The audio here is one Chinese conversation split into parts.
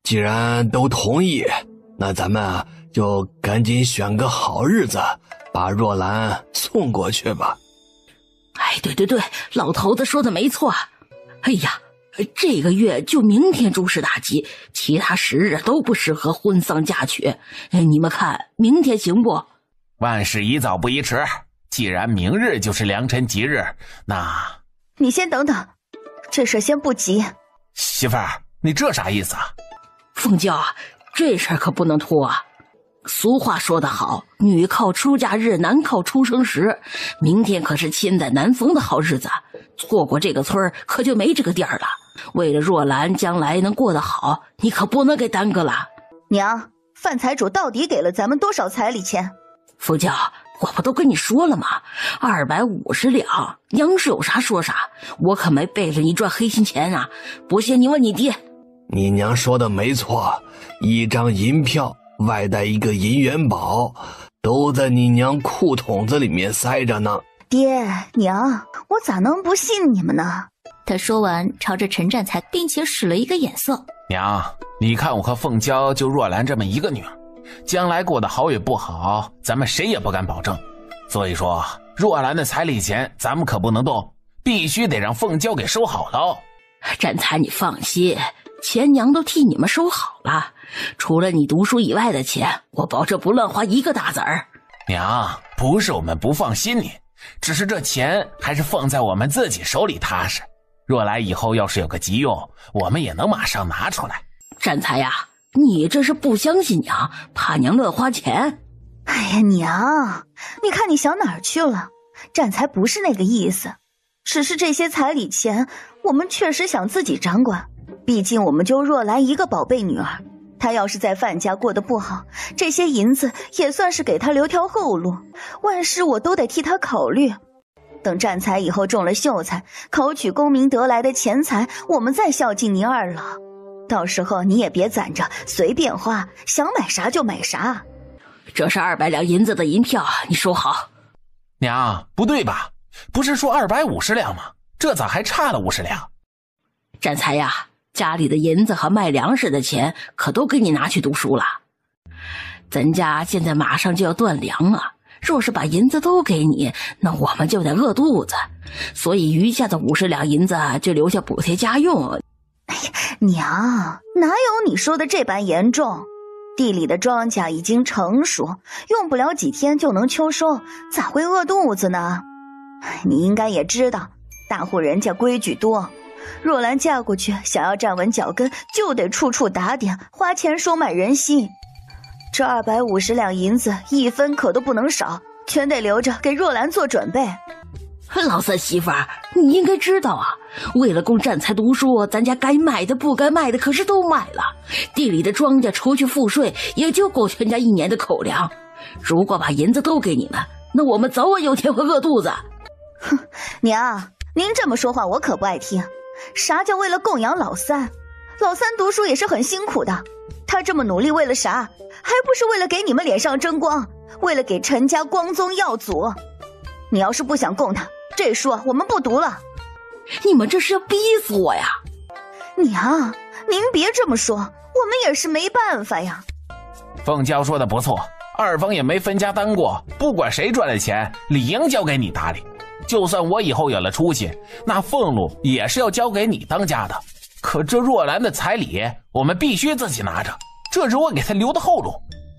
既然都同意，那咱们就赶紧选个好日子，把若兰送过去吧。哎，对，老头子说的没错。哎呀，这个月就明天诸事大吉，其他时日都不适合婚丧嫁娶。你们看，明天行不？万事宜早不宜迟，既然明日就是良辰吉日，那……你先等等，这事先不急。媳妇儿，你这啥意思啊？凤娇，这事可不能拖啊。俗话说得好，女靠出嫁日，男靠出生时。明天可是千载难逢的好日子，错过这个村可就没这个店了。为了若兰将来能过得好，你可不能给耽搁了。娘，范财主到底给了咱们多少彩礼钱？凤娇，我不都跟你说了吗？250两，娘是有啥说啥，我可没背着你赚黑心钱啊！不信你问你爹。你娘说的没错，一张银票外带一个银元宝，都在你娘裤筒子里面塞着呢。爹娘，我咋能不信你们呢？他说完朝着陈占才并且使了一个眼色。娘，你看我和凤娇就若兰这么一个女儿，将来过得好与不好，咱们谁也不敢保证。所以说若兰的彩礼钱咱们可不能动，必须得让凤娇给收好了。占才你放心，钱娘都替你们收好了，除了你读书以外的钱，我保证不乱花一个大子儿。娘，不是我们不放心你，只是这钱还是放在我们自己手里踏实。若来以后要是有个急用，我们也能马上拿出来。占才呀，你这是不相信娘，怕娘乱花钱？哎呀，娘，你看你想哪儿去了？占才不是那个意思，只是这些彩礼钱，我们确实想自己掌管。毕竟我们就若兰一个宝贝女儿，她要是在范家过得不好，这些银子也算是给她留条后路，万事我都得替她考虑。等占才以后中了秀才，考取功名得来的钱财，我们再孝敬你二老。到时候你也别攒着随便花，想买啥就买啥。这是200两银子的银票，你收好。娘，不对吧？不是说250两吗？这咋还差了50两？占才呀，家里的银子和卖粮食的钱可都给你拿去读书了。咱家现在马上就要断粮了，若是把银子都给你，那我们就得饿肚子，所以余下的50两银子就留下补贴家用。哎呀，娘，哪有你说的这般严重？地里的庄稼已经成熟，用不了几天就能秋收，咋会饿肚子呢？你应该也知道，大户人家规矩多，若兰嫁过去想要站稳脚跟，就得处处打点，花钱收买人心。这250两银子一分可都不能少，全得留着给若兰做准备。老三媳妇儿，你应该知道啊，为了供占才读书，咱家该卖的不该卖的可是都卖了，地里的庄稼除去赋税，也就够全家1年的口粮。如果把银子都给你们，那我们早晚有天会饿肚子。哼，娘，您这么说话我可不爱听。啥叫为了供养老三？老三读书也是很辛苦的，他这么努力为了啥？还不是为了给你们脸上争光，为了给陈家光宗耀祖。你要是不想供他，这书我们不读了。你们这是要逼死我呀！娘，您别这么说，我们也是没办法呀。凤娇说的不错，二房也没分家单过，不管谁赚了钱，理应交给你打理。就算我以后有了出息，那俸禄也是要交给你当家的。可这若兰的彩礼，我们必须自己拿着，这是我给她留的后路。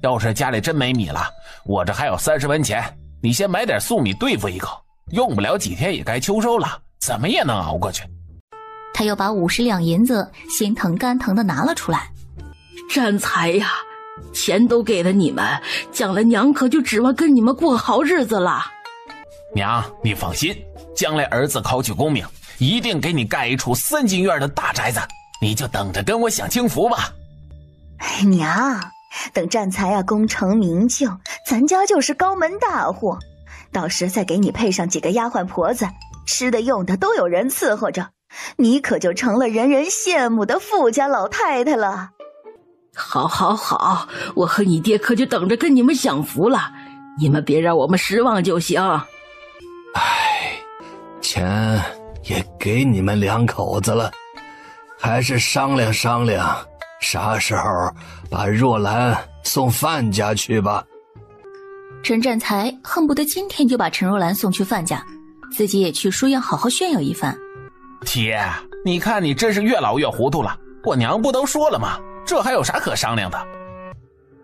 要是家里真没米了，我这还有30文钱，你先买点粟米对付一口，用不了几天也该秋收了，怎么也能熬过去。他又把50两银子心疼肝疼的拿了出来。占才呀，钱都给了你们，将来娘可就指望跟你们过好日子了。娘，你放心，将来儿子考取功名，一定给你盖一处3进院的大宅子，你就等着跟我享清福吧。娘，等占才功成名就，咱家就是高门大户，到时再给你配上几个丫鬟婆子，吃的用的都有人伺候着，你可就成了人人羡慕的富家老太太了。好好好，我和你爹可就等着跟你们享福了，你们别让我们失望就行。唉，钱也给你们2口子了，还是商量商量，啥时候把若兰送范家去吧。陈占才恨不得今天就把陈若兰送去范家，自己也去书院好好炫耀一番。铁，你看你真是越老越糊涂了，我娘不都说了吗？这还有啥可商量的？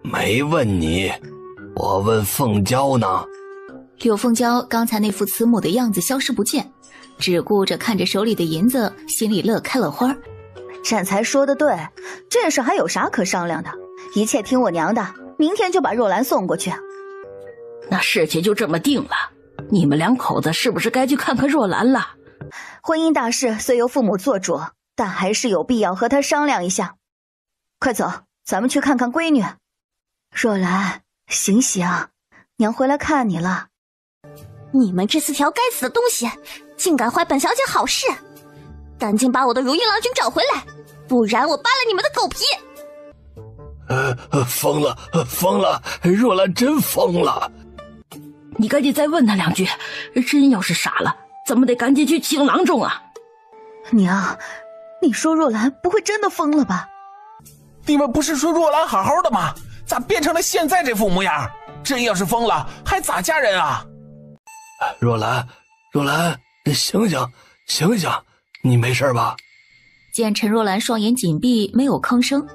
没问你，我问凤娇呢。柳凤娇刚才那副慈母的样子消失不见，只顾着看着手里的银子，心里乐开了花。占才说的对，这事还有啥可商量的？一切听我娘的，明天就把若兰送过去。那事情就这么定了，你们两口子是不是该去看看若兰了？婚姻大事虽由父母做主，但还是有必要和她商量一下。快走，咱们去看看闺女。若兰，醒醒，娘回来看你了。你们这4条该死的东西，竟敢坏本小姐好事！赶紧把我的如意郎君找回来，不然我扒了你们的狗皮！疯了，疯了！若兰真疯了！你赶紧再问他2句，真要是傻了，咱们得赶紧去请郎中啊！娘，你说若兰不会真的疯了吧？你们不是说若兰好好的吗？咋变成了现在这副模样？真要是疯了，还咋嫁人啊？若兰，若兰，醒醒，醒醒，你没事吧？见陈若兰双眼紧闭，没有吭声。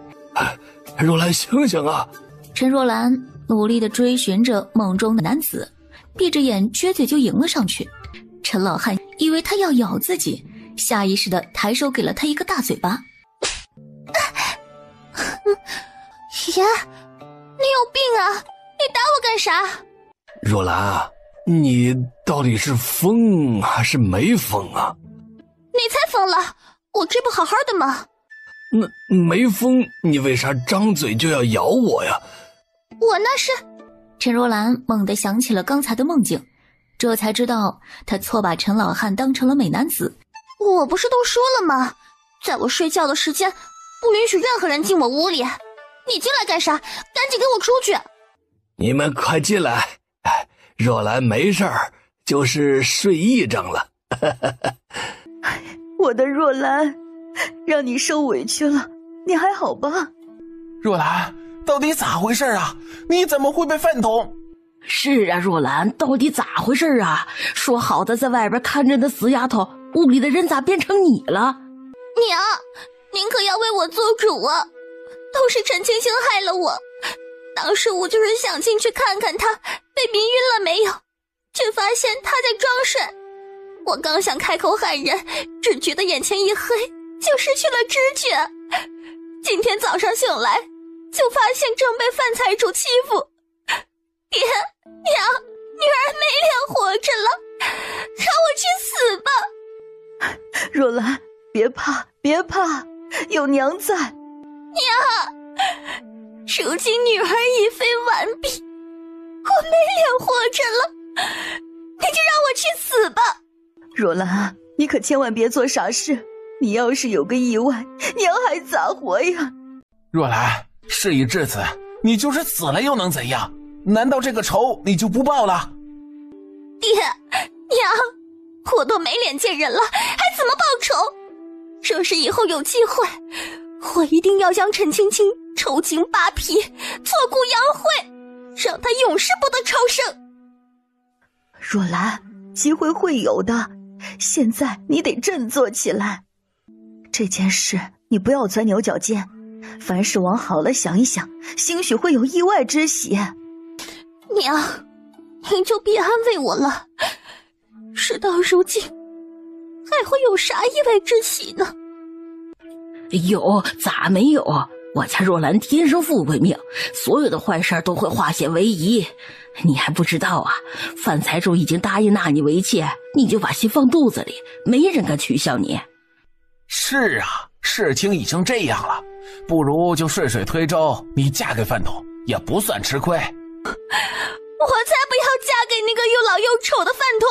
若兰，醒醒啊！陈若兰努力地追寻着梦中的男子，闭着眼撅嘴就迎了上去。陈老汉以为他要咬自己，下意识地抬手给了他一个大嘴巴。爷，你有病啊！你打我干啥？若兰啊，你到底是疯还是没疯啊？你才疯了！我这不好好的吗？那没疯，你为啥张嘴就要咬我呀？我那是……陈若兰猛地想起了刚才的梦境，这才知道他错把陈老汉当成了美男子。我不是都说了吗？在我睡觉的时间，不允许任何人进我屋里。你进来干啥？赶紧给我出去！你们快进来！若兰没事儿，就是睡癔症了。我的若兰，让你受委屈了，你还好吧？若兰，到底咋回事啊？你怎么会被饭桶？是啊，若兰，到底咋回事啊？说好的在外边看着那死丫头，屋里的人咋变成你了？娘，您可要为我做主啊！都是陈青青害了我，当时我就是想进去看看她被迷晕了没有，却发现她在装睡。我刚想开口喊人，只觉得眼前一黑，就失去了知觉。今天早上醒来，就发现正被范财主欺负。爹娘，女儿没脸活着了，让我去死吧！若兰，别怕，别怕，有娘在。娘，如今女儿已非完璧，我没脸活着了，你就让我去死吧！若兰，你可千万别做傻事，你要是有个意外，娘还咋活呀？若兰，事已至此，你就是死了又能怎样？难道这个仇你就不报了？爹娘，我都没脸见人了，还怎么报仇？若是以后有机会，我一定要将陈青青抽筋扒皮，挫骨扬灰，让她永世不得超生。若兰，机会会有的，现在你得振作起来。这件事你不要钻牛角尖，凡事往好了想一想，兴许会有意外之喜。娘，您就别安慰我了，事到如今，还会有啥意外之喜呢？有，咋没有？我家若兰天生富贵命，所有的坏事都会化险为夷。你还不知道啊？范财主已经答应纳你为妾，你就把心放肚子里，没人敢取笑你。是啊，事情已经这样了，不如就顺水推舟，你嫁给饭桶也不算吃亏。我才不要嫁给那个又老又丑的饭桶！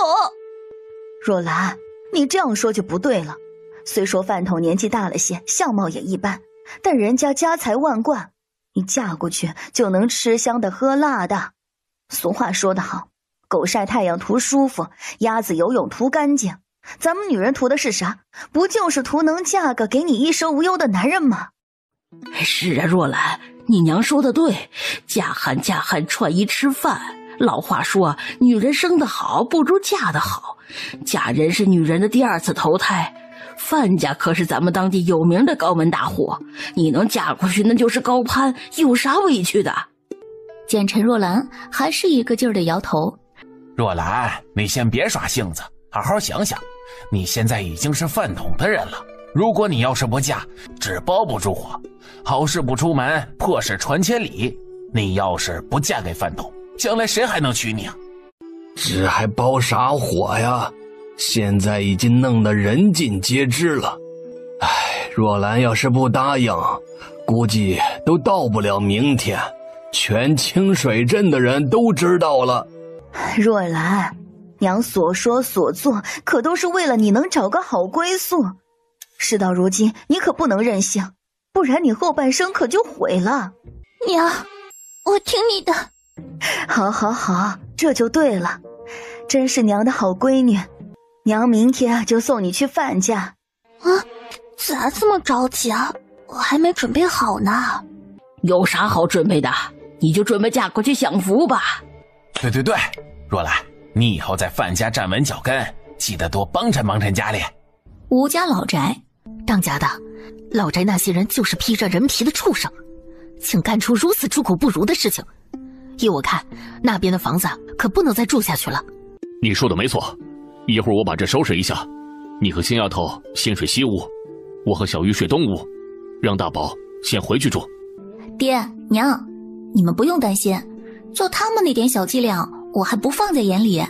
若兰，你这样说就不对了。虽说饭桶年纪大了些，相貌也一般，但人家家财万贯，你嫁过去就能吃香的喝辣的。俗话说得好，狗晒太阳图舒服，鸭子游泳图干净。咱们女人图的是啥？不就是图能嫁个给你衣食无忧的男人吗？是啊，若兰，你娘说的对，嫁汉穿衣吃饭。老话说，女人生得好不如嫁得好，嫁人是女人的第二次投胎。范家可是咱们当地有名的高门大户，你能嫁过去那就是高攀，有啥委屈的？见陈若兰还是一个劲儿的摇头。若兰，你先别耍性子，好好想想，你现在已经是饭桶的人了，如果你要是不嫁，纸包不住火，好事不出门，破事传千里。你要是不嫁给饭桶，将来谁还能娶你啊？纸还包啥火呀？现在已经弄得人尽皆知了。若兰要是不答应，估计都到不了明天，全清水镇的人都知道了。若兰，娘所说所做可都是为了你能找个好归宿。事到如今，你可不能任性，不然你后半生可就毁了。娘，我听你的。好好好，这就对了，真是娘的好闺女。娘明天就送你去范家。啊，咋这么着急啊？我还没准备好呢。有啥好准备的？你就准备嫁过去享福吧。对，若兰，你以后在范家站稳脚跟，记得多帮衬帮衬家里。吴家老宅，当家的，老宅那些人就是披着人皮的畜生，竟干出如此猪狗不如的事情。依我看，那边的房子可不能再住下去了。你说的没错，一会儿我把这收拾一下，你和新丫头先睡西屋，我和小鱼睡东屋，让大宝先回去住。爹娘，你们不用担心，就他们那点小伎俩，我还不放在眼里。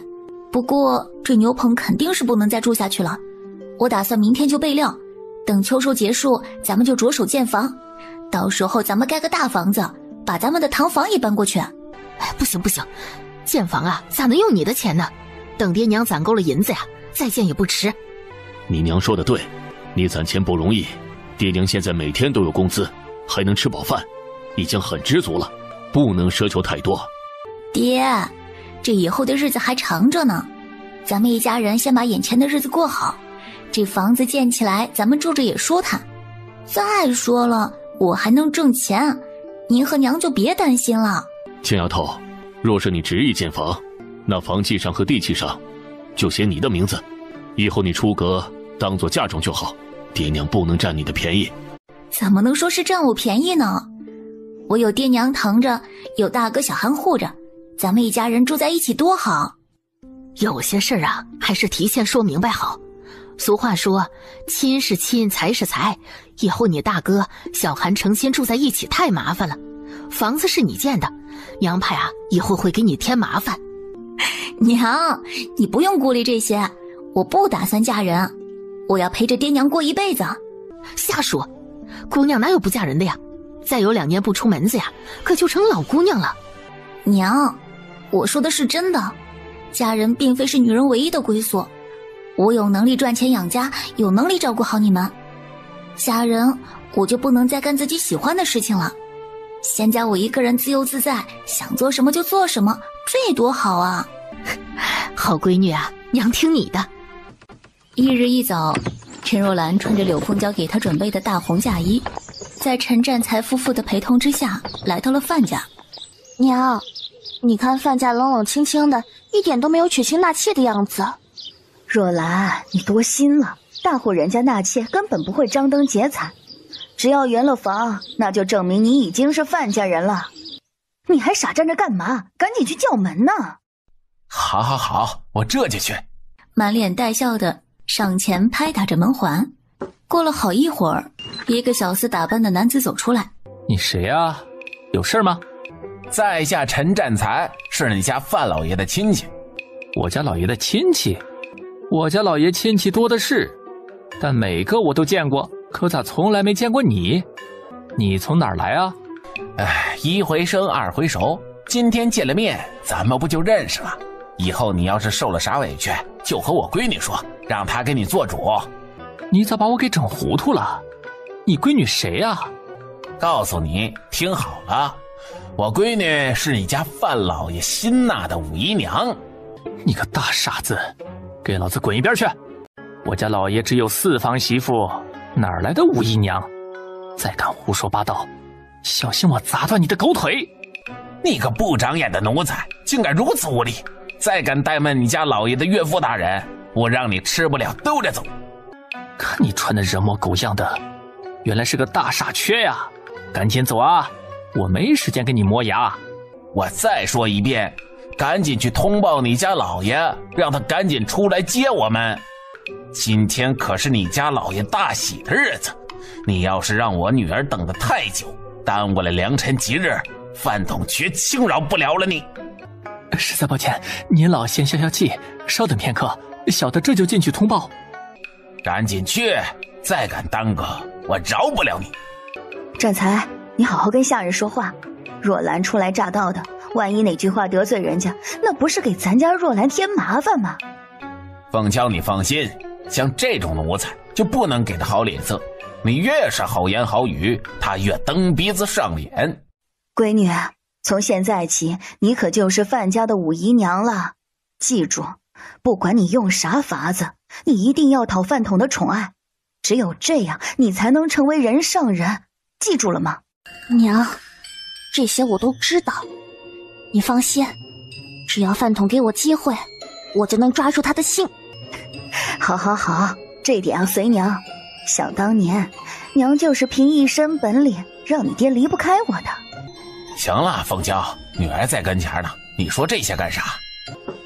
不过这牛棚肯定是不能再住下去了，我打算明天就备料，等秋收结束，咱们就着手建房，到时候咱们盖个大房子，把咱们的堂房也搬过去。不行，建房啊，咋能用你的钱呢？等爹娘攒够了银子呀，再建也不迟。你娘说的对，你攒钱不容易，爹娘现在每天都有工资，还能吃饱饭，已经很知足了，不能奢求太多。爹，这以后的日子还长着呢，咱们一家人先把眼前的日子过好，这房子建起来，咱们住着也舒坦。再说了，我还能挣钱，您和娘就别担心了。青丫头，若是你执意建房，那房契上和地契上就写你的名字，以后你出阁当做嫁妆就好，爹娘不能占你的便宜。怎么能说是占我便宜呢？我有爹娘疼着，有大哥小韩护着，咱们一家人住在一起多好。有些事儿啊，还是提前说明白好。俗话说，亲是亲，财是财，以后你大哥小韩成亲住在一起太麻烦了。房子是你建的，娘派啊，以后会给你添麻烦。娘，你不用顾虑这些，我不打算嫁人，我要陪着爹娘过一辈子。瞎说，姑娘哪有不嫁人的呀？再有2年不出门子呀，可就成老姑娘了。娘，我说的是真的，嫁人并非是女人唯一的归宿，我有能力赚钱养家，有能力照顾好你们。嫁人，我就不能再干自己喜欢的事情了。现在我一个人自由自在，想做什么就做什么，这多好啊！好闺女啊，娘听你的。1日一早，陈若兰穿着柳凤娇给她准备的大红嫁衣，在陈占才夫妇的陪同之下，来到了范家。娘，你看范家冷冷清清的，一点都没有娶亲纳妾的样子。若兰，你多心了，大户人家纳妾根本不会张灯结彩，只要圆了房，那就证明你已经是范家人了。你还傻站着干嘛？赶紧去叫门呢！好，我这就去。满脸带笑的上前拍打着门环。过了好一会儿，一个小厮打扮的男子走出来。你谁啊？有事吗？在下陈占才，是你家范老爷的亲戚。我家老爷的亲戚？我家老爷亲戚多的是，但每个我都见过，可咋从来没见过你？你从哪儿来啊？一回生二回熟，今天见了面，咱们不就认识了？以后你要是受了啥委屈，就和我闺女说，让她给你做主。你咋把我给整糊涂了？你闺女谁啊？告诉你，听好了，我闺女是你家范老爷新纳的五姨娘。你个大傻子，给老子滚一边去！我家老爷只有4房媳妇，哪来的五姨娘？再敢胡说八道，小心我砸断你的狗腿！你个不长眼的奴才，竟敢如此无礼！再敢怠慢你家老爷的岳父大人，我让你吃不了兜着走！看你穿的人模狗样的，原来是个大傻缺呀！赶紧走啊，我没时间跟你磨牙。我再说一遍，赶紧去通报你家老爷，让他赶紧出来接我们。今天可是你家老爷大喜的日子，你要是让我女儿等得太久，耽误了良辰吉日，饭桶绝轻饶不了了你。实在抱歉，您老先消消气，稍等片刻，小的这就进去通报。赶紧去，再敢耽搁，我饶不了你。战才，你好好跟下人说话。若兰初来乍到的，万一哪句话得罪人家，那不是给咱家若兰添麻烦吗？凤娇，你放心，像这种奴才就不能给他好脸色，你越是好言好语，他越蹬鼻子上脸。闺女，从现在起，你可就是范家的五姨娘了。记住，不管你用啥法子，你一定要讨饭桶的宠爱，只有这样，你才能成为人上人。记住了吗？娘，这些我都知道。你放心，只要饭桶给我机会，我就能抓住他的心。好好好，这点要随娘。想当年，娘就是凭一身本领，让你爹离不开我的。行了，凤娇，女儿在跟前呢，你说这些干啥？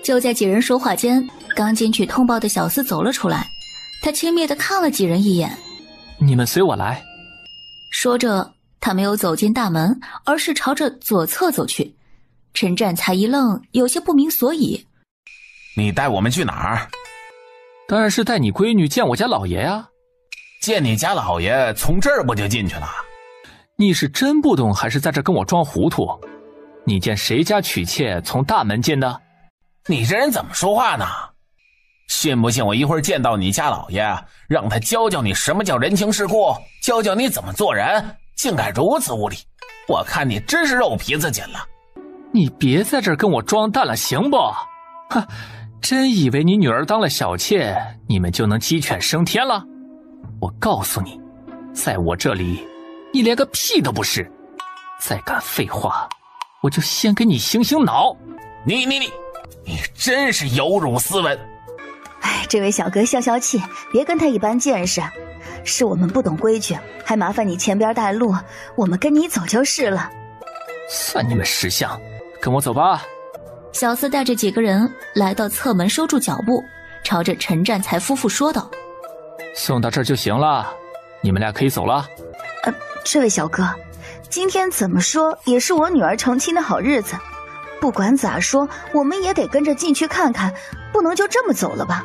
就在几人说话间，刚进去通报的小厮走了出来，他轻蔑地看了几人一眼。你们随我来。说着，他没有走进大门，而是朝着左侧走去。陈战才一愣，有些不明所以。你带我们去哪儿？当然是带你闺女见我家老爷啊。见你家老爷，从这儿不就进去了？你是真不懂，还是在这跟我装糊涂？你见谁家娶妾从大门进的？你这人怎么说话呢？信不信我一会儿见到你家老爷，让他教教你什么叫人情世故，教教你怎么做人，竟敢如此无礼！我看你真是肉皮子紧了。你别在这儿跟我装蛋了，行不？哼，真以为你女儿当了小妾，你们就能鸡犬升天了？我告诉你，在我这里，你连个屁都不是。再敢废话，我就先给你醒醒脑。你真是有辱斯文。哎，这位小哥消消气，别跟他一般见识。是我们不懂规矩，还麻烦你前边带路，我们跟你走就是了。算你们识相，跟我走吧。小厮带着几个人来到侧门，收住脚步，朝着陈战才夫妇说道：送到这儿就行了，你们俩可以走了。这位小哥，今天怎么说也是我女儿成亲的好日子，不管咋说，我们也得跟着进去看看，不能就这么走了吧？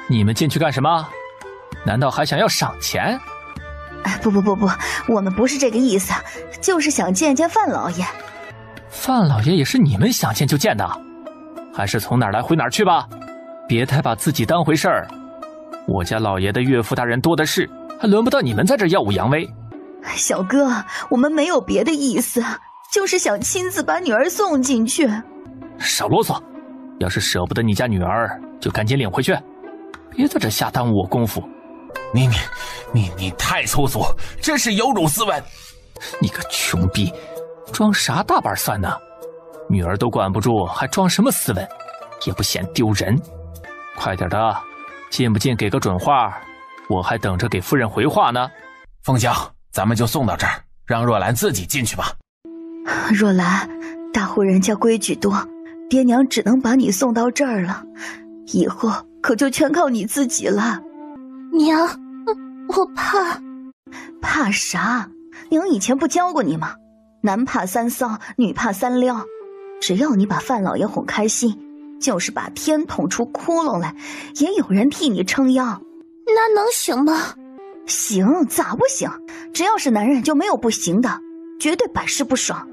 你们进去干什么？难道还想要赏钱？不，我们不是这个意思，就是想见见范老爷。范老爷也是你们想见就见的，还是从哪儿来回哪儿去吧，别太把自己当回事儿。我家老爷的岳父大人多的是，还轮不到你们在这耀武扬威。小哥，我们没有别的意思，就是想亲自把女儿送进去。少啰嗦，要是舍不得你家女儿，就赶紧领回去，别在这瞎耽误我功夫。你太粗俗，真是有辱斯文。你个穷逼，装啥大板蒜呢？女儿都管不住，还装什么斯文？也不嫌丢人。快点的，进不进给个准话，我还等着给夫人回话呢。凤娇，咱们就送到这儿，让若兰自己进去吧。若兰，大户人家规矩多，爹娘只能把你送到这儿了，以后可就全靠你自己了。娘，我怕。怕啥？娘以前不教过你吗？男怕三骚，女怕三撩。只要你把范老爷哄开心，就是把天捅出窟窿来，也有人替你撑腰。那能行吗？行，咋不行？只要是男人就没有不行的，绝对百试不爽。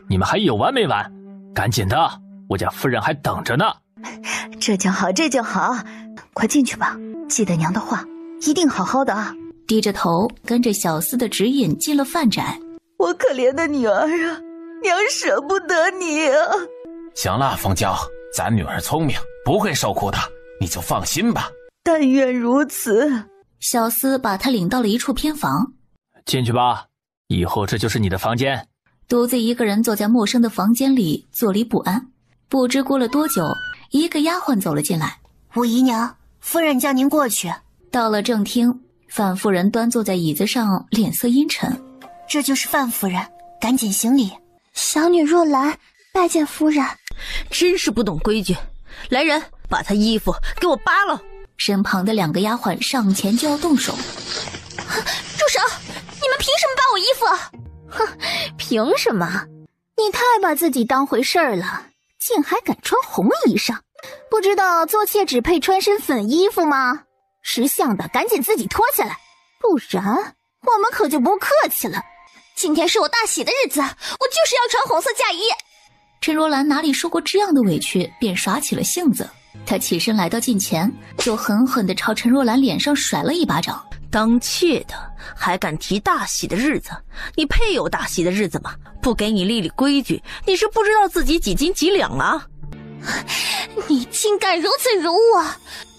你们还有完没完？赶紧的，我家夫人还等着呢。这就好，这就好，快进去吧，记得娘的话，一定好好的啊。低着头跟着小厮的指引进了饭宅。我可怜的女儿啊，娘舍不得你啊。行了，凤娇，咱女儿聪明，不会受苦的，你就放心吧。但愿如此。小厮把他领到了一处偏房。进去吧，以后这就是你的房间。独自一个人坐在陌生的房间里，坐立不安。不知过了多久，一个丫鬟走了进来。五姨娘，夫人叫您过去。到了正厅，范夫人端坐在椅子上，脸色阴沉。这就是范夫人，赶紧行礼。小女若兰拜见夫人。真是不懂规矩，来人，把她衣服给我扒了。身旁的2个丫鬟上前就要动手。住手！你们凭什么扒我衣服？哼，凭什么？你太把自己当回事儿了，竟还敢穿红衣裳？不知道做妾只配穿身粉衣服吗？识相的赶紧自己脱下来，不然我们可就不客气了。今天是我大喜的日子，我就是要穿红色嫁衣。陈若兰哪里受过这样的委屈，便耍起了性子。她起身来到近前，就狠狠地朝陈若兰脸上甩了一巴掌。当妾的还敢提大喜的日子？你配有大喜的日子吗？不给你立立规矩，你是不知道自己几斤几两啊！你竟敢如此辱我！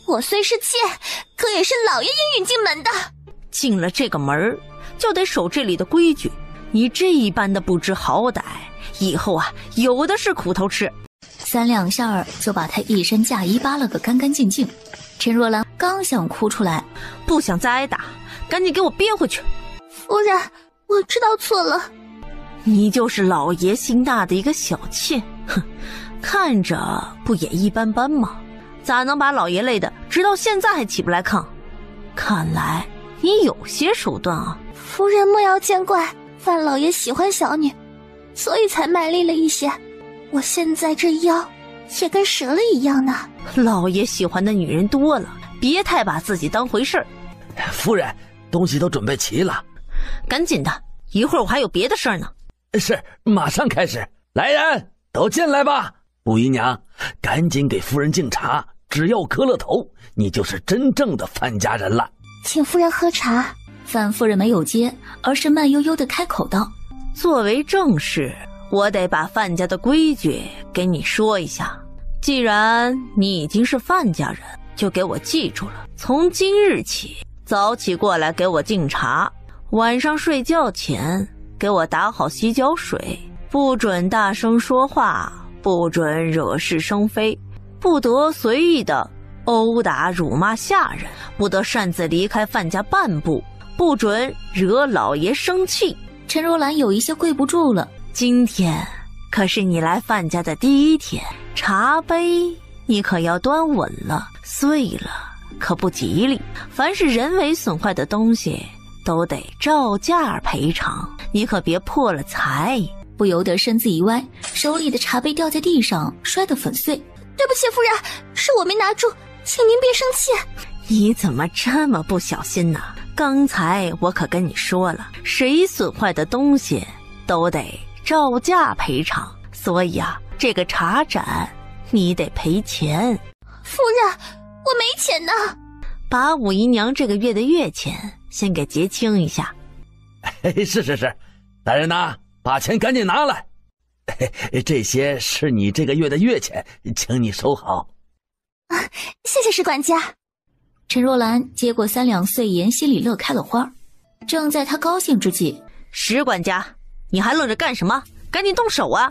我虽是妾，可也是老爷应允进门的。进了这个门就得守这里的规矩。你这一般的不知好歹，以后啊，有的是苦头吃。3两下儿就把他一身嫁衣扒了个干干净净。陈若兰刚想哭出来，不想再挨打，赶紧给我憋回去。夫人，我知道错了。你就是老爷心大的一个小妾，哼，看着不也一般般吗？咋能把老爷累的直到现在还起不来炕？看来你有些手段啊。夫人莫要见怪，范老爷喜欢小女，所以才卖力了一些。我现在这腰也跟折了一样呢。老爷喜欢的女人多了，别太把自己当回事儿。夫人，东西都准备齐了，赶紧的，一会儿我还有别的事儿呢。是，马上开始。来人，都进来吧。五姨娘，赶紧给夫人敬茶，只要磕了头，你就是真正的范家人了。请夫人喝茶。范夫人没有接，而是慢悠悠地开口道：作为正室，我得把范家的规矩给你说一下。既然你已经是范家人，就给我记住了，从今日起，早起过来给我敬茶，晚上睡觉前给我打好洗脚水，不准大声说话，不准惹是生非，不得随意的殴打辱骂下人，不得擅自离开范家半步，不准惹老爷生气。陈若兰有一些跪不住了。今天可是你来范家的第一天，茶杯你可要端稳了，碎了可不吉利。凡是人为损坏的东西都得照价赔偿，你可别破了财。不由得身子一歪，手里的茶杯掉在地上，摔得粉碎。对不起夫人，是我没拿住，请您别生气。你怎么这么不小心呢？刚才我可跟你说了，谁损坏的东西都得照价赔偿，所以啊，这个茶盏你得赔钱。夫人，我没钱呢。把五姨娘这个月的月钱先给结清一下。是，大人呐，把钱赶紧拿来。这些是你这个月的月钱，请你收好。谢谢史管家。陈若兰接过3两碎银，心里乐开了花。正在她高兴之际，史管家，你还愣着干什么？赶紧动手啊！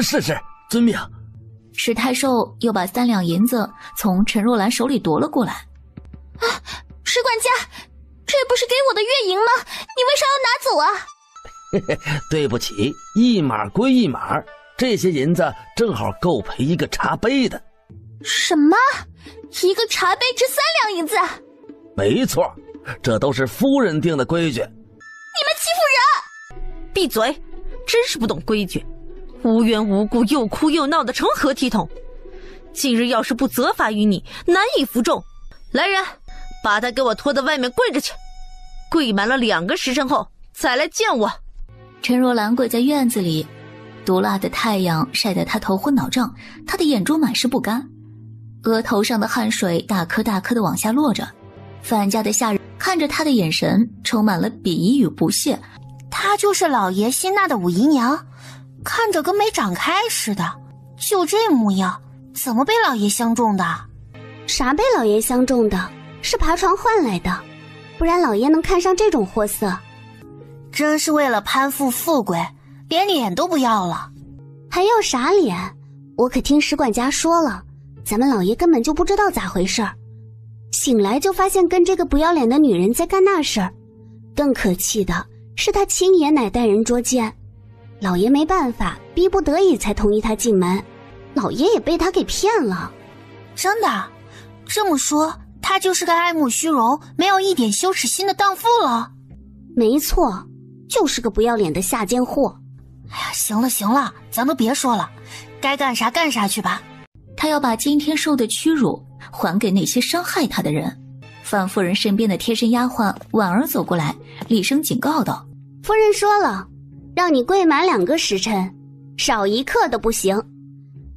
是，遵命。史太守又把3两银子从陈若兰手里夺了过来。啊，史管家，这不是给我的月银吗？你为啥要拿走啊？对不起，一码归一码，这些银子正好够赔一个茶杯的。什么？一个茶杯值3两银子？没错，这都是夫人定的规矩。你们欺负人！闭嘴！真是不懂规矩，无缘无故又哭又闹的成何体统？今日要是不责罚于你，难以服众。来人，把他给我拖到外面跪着去，跪满了2个时辰后再来见我。陈若兰跪在院子里，毒辣的太阳晒得她头昏脑胀，她的眼中满是不甘，额头上的汗水大颗大颗的往下落着。范家的下人看着她的眼神充满了鄙夷与不屑。她就是老爷心纳的五姨娘，看着跟没长开似的，就这模样，怎么被老爷相中的？啥被老爷相中的？是爬床换来的，不然老爷能看上这种货色，真是为了攀附富贵，连脸都不要了。还要啥脸？我可听使管家说了，咱们老爷根本就不知道咋回事儿，醒来就发现跟这个不要脸的女人在干那事儿。更可气的是他亲爷奶带人捉奸，老爷没办法，逼不得已才同意他进门，老爷也被他给骗了。真的？这么说他就是个爱慕虚荣没有一点羞耻心的荡妇了？没错，就是个不要脸的下贱货。哎呀，行了行了，咱们别说了，该干啥干啥去吧。他要把今天受的屈辱还给那些伤害他的人。范夫人身边的贴身丫鬟婉儿走过来，厉声警告道：夫人说了，让你跪满2个时辰，少一刻都不行。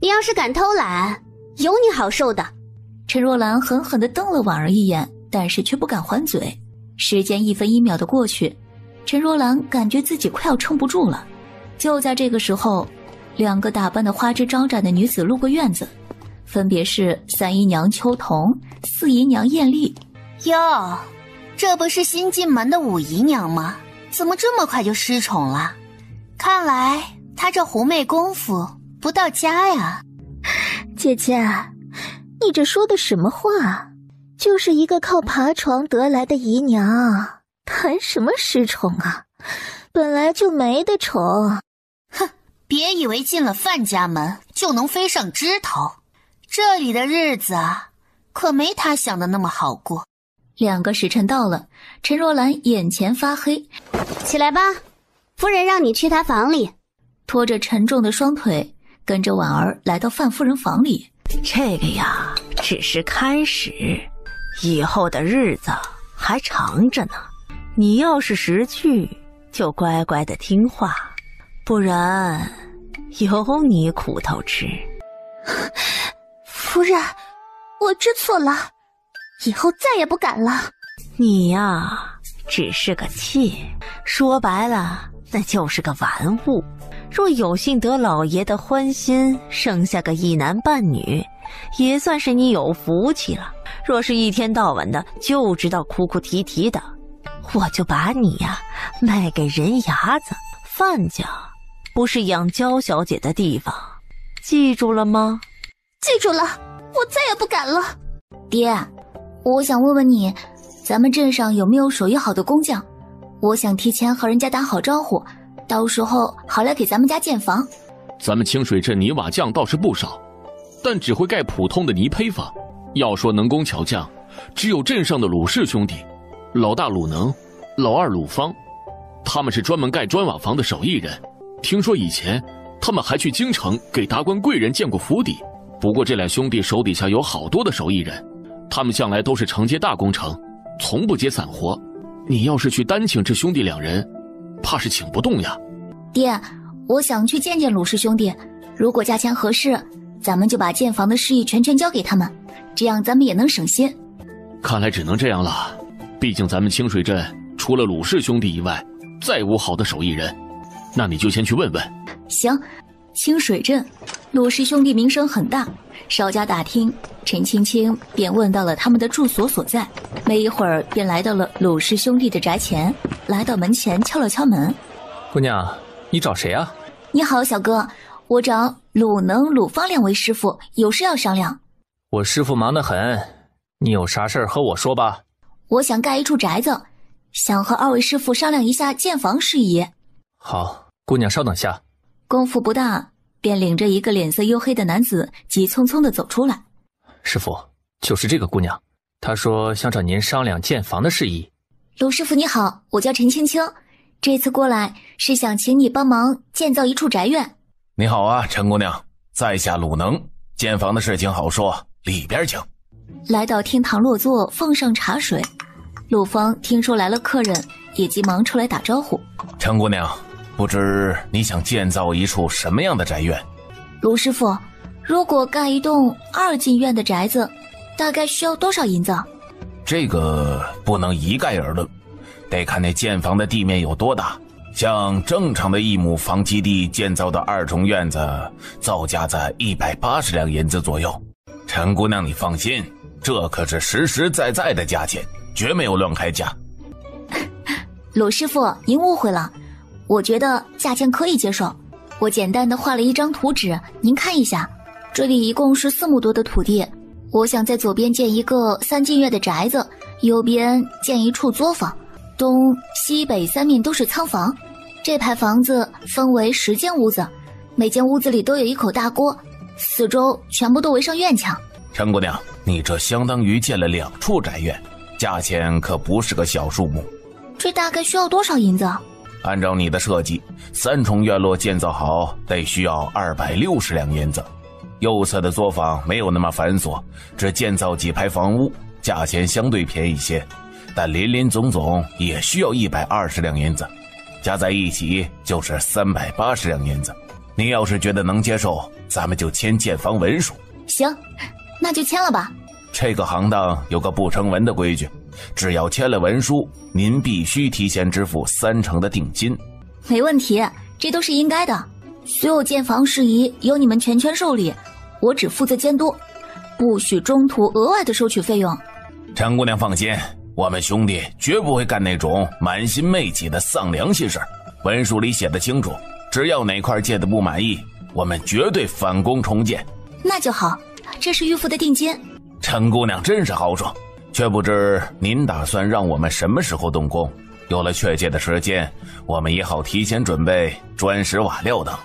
你要是敢偷懒，有你好受的。陈若兰狠狠地瞪了婉儿一眼，但是却不敢还嘴。时间1分1秒的过去，陈若兰感觉自己快要撑不住了。就在这个时候，2个打扮的花枝招展的女子路过院子，分别是3姨娘秋桐、4姨娘艳丽。哟，这不是新进门的5姨娘吗？怎么这么快就失宠了？看来她这狐媚功夫不到家呀。姐姐，你这说的什么话？就是一个靠爬床得来的姨娘，谈什么失宠啊？本来就没得宠。哼，别以为进了范家门就能飞上枝头，这里的日子啊，可没他想的那么好过。2个时辰到了，陈若兰眼前发黑。起来吧，夫人让你去她房里。拖着沉重的双腿，跟着婉儿来到范夫人房里。这个呀，只是开始，以后的日子还长着呢。你要是识趣，就乖乖的听话，不然有你苦头吃。夫人，我知错了，以后再也不敢了。你呀，只是个妾，说白了，那就是个玩物。若有幸得老爷的欢心，生下个一男半女，也算是你有福气了。若是一天到晚的就知道哭哭啼啼的，我就把你呀卖给人牙子。范家不是养娇小姐的地方，记住了吗？记住了，我再也不敢了。爹，我想问问你，咱们镇上有没有手艺好的工匠？我想提前和人家打好招呼，到时候好来给咱们家建房。咱们清水镇泥瓦匠倒是不少，但只会盖普通的泥坯房。要说能工巧匠，只有镇上的鲁氏兄弟，老大鲁能，老二鲁芳，他们是专门盖砖瓦房的手艺人。听说以前他们还去京城给达官贵人建过府邸。不过这俩兄弟手底下有好多的手艺人，他们向来都是承接大工程，从不接散活。你要是去单请这兄弟2人，怕是请不动呀。爹，我想去见见鲁氏兄弟，如果价钱合适，咱们就把建房的事宜全交给他们，这样咱们也能省心。看来只能这样了，毕竟咱们清水镇除了鲁氏兄弟以外，再无好的手艺人。那你就先去问问。行。清水镇鲁氏兄弟名声很大，稍加打听，陈青青便问到了他们的住所所在。没一会儿便来到了鲁氏兄弟的宅前，来到门前敲了敲门。姑娘，你找谁啊？你好，小哥，我找鲁能、鲁芳2位师傅，有事要商量。我师傅忙得很，你有啥事儿和我说吧。我想盖一处宅子，想和2位师傅商量一下建房事宜。好，姑娘稍等下。功夫不大，便领着一个脸色黝黑的男子急匆匆地走出来。师傅，就是这个姑娘，她说想找您商量建房的事宜。鲁师傅你好，我叫陈青青，这次过来是想请你帮忙建造一处宅院。你好啊，陈姑娘，在下鲁能，建房的事情好说，里边请。来到厅堂落座，奉上茶水。鲁芳听说来了客人，也急忙出来打招呼。陈姑娘，不知你想建造一处什么样的宅院？卢师傅，如果盖一栋2进院的宅子，大概需要多少银子？这个不能一概而论，得看那建房的地面有多大。像正常的1亩房基地建造的2重院子，造价在180两银子左右。陈姑娘你放心，这可是实实在在的价钱，绝没有乱开价。鲁师傅，您误会了，我觉得价钱可以接受。我简单的画了一张图纸，您看一下。这里一共是4亩多的土地，我想在左边建一个3进院的宅子，右边建一处作坊，东西北3面都是仓房。这排房子分为10间屋子，每间屋子里都有一口大锅，四周全部都围上院墙。陈姑娘，你这相当于建了2处宅院，价钱可不是个小数目。这大概需要多少银子？按照你的设计，3重院落建造好得需要260两银子。右侧的作坊没有那么繁琐，只建造几排房屋，价钱相对便宜些，但林林总总也需要120两银子，加在一起就是380两银子。你要是觉得能接受，咱们就签建房文书。行，那就签了吧。这个行当有个不成文的规矩，只要签了文书，您必须提前支付30%的定金。没问题，这都是应该的。所有建房事宜由你们全权受理，我只负责监督，不许中途额外的收取费用。陈姑娘放心，我们兄弟绝不会干那种满心昧己的丧良心事。文书里写得清楚，只要哪块建的不满意，我们绝对返工重建。那就好，这是预付的定金。陈姑娘真是豪爽，却不知您打算让我们什么时候动工？有了确切的时间，我们也好提前准备砖石瓦料等。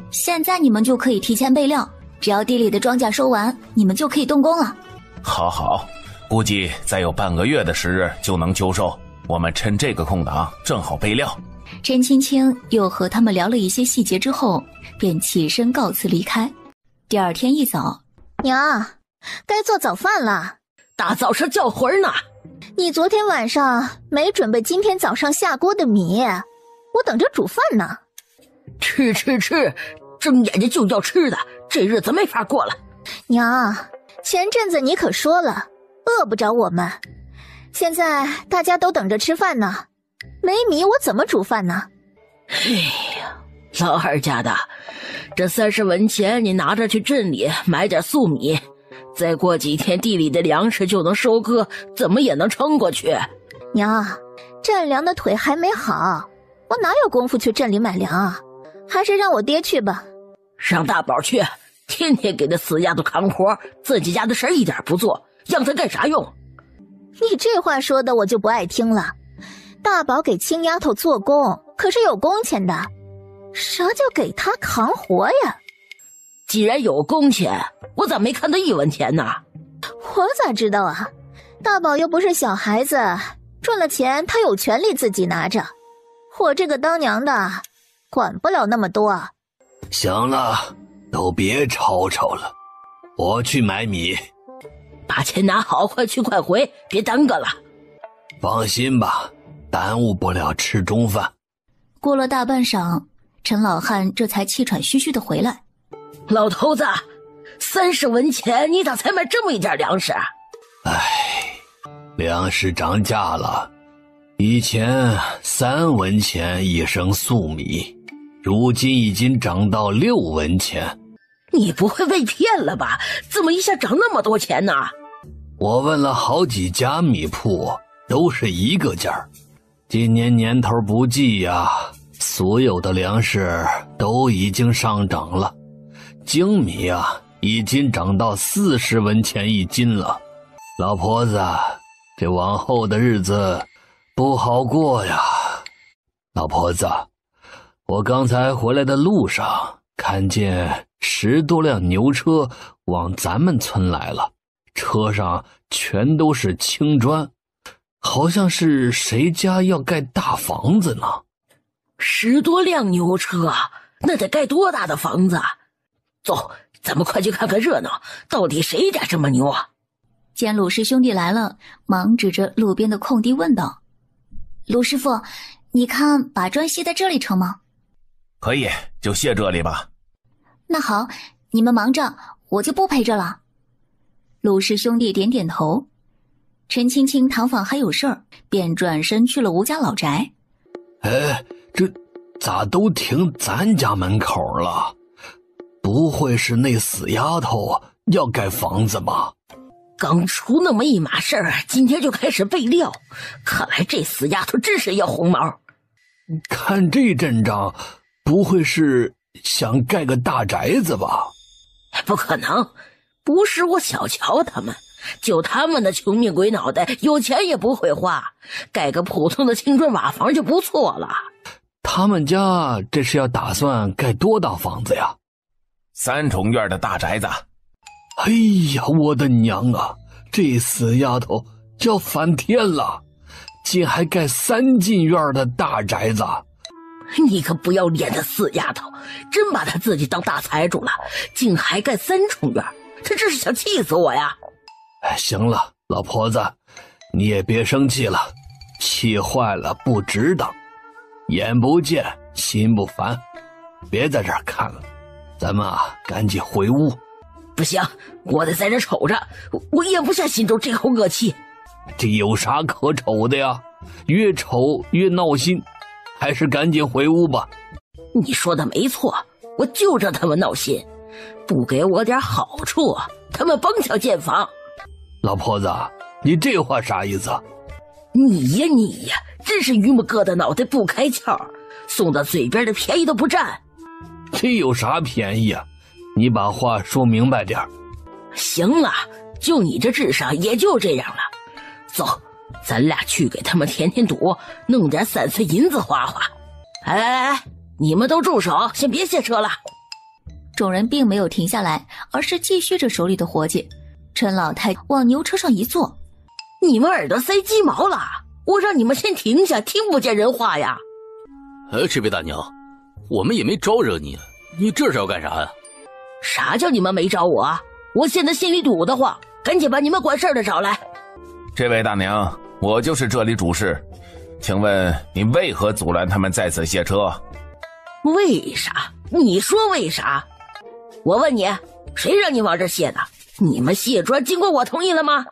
现在你们就可以提前备料，只要地里的庄稼收完，你们就可以动工了。好，估计再有半个月的时日就能秋收，我们趁这个空档正好备料。甄青青又和他们聊了一些细节之后，便起身告辞离开。第二天一早，娘，该做早饭了。大早上叫魂呢？你昨天晚上没准备今天早上下锅的米，我等着煮饭呢。吃，睁眼睛就要吃的，这日子没法过了。娘，前阵子你可说了，饿不着我们，现在大家都等着吃饭呢，没米我怎么煮饭呢？哎呀，老二家的，这30文钱你拿着去镇里买点粟米，再过几天地里的粮食就能收割，怎么也能撑过去。娘，镇粮的腿还没好，我哪有功夫去镇里买粮啊？还是让我爹去吧。让大宝去，天天给那死丫头扛活，自己家的事儿一点不做，让他干啥用？你这话说的我就不爱听了。大宝给亲丫头做工可是有工钱的，啥叫给他扛活呀？既然有工钱，我咋没看到1文钱呢？我咋知道啊？大宝又不是小孩子，赚了钱他有权利自己拿着，我这个当娘的管不了那么多。行了，都别吵吵了，我去买米。把钱拿好，快去快回，别耽搁了。放心吧，耽误不了吃中饭。过了大半晌，陈老汉这才气喘吁吁的回来。老头子，30文钱你咋才买这么一点粮食？粮食涨价了，以前3文钱1升粟米，如今已经涨到6文钱。你不会被骗了吧？怎么一下涨那么多钱呢？我问了好几家米铺，都是一个价儿。今年年头不济呀，所有的粮食都已经上涨了。精米啊，已经涨到40文钱1斤了。老婆子，这往后的日子不好过呀。老婆子，我刚才回来的路上看见10多辆牛车往咱们村来了，车上全都是青砖，好像是谁家要盖大房子呢。10多辆牛车，那得盖多大的房子啊？走，咱们快去看看热闹，到底谁家这么牛啊？见鲁氏兄弟来了，忙指着路边的空地问道：鲁师傅，你看把砖卸在这里成吗？可以，就卸这里吧。那好，你们忙着，我就不陪着了。鲁氏兄弟点点头。陈青青堂房还有事儿，便转身去了吴家老宅。这咋都停咱家门口了？不会是那死丫头要盖房子吧？刚出那么一码事儿，今天就开始备料，看来这死丫头真是要红毛。看这阵仗，不会是想盖个大宅子吧？不可能，不是我小瞧他们，就他们的穷命鬼脑袋，有钱也不会花，盖个普通的青砖瓦房就不错了。他们家这是要打算盖多大房子呀？3重院的大宅子。哎呀，我的娘啊！这死丫头要翻天了，竟还盖3进院的大宅子！你个不要脸的死丫头，真把她自己当大财主了，竟还盖3重院，她这是想气死我呀！哎，行了，老婆子，你也别生气了，气坏了不值当，眼不见心不烦，别在这儿看了，咱们赶紧回屋。不行，我得在这瞅着，我咽不下心中这口恶气。这有啥可瞅的呀？越瞅越闹心，还是赶紧回屋吧。你说的没错，我就让他们闹心，不给我点好处，他们甭想建房。老婆子，你这话啥意思？你呀，真是榆木疙瘩脑袋不开窍，送到嘴边的便宜都不占。这有啥便宜啊？你把话说明白点。行了，就你这智商也就这样了。走，咱俩去给他们填堵，弄点散碎银子花花。来，你们都住手，先别下车了。众人并没有停下来，而是继续着手里的活计。陈老太往牛车上一坐，你们耳朵塞鸡毛了？我让你们先停下，听不见人话呀。这位大娘，我们也没招惹你，你这是要干啥呀？啥叫你们没找我？我现在心里堵得慌，赶紧把你们管事的找来。这位大娘，我就是这里主事，请问你为何阻拦他们在此卸车？为啥？你说为啥？我问你，谁让你往这卸的？你们卸砖经过我同意了吗？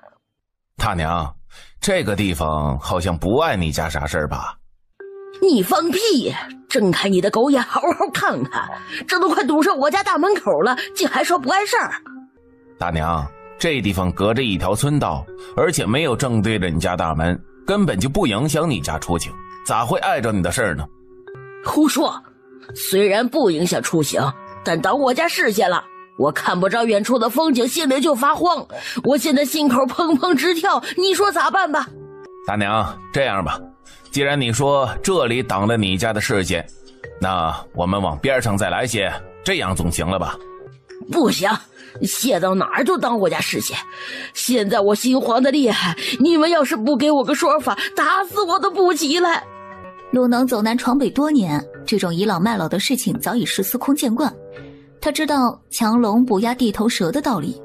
大娘，这个地方好像不碍你家啥事儿吧？你放屁！睁开你的狗眼，好好看看，这都快堵上我家大门口了，竟还说不碍事儿！大娘，这地方隔着一条村道，而且没有正对着你家大门，根本就不影响你家出行，咋会碍着你的事儿呢？胡说！虽然不影响出行，但挡我家视线了，我看不着远处的风景，心里就发慌。我现在心口砰砰直跳，你说咋办吧？大娘，这样吧，既然你说这里挡了你家的视线，那我们往边上再来些，这样总行了吧？不行，卸到哪儿都挡我家视线。现在我心慌的厉害，你们要是不给我个说法，打死我都不起来。鲁能走南闯北多年，这种倚老卖老的事情早已是司空见惯。他知道强龙不压地头蛇的道理。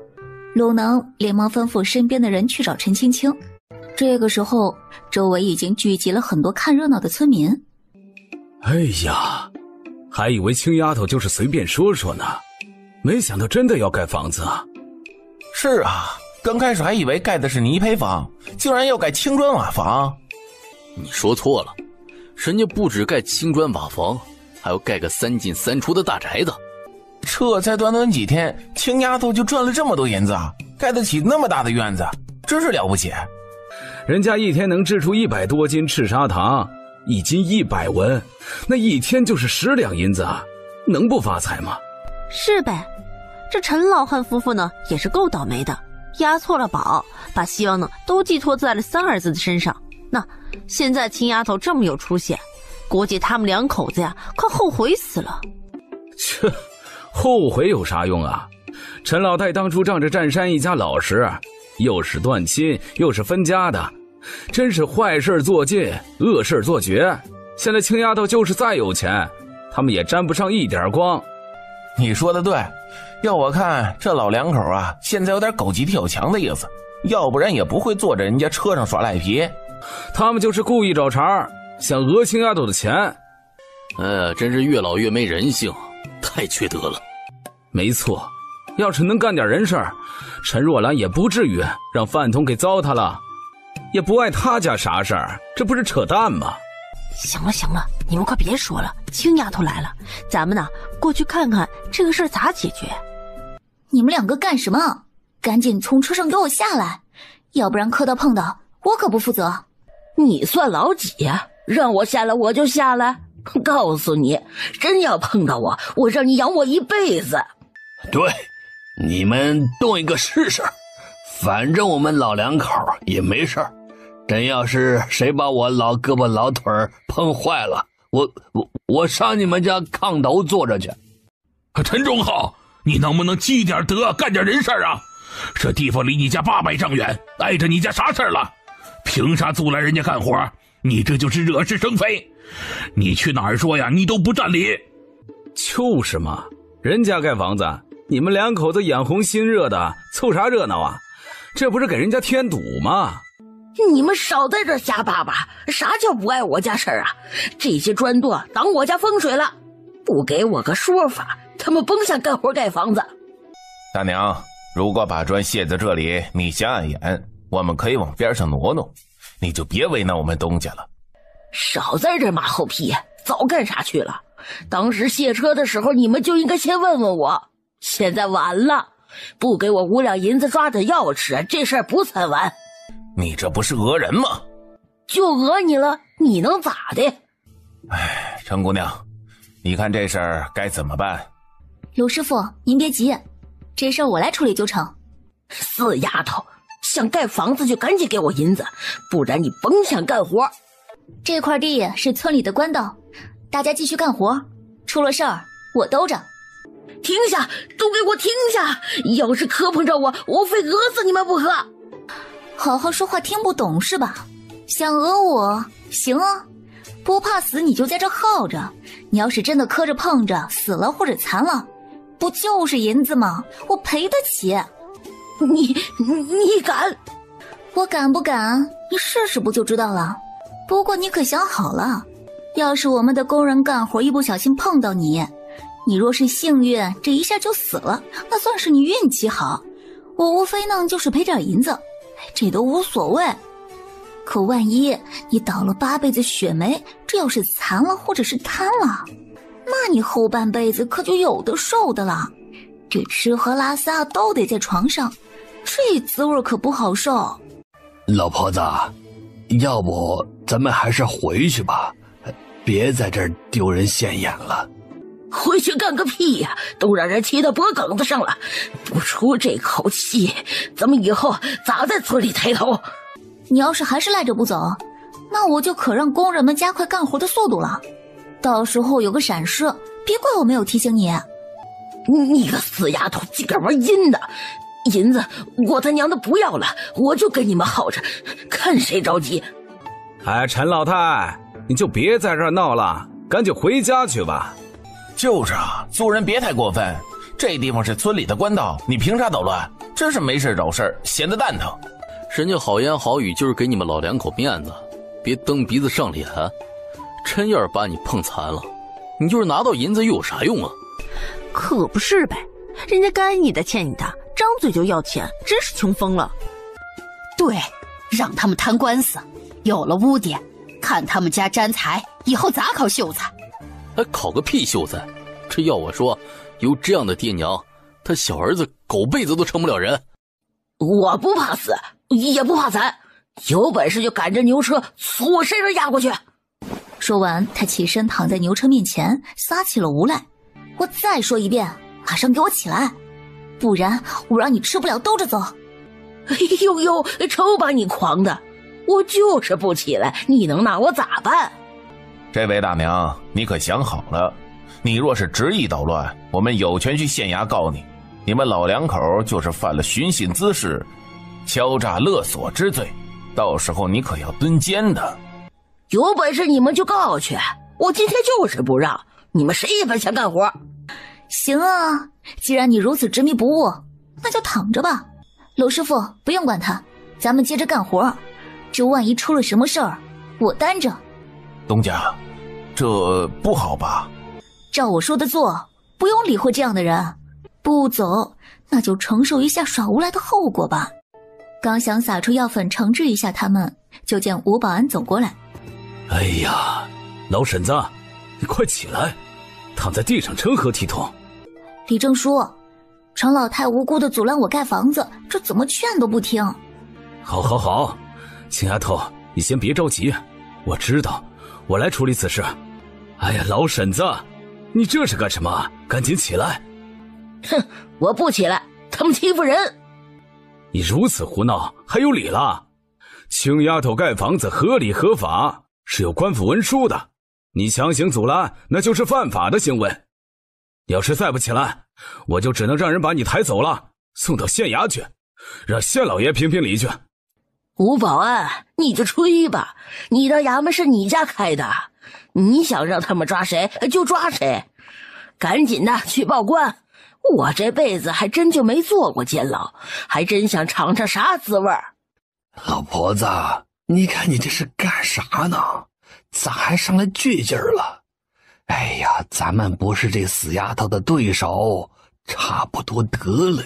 鲁能连忙吩咐身边的人去找陈青青。这个时候，周围已经聚集了很多看热闹的村民。哎呀，还以为青丫头就是随便说说呢，没想到真的要盖房子啊！是啊，刚开始还以为盖的是泥坯房，竟然要盖青砖瓦房。你说错了，人家不止盖青砖瓦房，还要盖个3进3出的大宅子。这才短短几天，青丫头就赚了这么多银子啊，盖得起那么大的院子，真是了不起。人家一天能制出100多斤赤砂糖，1斤100文，那一天就是10两银子啊，能不发财吗？是呗，这陈老汉夫妇呢也是够倒霉的，押错了宝，把希望呢都寄托在了3儿子的身上。那现在青丫头这么有出息，估计他们2口子呀快后悔死了。切，后悔有啥用啊？陈老太当初仗着占山一家老实，又是断亲又是分家的，真是坏事做尽，恶事做绝。现在青丫头就是再有钱，他们也沾不上一点光。你说的对，要我看这老2口啊，现在有点狗急跳墙的意思，要不然也不会坐着人家车上耍赖皮。他们就是故意找茬，想讹青丫头的钱。真是越老越没人性，太缺德了。没错，要是能干点人事儿，陈若兰也不至于让饭桶给糟蹋了，也不碍他家啥事儿，这不是扯淡吗？行了，你们快别说了，青丫头来了，咱们呢过去看看这个事儿咋解决。你们2个干什么？赶紧从车上给我下来，要不然磕到碰到，我可不负责。你算老几呀？让我下来我就下来。告诉你，真要碰到我让你养我一辈子。对，你们动一个试试，反正我们老两口也没事儿。真要是谁把我老胳膊老腿碰坏了，我上你们家炕头坐着去。陈忠浩，你能不能积点德，干点人事啊？这地方离你家800丈远，碍着你家啥事儿了？凭啥阻拦人家干活？你这就是惹是生非。你去哪儿说呀？你都不占理。就是嘛，人家盖房子，你们两口子眼红心热的，凑啥热闹啊？这不是给人家添堵吗？你们少在这瞎叭叭，啥叫不碍我家事儿啊？这些砖垛挡我家风水了，不给我个说法，他们甭想干活盖房子。大娘，如果把砖卸在这里，你瞎碍眼，我们可以往边上挪挪，你就别为难我们东家了。少在这马后屁，早干啥去了？当时卸车的时候，你们就应该先问问我。现在晚了，不给我5两银子抓着药吃，这事儿不算完。你这不是讹人吗？就讹你了，你能咋的？哎，陈姑娘，你看这事儿该怎么办？刘师傅，您别急，这事儿我来处理就成。死丫头，想盖房子就赶紧给我银子，不然你甭想干活。这块地是村里的官道，大家继续干活，出了事儿我兜着。停下，都给我停下！要是磕碰着我非讹死你们不可！好好说话听不懂是吧？想讹我行啊，不怕死你就在这耗着。你要是真的磕着碰着死了或者残了，不就是银子吗？我赔得起。你敢？我敢不敢？你试试不就知道了。不过你可想好了，要是我们的工人干活一不小心碰到你，你若是幸运这一下就死了，那算是你运气好，我无非呢就是赔点银子，这都无所谓。可万一你倒了8辈子血霉，这要是残了或者是瘫了，那你后半辈子可就有的受的了。这吃喝拉撒都得在床上，这滋味可不好受。老婆子，要不咱们还是回去吧，别在这儿丢人现眼了。回去干个屁呀，都让人气到脖梗子上了，不出这口气，咱们以后咋在村里抬头？你要是还是赖着不走，那我就可让工人们加快干活的速度了。到时候有个闪失，别怪我没有提醒你。你个死丫头，自个儿玩阴的！银子我他娘的不要了，我就跟你们耗着，看谁着急。哎，陈老太，你就别在这儿闹了，赶紧回家去吧。就是啊，做人别太过分。这地方是村里的官道，你凭啥捣乱？真是没事找事，闲得蛋疼。人家好言好语就是给你们老两口面子，别蹬鼻子上脸。真要是把你碰残了，你就是拿到银子又有啥用啊？可不是呗，人家该你的欠你的，张嘴就要钱，真是穷疯了。对，让他们摊官司，有了污点，看他们家沾财，以后咋考秀才？还考个屁秀才！这要我说，有这样的爹娘，他小儿子狗辈子都成不了人。我不怕死，也不怕残，有本事就赶着牛车从我身上压过去。说完，他起身躺在牛车面前，撒起了无赖。我再说一遍，马上给我起来，不然我让你吃不了兜着走。哎呦呦，瞅把你狂的！我就是不起来，你能拿我咋办？这位大娘，你可想好了，你若是执意捣乱，我们有权去县衙告你。你们老两口就是犯了寻衅滋事、敲诈勒索之罪，到时候你可要蹲监的。有本事你们就告去，我今天就是不让你们谁也别想干活。行啊，既然你如此执迷不悟，那就躺着吧。娄师傅，不用管他，咱们接着干活。这万一出了什么事儿，我担着。东家，这不好吧？照我说的做，不用理会这样的人。不走，那就承受一下耍无赖的后果吧。刚想撒出药粉惩治一下他们，就见吴保安走过来。哎呀，老婶子，你快起来，躺在地上成何体统？李正叔，程老太无辜的阻拦我盖房子，这怎么劝都不听。好，秦丫头，你先别着急，我知道，我来处理此事。哎呀，老婶子，你这是干什么？赶紧起来！哼，我不起来，他们欺负人。你如此胡闹，还有理了？青丫头盖房子合理合法，是有官府文书的，你强行阻拦，那就是犯法的行为。要是再不起来，我就只能让人把你抬走了，送到县衙去，让县老爷评评理去。吴保安，你就吹吧，你的衙门是你家开的，你想让他们抓谁就抓谁，赶紧的去报官。我这辈子还真就没坐过监牢，还真想尝尝啥滋味。老婆子，你看你这是干啥呢？咋还上来倔劲儿了？哎呀，咱们不是这死丫头的对手，差不多得了。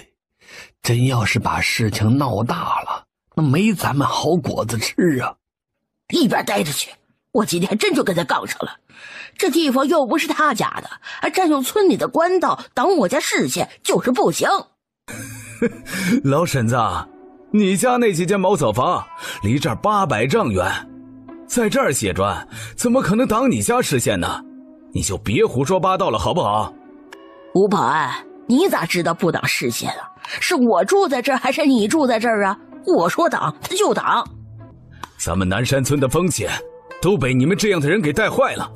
真要是把事情闹大了，那没咱们好果子吃啊！一边待着去，我今天真就跟他杠上了。这地方又不是他家的，还占用村里的官道挡我家视线，就是不行。老婶子，你家那几间茅草房离这儿800丈远，在这儿卸砖，怎么可能挡你家视线呢？你就别胡说八道了，好不好？吴保安，你咋知道不挡视线啊？是我住在这儿还是你住在这儿啊？我说挡他就挡。咱们南山村的风气都被你们这样的人给带坏了。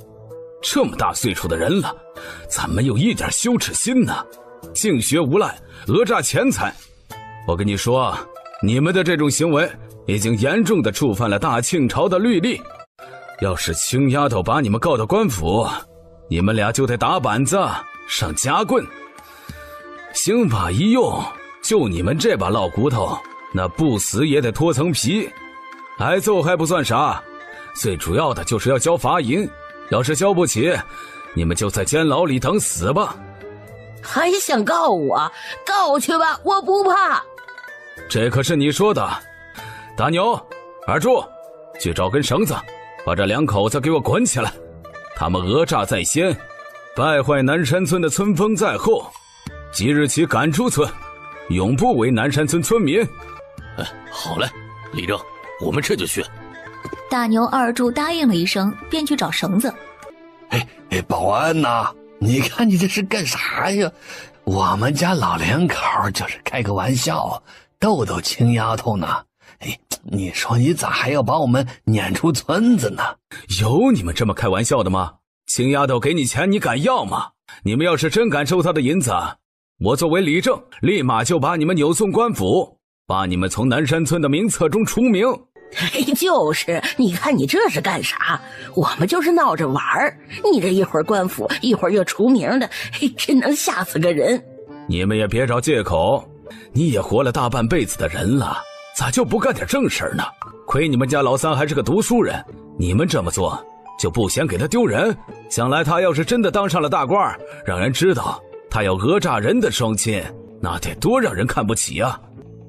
这么大岁数的人了，咋没有一点羞耻心呢？净学无赖，讹诈钱财。我跟你说，你们的这种行为已经严重的触犯了大庆朝的律例。要是青丫头把你们告到官府，你们俩就得打板子，上夹棍。刑法一用，就你们这把老骨头，那不死也得脱层皮。挨揍还不算啥，最主要的就是要交罚银。要是交不起，你们就在监牢里等死吧。还想告我？告去吧，我不怕。这可是你说的。大牛、二柱，去找根绳子，把这2口子给我滚起来。他们讹诈在先，败坏南山村的村风在后，即日起赶出村，永不为南山村村民。好嘞，李正，我们这就去。大牛、二柱答应了一声，便去找绳子。保安呐，你看你这是干啥呀？我们家老两口就是开个玩笑，逗逗青丫头呢。你说你咋还要把我们撵出村子呢？有你们这么开玩笑的吗？青丫头给你钱你敢要吗？你们要是真敢收她的银子，我作为李正立马就把你们扭送官府，把你们从南山村的名册中除名。就是，你看你这是干啥？我们就是闹着玩儿，你这一会儿官府，一会儿又除名的，真能吓死个人。你们也别找借口，你也活了大半辈子的人了，咋就不干点正事呢？亏你们家老三还是个读书人，你们这么做就不嫌给他丢人？将来他要是真的当上了大官，让人知道他要讹诈人的双亲，那得多让人看不起啊！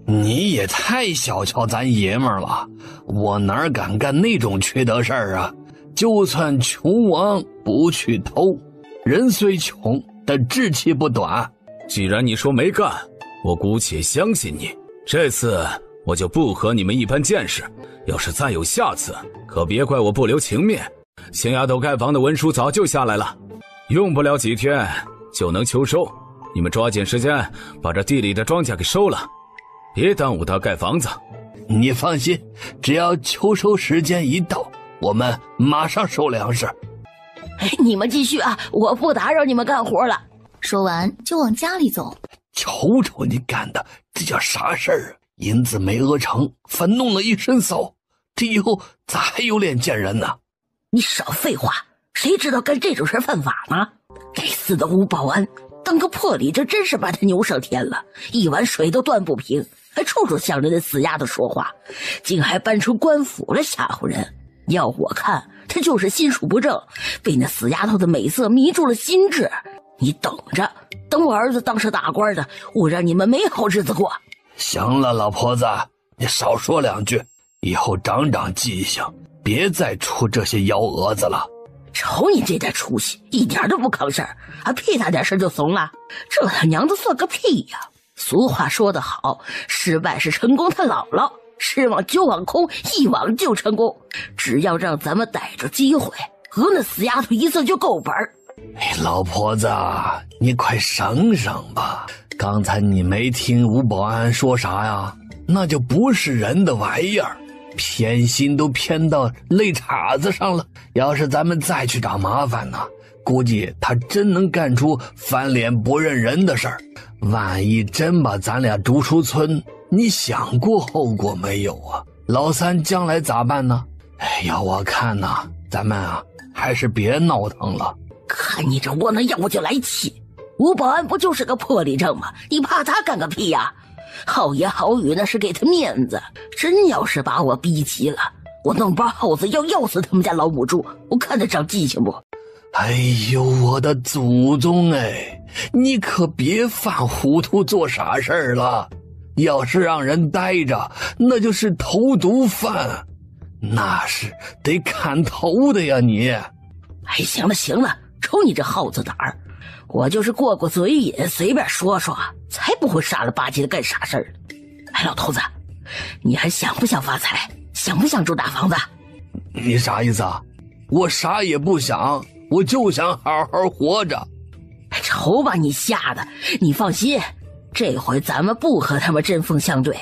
你也太小瞧咱爷们儿了，我哪敢干那种缺德事儿啊？就算穷王不去偷，人虽穷，但志气不短。既然你说没干，我姑且相信你。这次我就不和你们一般见识，要是再有下次，可别怪我不留情面。青丫头盖房的文书早就下来了，用不了几天就能秋收，你们抓紧时间把这地里的庄稼给收了，别耽误他盖房子。你放心，只要秋收时间一到，我们马上收粮食。你们继续啊，我不打扰你们干活了。说完就往家里走。瞅瞅你干的，这叫啥事儿啊？银子没讹成，反弄了一身骚，这以后咋还有脸见人呢？你少废话，谁知道干这种事犯法呢？该死的吴保安，当个破例，这真是把他牛上天了，一碗水都端不平，还处处向着那死丫头说话，竟还搬出官府来吓唬人。要我看，他就是心术不正，被那死丫头的美色迷住了心智。你等着，等我儿子当上大官的，我让你们没好日子过。行了，老婆子，你少说两句，以后长长记性，别再出这些幺蛾子了。瞅你这点出息，一点都不吭事儿，还屁大点事就怂了，这他娘的算个屁呀！俗话说得好，失败是成功的姥姥，失望就忘空，一忘就成功。只要让咱们逮着机会，和那死丫头一次就够本。老婆子，你快省省吧！刚才你没听吴保安说啥呀？那就不是人的玩意儿，偏心都偏到肋叉子上了。要是咱们再去找麻烦呢，估计他真能干出翻脸不认人的事儿。万一真把咱俩逐出村，你想过后果没有啊？老三将来咋办呢？要我看呐，咱们还是别闹腾了。看你这窝囊样，我就来气。吴保安不就是个破例症吗？你怕他干个屁呀？好言好语那是给他面子，真要是把我逼急了，我弄包耗子要死他们家老母猪，我看得长记性不？哎呦，我的祖宗哎！你可别犯糊涂做傻事儿了。要是让人逮着，那就是投毒犯，那是得砍头的呀你！哎，行了行了，瞅你这耗子胆儿，我就是过过嘴瘾，随便说说，才不会傻了吧唧的干傻事儿。哎，老头子，你还想不想发财？想不想住大房子？你啥意思啊？我啥也不想，我就想好好活着。瞅把你吓的！你放心，这回咱们不和他们针锋相对，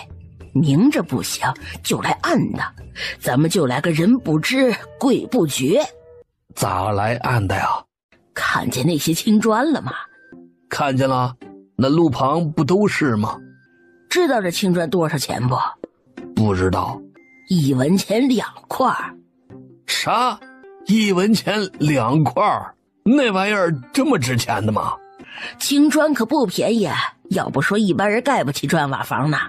明着不行就来暗的，咱们就来个人不知鬼不觉。咋来暗的呀？看见那些青砖了吗？看见了，那路旁不都是吗？知道这青砖多少钱不？不知道。1文钱2块。啥？1文钱2块？那玩意儿这么值钱的吗？青砖可不便宜，要不说一般人盖不起砖瓦房呢。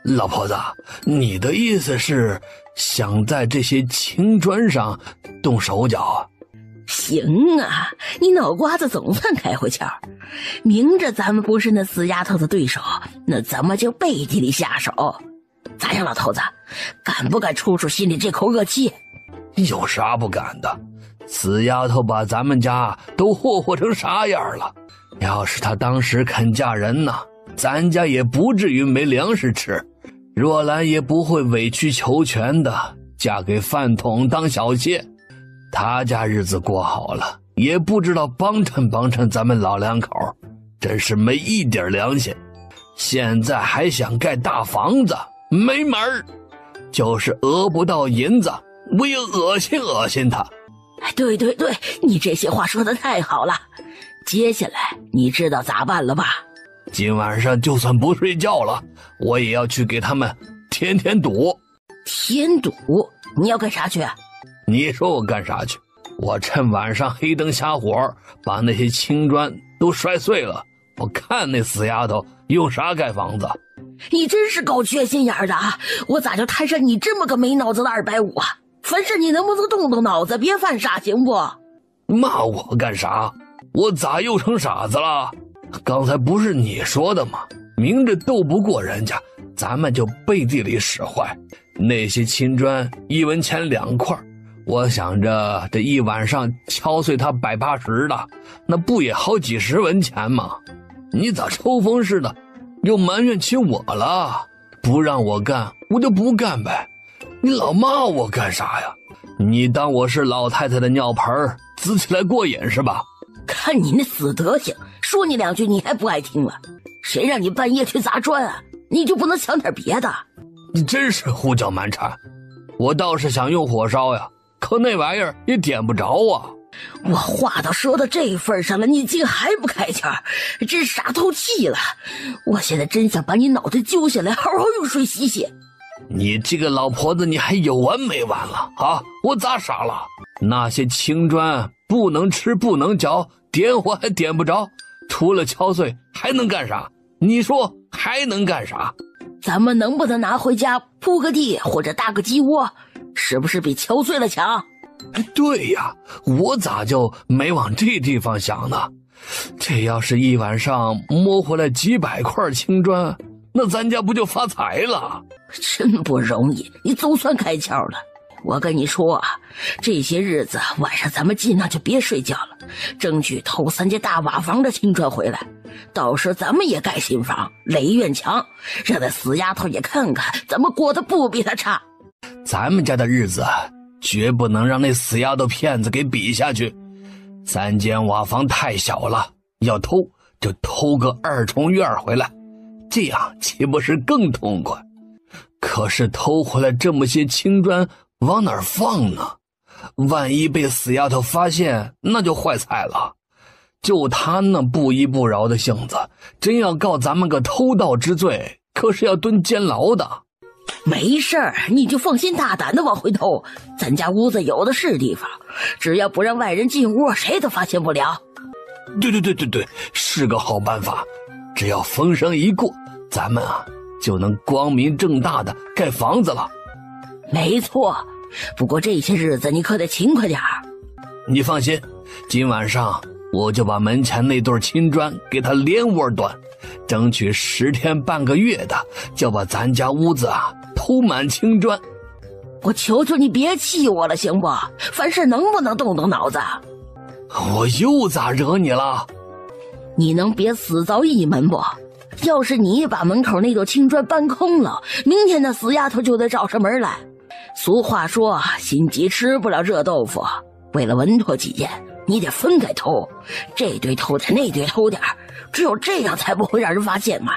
老婆子，你的意思是想在这些青砖上动手脚啊？行啊，你脑瓜子总算开回窍。明着咱们不是那死丫头的对手，那咱们就背地里下手。咋样，老头子，敢不敢出心里这口恶气？有啥不敢的？死丫头把咱们家都霍霍成啥样了？要是她当时肯嫁人呢，咱家也不至于没粮食吃，若兰也不会委曲求全的嫁给饭桶当小妾。她家日子过好了，也不知道帮衬咱们老两口，真是没一点良心。现在还想盖大房子，没门儿！就是讹不到银子，我也恶心他。对，你这些话说得太好了。接下来你知道咋办了吧？今晚上就算不睡觉了，我也要去给他们添堵。添堵？你要干啥去？你说我干啥去？我趁晚上黑灯瞎火把那些青砖都摔碎了，我看那死丫头用啥盖房子。你真是够缺心眼的啊！我咋就摊上你这么个没脑子的250啊？凡事你能不能动脑子，别犯傻行不？骂我干啥？我咋又成傻子了？刚才不是你说的吗？明着斗不过人家，咱们就背地里使坏。那些青砖1文钱2块，我想着这一晚上敲碎它180的，那不也好几十文钱吗？你咋抽风似的又埋怨起我了？不让我干我就不干呗，你老骂我干啥呀？你当我是老太太的尿盆滋起来过瘾是吧？看你那死德行，说你2句你还不爱听了。谁让你半夜去砸砖啊？你就不能想点别的？你真是胡搅蛮缠。我倒是想用火烧呀，可那玩意儿也点不着啊。我话都说到这份上了，你竟还不开窍，真傻透气了。我现在真想把你脑袋揪下来，好好用水洗洗。你这个老婆子，你还有完没完了啊？我咋傻了？那些青砖不能吃不能嚼，点火还点不着，除了敲碎还能干啥？你说还能干啥？咱们能不能拿回家铺个地或者搭个鸡窝？是不是比敲碎了强？对呀，我咋就没往这地方想呢？这要是一晚上摸回来几百块青砖，那咱家不就发财了？真不容易，你总算开窍了。我跟你说啊，这些日子晚上咱们尽量就别睡觉了，争取偷3间大瓦房的青砖回来。到时咱们也盖新房，垒院墙，让那死丫头也看看咱们过得不比她差。咱们家的日子绝不能让那死丫头骗子给比下去。3间瓦房太小了，要偷就偷个2重院回来，这样岂不是更痛快？可是偷回来这么些青砖往哪儿放呢？万一被死丫头发现，那就坏菜了。就她那不依不饶的性子，真要告咱们个偷盗之罪，可是要蹲监牢的。没事儿，你就放心大胆的往回偷，咱家屋子有的是地方，只要不让外人进屋，谁都发现不了。对，是个好办法。只要风声一过，咱们就能光明正大的盖房子了。没错，不过这些日子你可得勤快点儿。你放心，今晚上我就把门前那对青砖给它连窝端，争取10天半个月的就把咱家屋子偷满青砖。我求求你别气我了行不？凡事能不能动动脑子？我又咋惹你了？你能别死凿一门不？要是你把门口那朵青砖搬空了，明天那死丫头就得找上门来。俗话说心急吃不了热豆腐，为了稳妥起见，你得分开偷，这堆偷点那堆偷点，只有这样才不会让人发现嘛。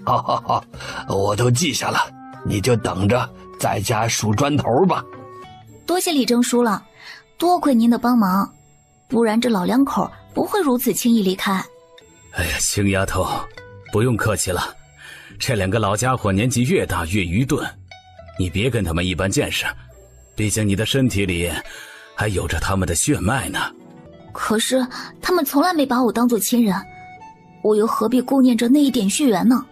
好，我都记下了，你就等着在家数砖头吧。多谢李正叔了，多亏您的帮忙，不然这老两口不会如此轻易离开。哎呀，青丫头，不用客气了，这2个老家伙年纪越大越愚钝，你别跟他们一般见识，毕竟你的身体里还有着他们的血脉呢。可是他们从来没把我当作亲人，我又何必顾念着那一点血缘呢？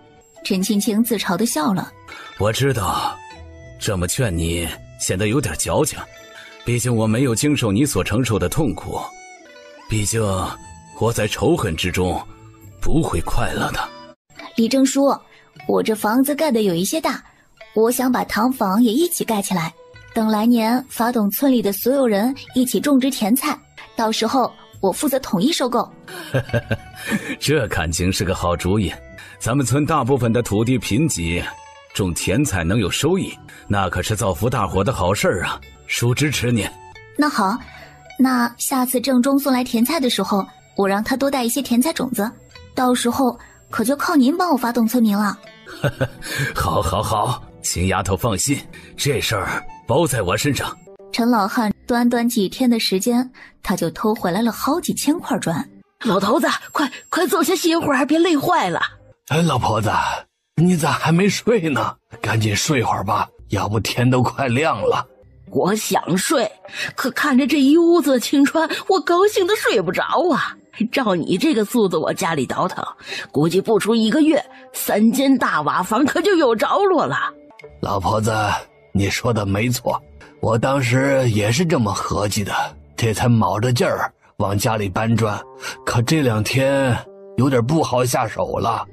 陈青青自嘲地笑了。我知道，这么劝你显得有点矫情，毕竟我没有经受你所承受的痛苦，毕竟活在仇恨之中不会快乐的。李正叔，我这房子盖得有一些大，我想把堂房也一起盖起来，等来年发动村里的所有人一起种植甜菜，到时候我负责统一收购。这感情是个好主意，咱们村大部分的土地贫瘠，种甜菜能有收益，那可是造福大伙的好事啊，叔支持你。那好，那下次正中送来甜菜的时候，我让他多带一些甜菜种子，到时候可就靠您帮我发动村民了。好，秦丫头放心，这事儿包在我身上。陈老汉短短几天的时间，他就偷回来了好几千块砖。老头子，快坐下歇会儿，还别累坏了。老婆子，你咋还没睡呢？赶紧睡会儿吧，要不天都快亮了。我想睡，可看着这一屋子青砖，我高兴的睡不着啊。照你这个速度往家里倒腾，估计不出1个月，3间大瓦房可就有着落了。老婆子，你说的没错，我当时也是这么合计的，这才卯着劲儿往家里搬砖，可这2天有点不好下手了。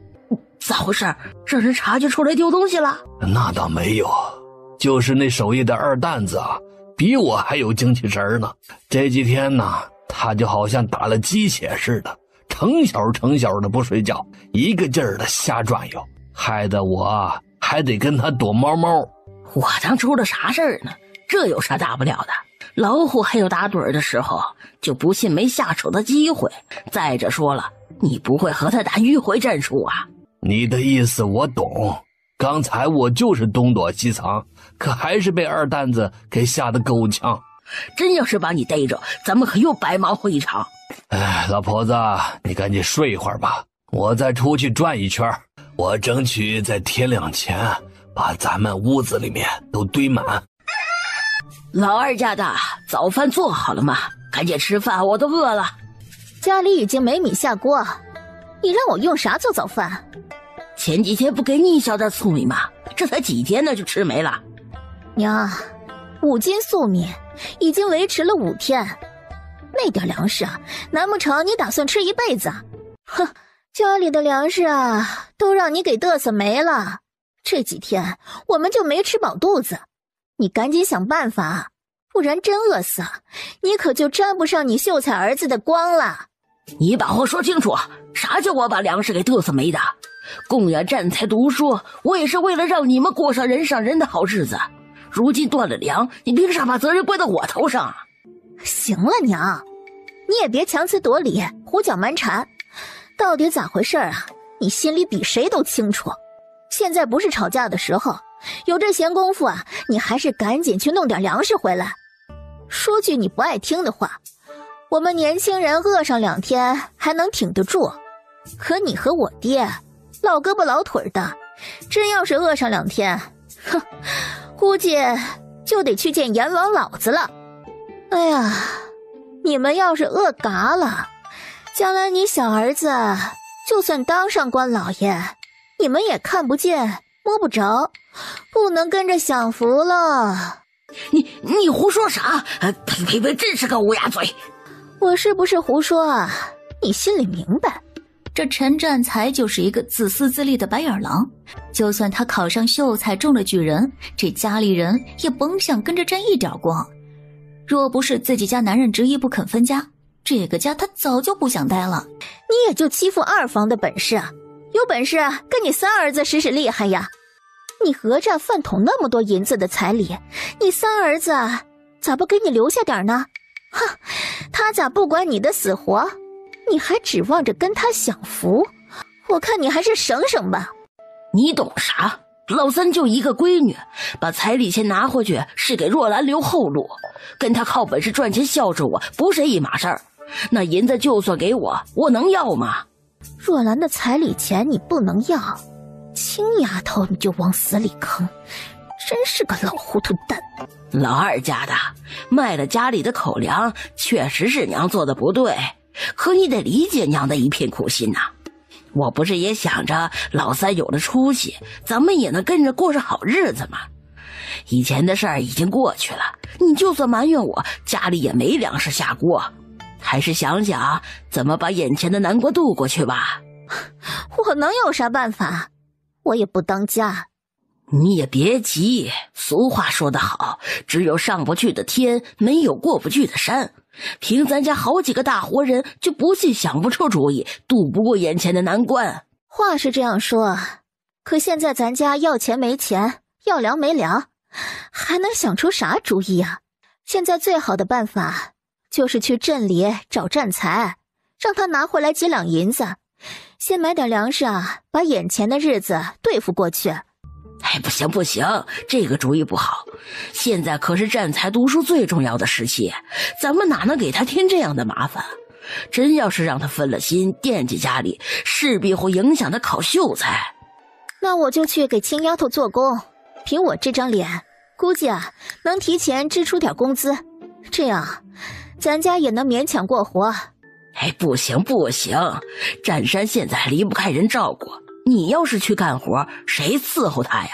咋回事？让人察觉出来丢东西了？那倒没有，就是那守夜的二蛋子比我还有精气神呢。这几天呢，他就好像打了鸡血似的，成宿的不睡觉，一个劲儿的瞎转悠，害得我还得跟他躲猫猫。我当出了啥事儿呢？这有啥大不了的？老虎还有打盹的时候，就不信没下手的机会。再者说了，你不会和他打迂回战术啊？你的意思我懂，刚才我就是东躲西藏，可还是被二蛋子给吓得够呛。真要是把你逮着，咱们可又白忙活一场。老婆子，你赶紧睡一会儿吧，我再出去转一圈，我争取在天亮前把咱们屋子里面都堆满。老二家的早饭做好了吗？赶紧吃饭，我都饿了。家里已经没米下锅，你让我用啥做早饭？前几天不给你一小点粗米吗？这才几天呢就吃没了。娘，5斤粟米已经维持了5天，那点粮食难不成你打算吃一辈子？哼，家里的粮食都让你给嘚瑟没了，这几天我们就没吃饱肚子。你赶紧想办法，不然真饿死，你可就沾不上你秀才儿子的光了。你把话说清楚，啥叫我把粮食给嘚瑟没的？供养战才读书，我也是为了让你们过上人上人的好日子。如今断了粮，你凭啥把责任怪到我头上啊？行了，娘，你也别强词夺理，胡搅蛮缠。到底咋回事啊？你心里比谁都清楚。现在不是吵架的时候，有这闲工夫啊，你还是赶紧去弄点粮食回来。说句你不爱听的话，我们年轻人饿上2天还能挺得住，可你和我爹老胳膊老腿的，真要是饿上2天，哼，估计就得去见阎王老子了。哎呀，你们要是饿嘎了，将来你小儿子就算当上官老爷，你们也看不见摸不着，不能跟着享福了。你胡说啥？呸呸呸，真是个乌鸦嘴！我是不是胡说啊？你心里明白。这陈占才就是一个自私自利的白眼狼，就算他考上秀才中了举人，这家里人也甭想跟着沾一点光。若不是自己家男人执意不肯分家，这个家他早就不想待了。你也就欺负2房的本事啊，有本事跟你3儿子使使厉害呀！你讹诈饭桶那么多银子的彩礼，你3儿子咋不给你留下点呢？哼，他咋不管你的死活？你还指望着跟他享福？我看你还是省省吧。你懂啥？老三就一个闺女，把彩礼钱拿回去是给若兰留后路，跟他靠本事赚钱孝顺我不是一码事儿。那银子就算给我，我能要吗？若兰的彩礼钱你不能要，亲丫头你就往死里坑，真是个老糊涂蛋。老二家的卖了家里的口粮，确实是娘做的不对，可你得理解娘的一片苦心呐。我不是也想着老三有了出息，咱们也能跟着过上好日子吗？以前的事儿已经过去了，你就算埋怨我，家里也没粮食下锅，还是想想怎么把眼前的难关渡过去吧。我能有啥办法？我也不当家。你也别急，俗话说得好，只有上不去的天，没有过不去的山。凭咱家好几个大活人，就不信想不出主意，渡不过眼前的难关。话是这样说，可现在咱家要钱没钱，要粮没粮，还能想出啥主意啊？现在最好的办法就是去镇里找占才，让他拿回来几两银子，先买点粮食啊，把眼前的日子对付过去。哎，不行不行，这个主意不好。现在可是占才读书最重要的时期，咱们哪能给他添这样的麻烦？真要是让他分了心，惦记家里，势必会影响他考秀才。那我就去给亲丫头做工，凭我这张脸，估计啊能提前支出点工资，这样咱家也能勉强过活。哎，不行不行，占山现在离不开人照顾，你要是去干活，谁伺候他呀？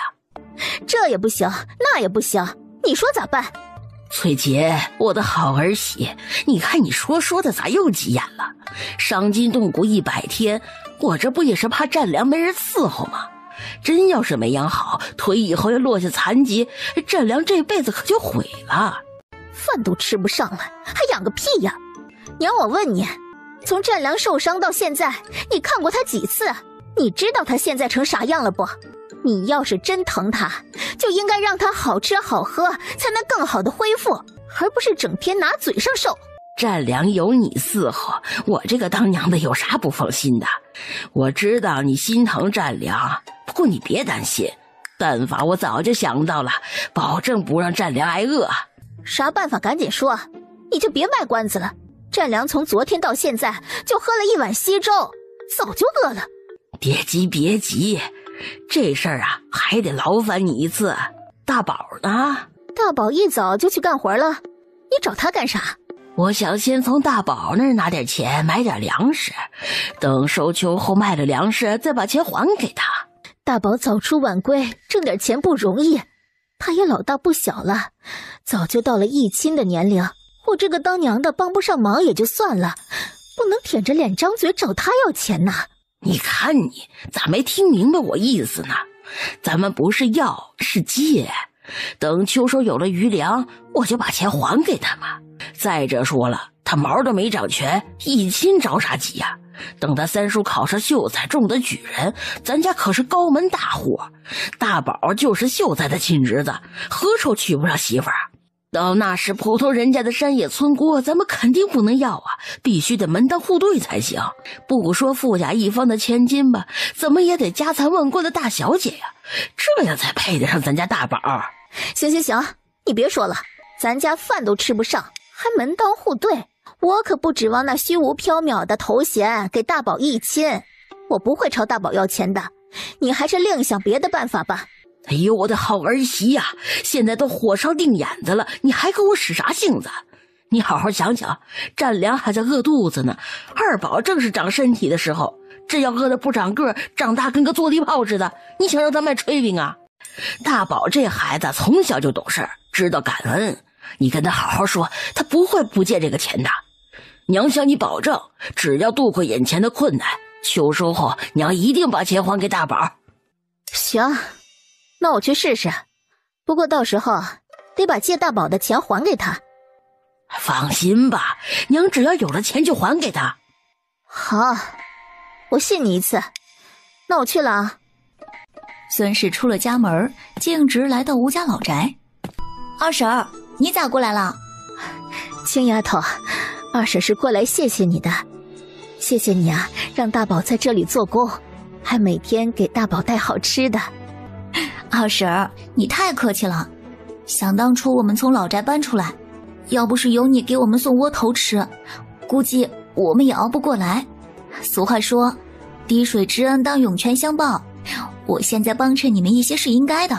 这也不行，那也不行，你说咋办？翠姐，我的好儿媳，你看你说的咋又急眼了？伤筋动骨100天，我这不也是怕占粮没人伺候吗？真要是没养好，腿以后要落下残疾，占粮这辈子可就毁了。饭都吃不上了，还养个屁呀！娘，我问你，从占粮受伤到现在，你看过他几次？你知道他现在成啥样了不？你要是真疼他，就应该让他好吃好喝，才能更好的恢复，而不是整天拿嘴上受。占粮有你伺候，我这个当娘的有啥不放心的？我知道你心疼占粮，不过你别担心，办法我早就想到了，保证不让占粮挨饿。啥办法赶紧说，你就别卖关子了。占粮从昨天到现在就喝了1碗稀粥，早就饿了。别急别急，这事儿啊还得劳烦你一次。大宝呢？大宝一早就去干活了，你找他干啥？我想先从大宝那儿拿点钱买点粮食，等收秋后卖了粮食再把钱还给他。大宝早出晚归，挣点钱不容易，他也老大不小了，早就到了议亲的年龄，我这个当娘的帮不上忙也就算了，不能舔着脸张嘴找他要钱呐。你看你咋没听明白我意思呢？咱们不是要，是借。等秋收有了余粮，我就把钱还给他嘛。再者说了，他毛都没长全，一亲着啥急呀？等他三叔考上秀才，中得举人，咱家可是高门大户，大宝就是秀才的亲侄子，何愁娶不上媳妇儿啊？到那时普通人家的山野村郭咱们肯定不能要啊，必须得门当户对才行。不说富甲一方的千金吧，怎么也得家财万贯的大小姐呀，这样才配得上咱家大宝。行，你别说了，咱家饭都吃不上，还门当户对，我可不指望那虚无缥缈的头衔给大宝一亲，我不会朝大宝要钱的，你还是另想别的办法吧。哎呦，我的好儿媳呀，现在都火烧腚眼子了，你还跟我使啥性子？你好好想想，战良还在饿肚子呢，二宝正是长身体的时候，这要饿得不长个，长大跟个坐地炮似的，你想让他卖炊饼啊？大宝这孩子从小就懂事，知道感恩，你跟他好好说，他不会不借这个钱的。娘向你保证，只要度过眼前的困难，秋收后娘一定把钱还给大宝。行，那我去试试，不过到时候得把借大宝的钱还给他。放心吧，娘只要有了钱就还给他。好，我信你一次，那我去了啊。孙氏出了家门，径直来到吴家老宅。二婶儿，你咋过来了？青丫头，二婶是过来谢谢你的，谢谢你啊，让大宝在这里做工，还每天给大宝带好吃的。二婶儿，你太客气了。想当初我们从老宅搬出来，要不是有你给我们送窝头吃，估计我们也熬不过来。俗话说，滴水之恩当涌泉相报，我现在帮衬你们一些是应该的。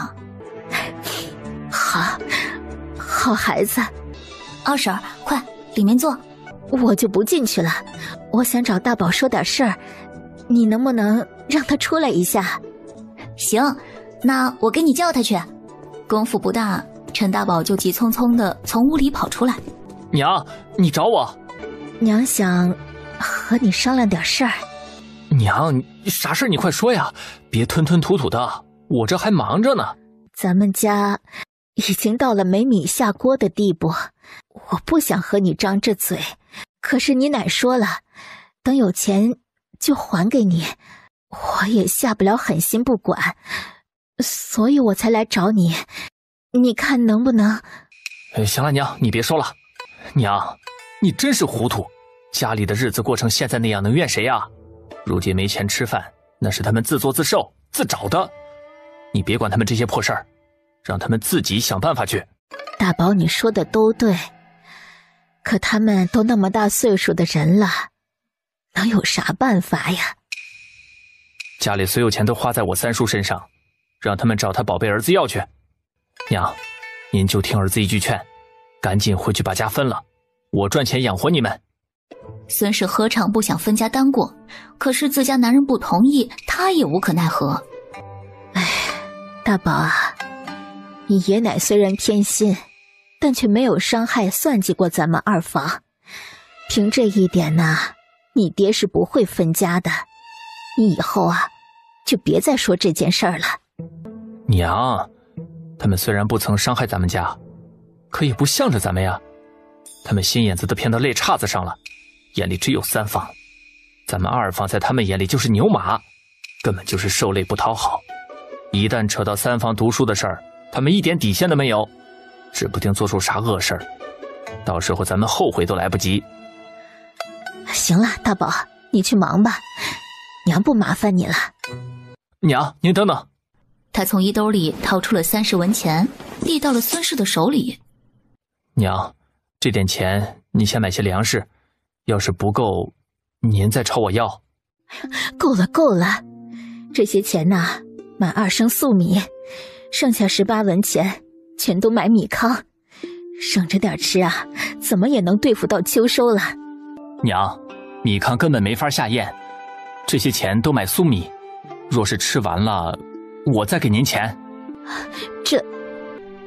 好孩子。二婶儿，快里面坐。我就不进去了，我想找大宝说点事儿，你能不能让他出来一下？行，那我给你叫他去。功夫不大，陈大宝就急匆匆地从屋里跑出来。娘，你找我？娘想和你商量点事儿。娘，啥事儿你快说呀，别吞吞吐吐的，我这还忙着呢。咱们家已经到了没米下锅的地步，我不想和你张这嘴，可是你奶说了，等有钱就还给你，我也下不了狠心不管，所以我才来找你，你看能不能……行了，娘，你别说了。娘，你真是糊涂，家里的日子过成现在那样，能怨谁呀？如今没钱吃饭，那是他们自作自受自找的，你别管他们这些破事儿，让他们自己想办法去。大宝，你说的都对，可他们都那么大岁数的人了，能有啥办法呀？家里所有钱都花在我三叔身上，让他们找他宝贝儿子要去。娘，您就听儿子一句劝，赶紧回去把家分了，我赚钱养活你们。孙氏何尝不想分家单过，可是自家男人不同意，他也无可奈何。大宝啊，你爷奶虽然偏心，但却没有伤害算计过咱们二房，凭这一点呢，你爹是不会分家的。你以后啊，就别再说这件事儿了。娘，他们虽然不曾伤害咱们家，可也不向着咱们呀。他们心眼子都偏到肋叉子上了，眼里只有三房，咱们二房在他们眼里就是牛马，根本就是受累不讨好。一旦扯到三房读书的事儿，他们一点底线都没有，指不定做出啥恶事儿，到时候咱们后悔都来不及。行了，大宝，你去忙吧，娘不麻烦你了。娘，您等等。他从衣兜里掏出了30文钱，递到了孙氏的手里。娘，这点钱你先买些粮食，要是不够，您再朝我要。够了够了，这些钱呐，买2升粟米，剩下18文钱全都买米糠，省着点吃啊，怎么也能对付到秋收了。娘，米糠根本没法下咽，这些钱都买粟米，若是吃完了，我再给您钱。这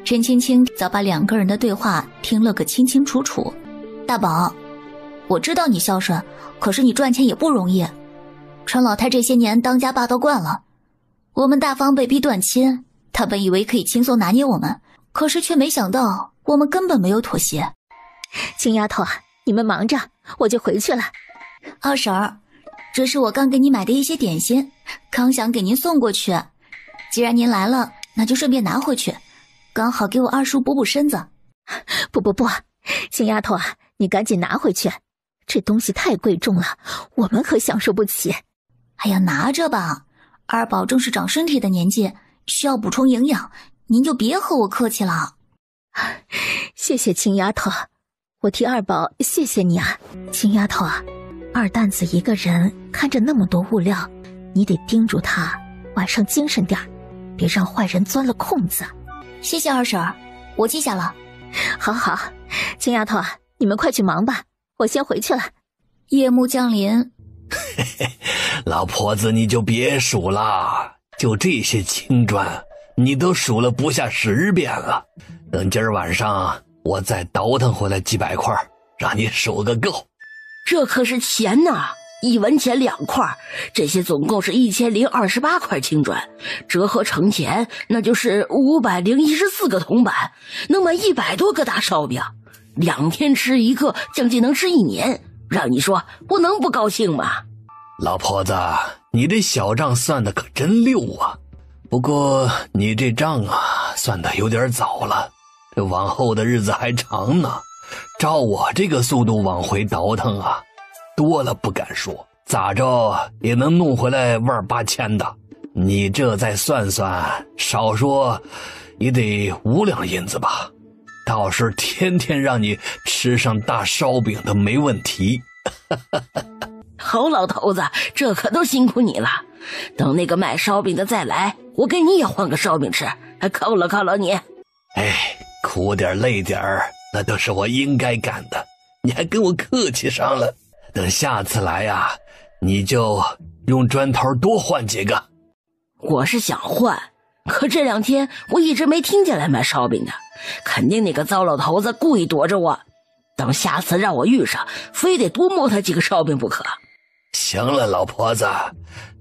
甄青青早把2个人的对话听了个清清楚楚。大宝，我知道你孝顺，可是你赚钱也不容易。陈老太这些年当家霸道惯了，我们大房被逼断亲，他本以为可以轻松拿捏我们，可是却没想到我们根本没有妥协。青丫头，你们忙着，我就回去了。二婶儿，这是我刚给你买的一些点心，刚想给您送过去。既然您来了，那就顺便拿回去，刚好给我二叔补补身子。不，青丫头啊，你赶紧拿回去，这东西太贵重了，我们可享受不起。哎呀，拿着吧，二宝正是长身体的年纪，需要补充营养，您就别和我客气了。谢谢青丫头，我替二宝谢谢你啊。青丫头啊，二蛋子一个人看着那么多物料，你得叮嘱他晚上精神点，别让坏人钻了空子。谢谢二婶儿，我记下了。好，青丫头啊，你们快去忙吧，我先回去了。夜幕降临，老婆子你就别数了，就这些青砖，你都数了不下10遍了。等今儿晚上我再倒腾回来几百块，让你数个够。这可是钱呐，1文钱2块，这些总共是1028块青砖，折合成钱那就是514个铜板，能买100多个大烧饼，2天吃1个，将近能吃1年。让你说，我能不高兴吗？老婆子，你这小账算的可真溜啊！不过你这账啊，算的有点早了，这往后的日子还长呢。照我这个速度往回倒腾啊，多了不敢说，咋着也能弄回来18000的。你这再算算，少说也得5两银子吧。倒是天天让你吃上大烧饼的没问题。好老头子，这可都辛苦你了。等那个卖烧饼的再来，我给你也换个烧饼吃，还犒劳犒劳你。哎，苦点累点那都是我应该干的，你还跟我客气上了。等下次来啊，你就用砖头多换几个。我是想换，可这2天我一直没听见来买烧饼的，肯定那个糟老头子故意躲着我，等下次让我遇上，非得多摸他几个烧饼不可。行了，老婆子，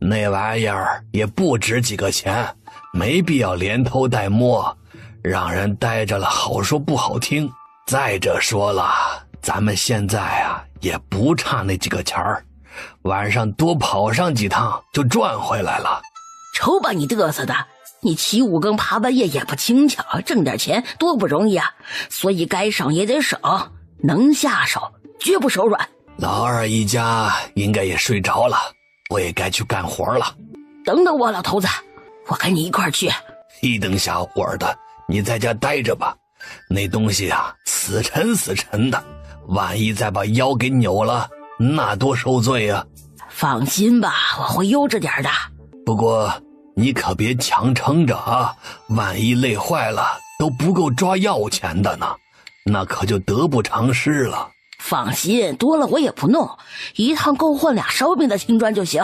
那玩意儿也不值几个钱，没必要连偷带摸，让人逮着了好说不好听。再者说了，咱们现在啊也不差那几个钱儿，晚上多跑上几趟就赚回来了。瞅把你嘚瑟的，你起5更爬半夜也不轻巧，挣点钱多不容易啊！所以该省也得省，能下手绝不手软。老二一家应该也睡着了，我也该去干活了。等等我，老头子，我跟你一块儿去。一等下火的，你在家待着吧。那东西啊，死沉的，万一再把腰给扭了，那多受罪啊！放心吧，我会悠着点的。不过你可别强撑着啊，万一累坏了都不够抓药钱的呢，那可就得不偿失了。放心，多了我也不弄，一趟够换2烧饼的青砖就行。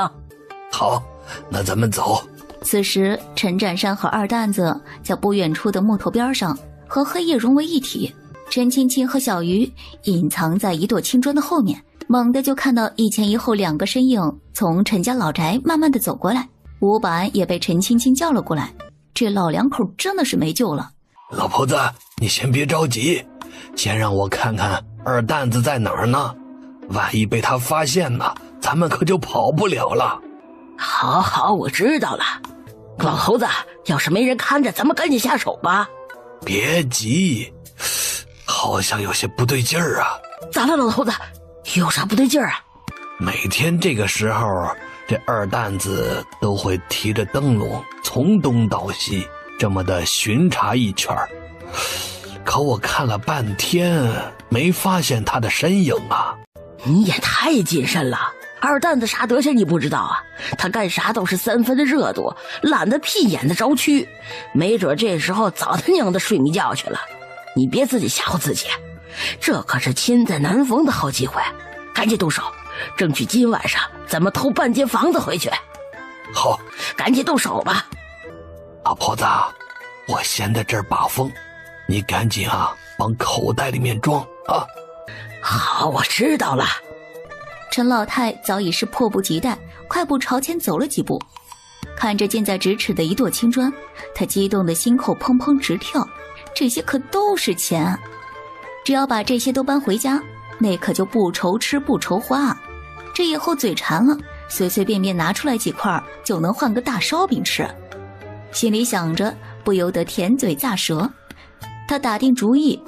好，那咱们走。此时陈占山和二蛋子在不远处的木头边上和黑夜融为一体，陈青青和小鱼隐藏在一垛青砖的后面，猛地就看到一前一后2个身影从陈家老宅慢慢的走过来。吴板也被陈青青叫了过来，这老两口真的是没救了。老婆子，你先别着急，先让我看看二蛋子在哪儿呢，万一被他发现了，咱们可就跑不了了。好，我知道了。老头子，要是没人看着，咱们赶紧下手吧。别急，好像有些不对劲儿啊。咋了，老头子？有啥不对劲儿啊？每天这个时候，这二蛋子都会提着灯笼从东到西这么的巡查一圈，可我看了半天没发现他的身影啊。你也太谨慎了，二蛋子啥德行你不知道啊？他干啥都是3分的热度，懒得屁眼子着蛆，没准这时候早他娘的睡迷觉去了。你别自己吓唬自己，这可是亲在南逢的好机会，赶紧动手，争取今晚上咱们偷半间房子回去。好，赶紧动手吧。老婆子，我先在这儿把风，你赶紧啊往口袋里面装啊。好，我知道了。陈老太早已是迫不及待，快步朝前走了几步，看着近在咫尺的一垛青砖，他激动的心口砰砰直跳，这些可都是钱，只要把这些都搬回家，那可就不愁吃不愁花。这以后嘴馋了，随随便便拿出来几块就能换个大烧饼吃。心里想着，不由得甜嘴咂舌。他打定主意，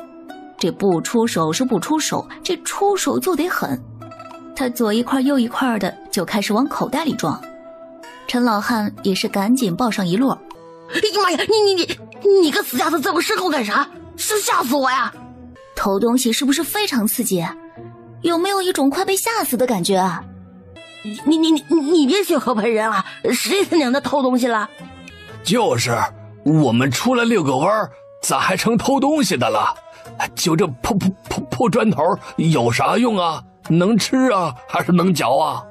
这不出手是不出手，这出手就得狠。他左一块右一块的就开始往口袋里装。陈老汉也是赶紧抱上一摞。哎呀妈呀，你个死丫头这么失控干啥？是吓死我呀！偷东西是不是非常刺激？有没有一种快被吓死的感觉啊？你别血口喷人啊！谁他娘的偷东西了？就是我们出来遛个弯儿，咋还成偷东西的了？就这破砖头有啥用啊？能吃啊，还是能嚼啊？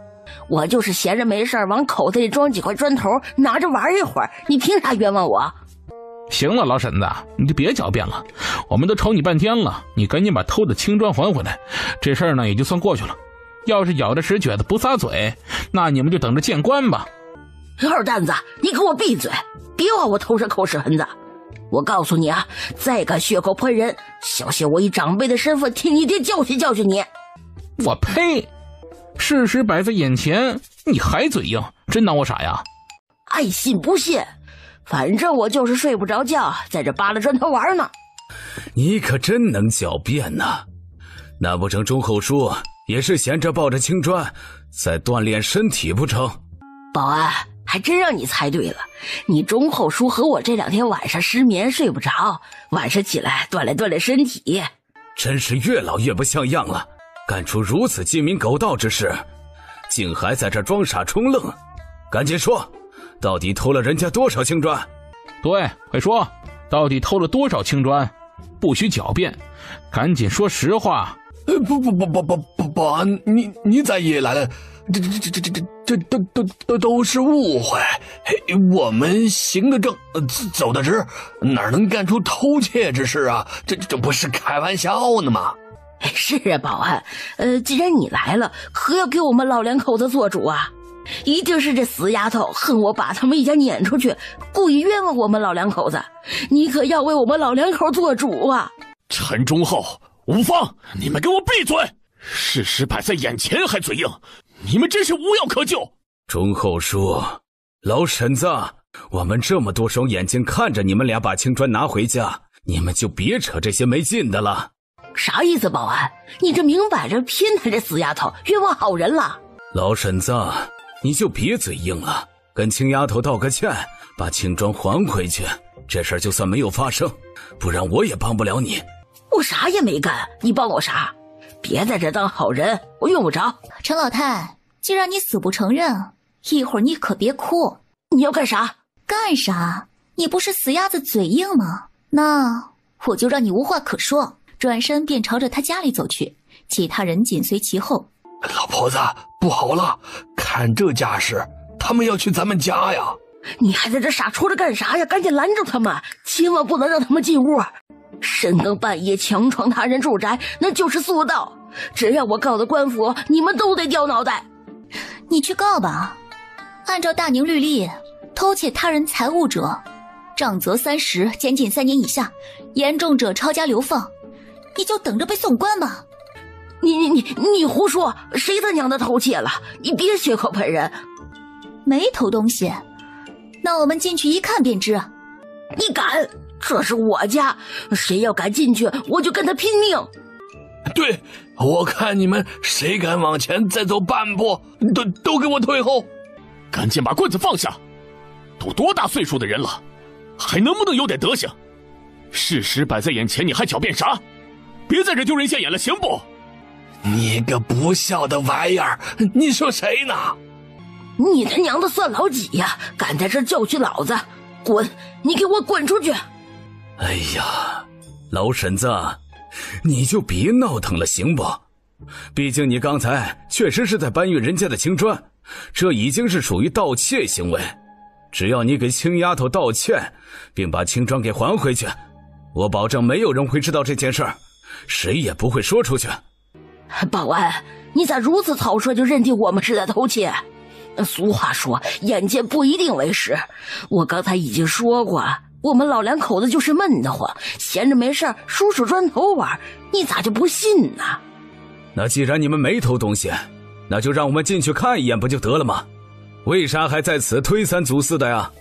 我就是闲着没事往口袋里装几块砖头，拿着玩一会儿，你凭啥冤枉我？行了，老婶子，你就别狡辩了，我们都瞅你半天了，你赶紧把偷的青砖还回来，这事儿呢也就算过去了。要是咬着石橛子不撒嘴，那你们就等着见官吧。二蛋子，你给我闭嘴，别往我头上扣屎痕子！我告诉你啊，再敢血口喷人，小心我以长辈的身份替你爹教训教训你！我呸！事实摆在眼前，你还嘴硬，真当我傻呀？爱信不信，反正我就是睡不着觉，在这扒拉砖头玩呢。你可真能狡辩呐！难不成钟后书也是闲着抱着青砖在锻炼身体不成？保安，还真让你猜对了，你钟后书和我这2天晚上失眠睡不着，晚上起来锻炼锻炼身体。真是越老越不像样了，干出如此鸡鸣狗盗之事，竟还在这装傻充愣。赶紧说，到底偷了人家多少青砖？对，快说，到底偷了多少青砖？不许狡辩，赶紧说实话。保安，你咋也来了？这都是误会。我们行得正，走得直，哪能干出偷窃之事啊？这不是开玩笑呢吗？是啊，保安，既然你来了，可要给我们老2口子做主啊！一定是这死丫头恨我把他们一家撵出去，故意冤枉我们老2口子，你可要为我们老2口做主啊！陈忠厚、吴芳，你们给我闭嘴！事实摆在眼前还嘴硬，你们真是无药可救。钟后书，老婶子，我们这么多双眼睛看着你们俩把青砖拿回家，你们就别扯这些没劲的了。啥意思，保安？你这明摆着偏袒这死丫头，冤枉好人了。老婶子，你就别嘴硬了，跟青丫头道个歉，把青砖还回去，这事儿就算没有发生，不然我也帮不了你。我啥也没干，你帮我啥？别在这当好人，我用不着。陈老太，既然你死不承认，一会儿你可别哭。你要干啥？干啥？你不是死鸭子嘴硬吗？那我就让你无话可说。转身便朝着他家里走去，其他人紧随其后。老婆子，不好了，看这架势，他们要去咱们家呀！你还在这傻戳着干啥呀？赶紧拦住他们，千万不能让他们进屋。深更半夜强闯他人住宅，那就是速盗。只要我告的官府，你们都得掉脑袋。你去告吧。按照大宁律例，偷窃他人财物者，杖责30，监禁3年以下，严重者抄家流放。你就等着被送官吧。你胡说，谁他娘的偷窃了？你别血口喷人。没偷东西，那我们进去一看便知。你敢？这是我家，谁要敢进去，我就跟他拼命。对，我看你们谁敢往前再走半步，都给我退后。赶紧把棍子放下，都多大岁数的人了，还能不能有点德行？事实摆在眼前，你还狡辩啥？别在这丢人现眼了，行不？你个不孝的玩意儿，你说谁呢？你他娘的算老几呀？敢在这教训老子？滚！你给我滚出去！哎呀，老婶子，你就别闹腾了，行不？毕竟你刚才确实是在搬运人家的青砖，这已经是属于盗窃行为。只要你给青丫头道歉，并把青砖给还回去，我保证没有人会知道这件事儿，谁也不会说出去。保安，你咋如此草率就认定我们是在偷窃？俗话说，眼见不一定为实。我刚才已经说过，我们老两口子就是闷得慌，闲着没事数数砖头玩，你咋就不信呢？那既然你们没偷东西，那就让我们进去看一眼不就得了吗？为啥还在此推三阻四的呀？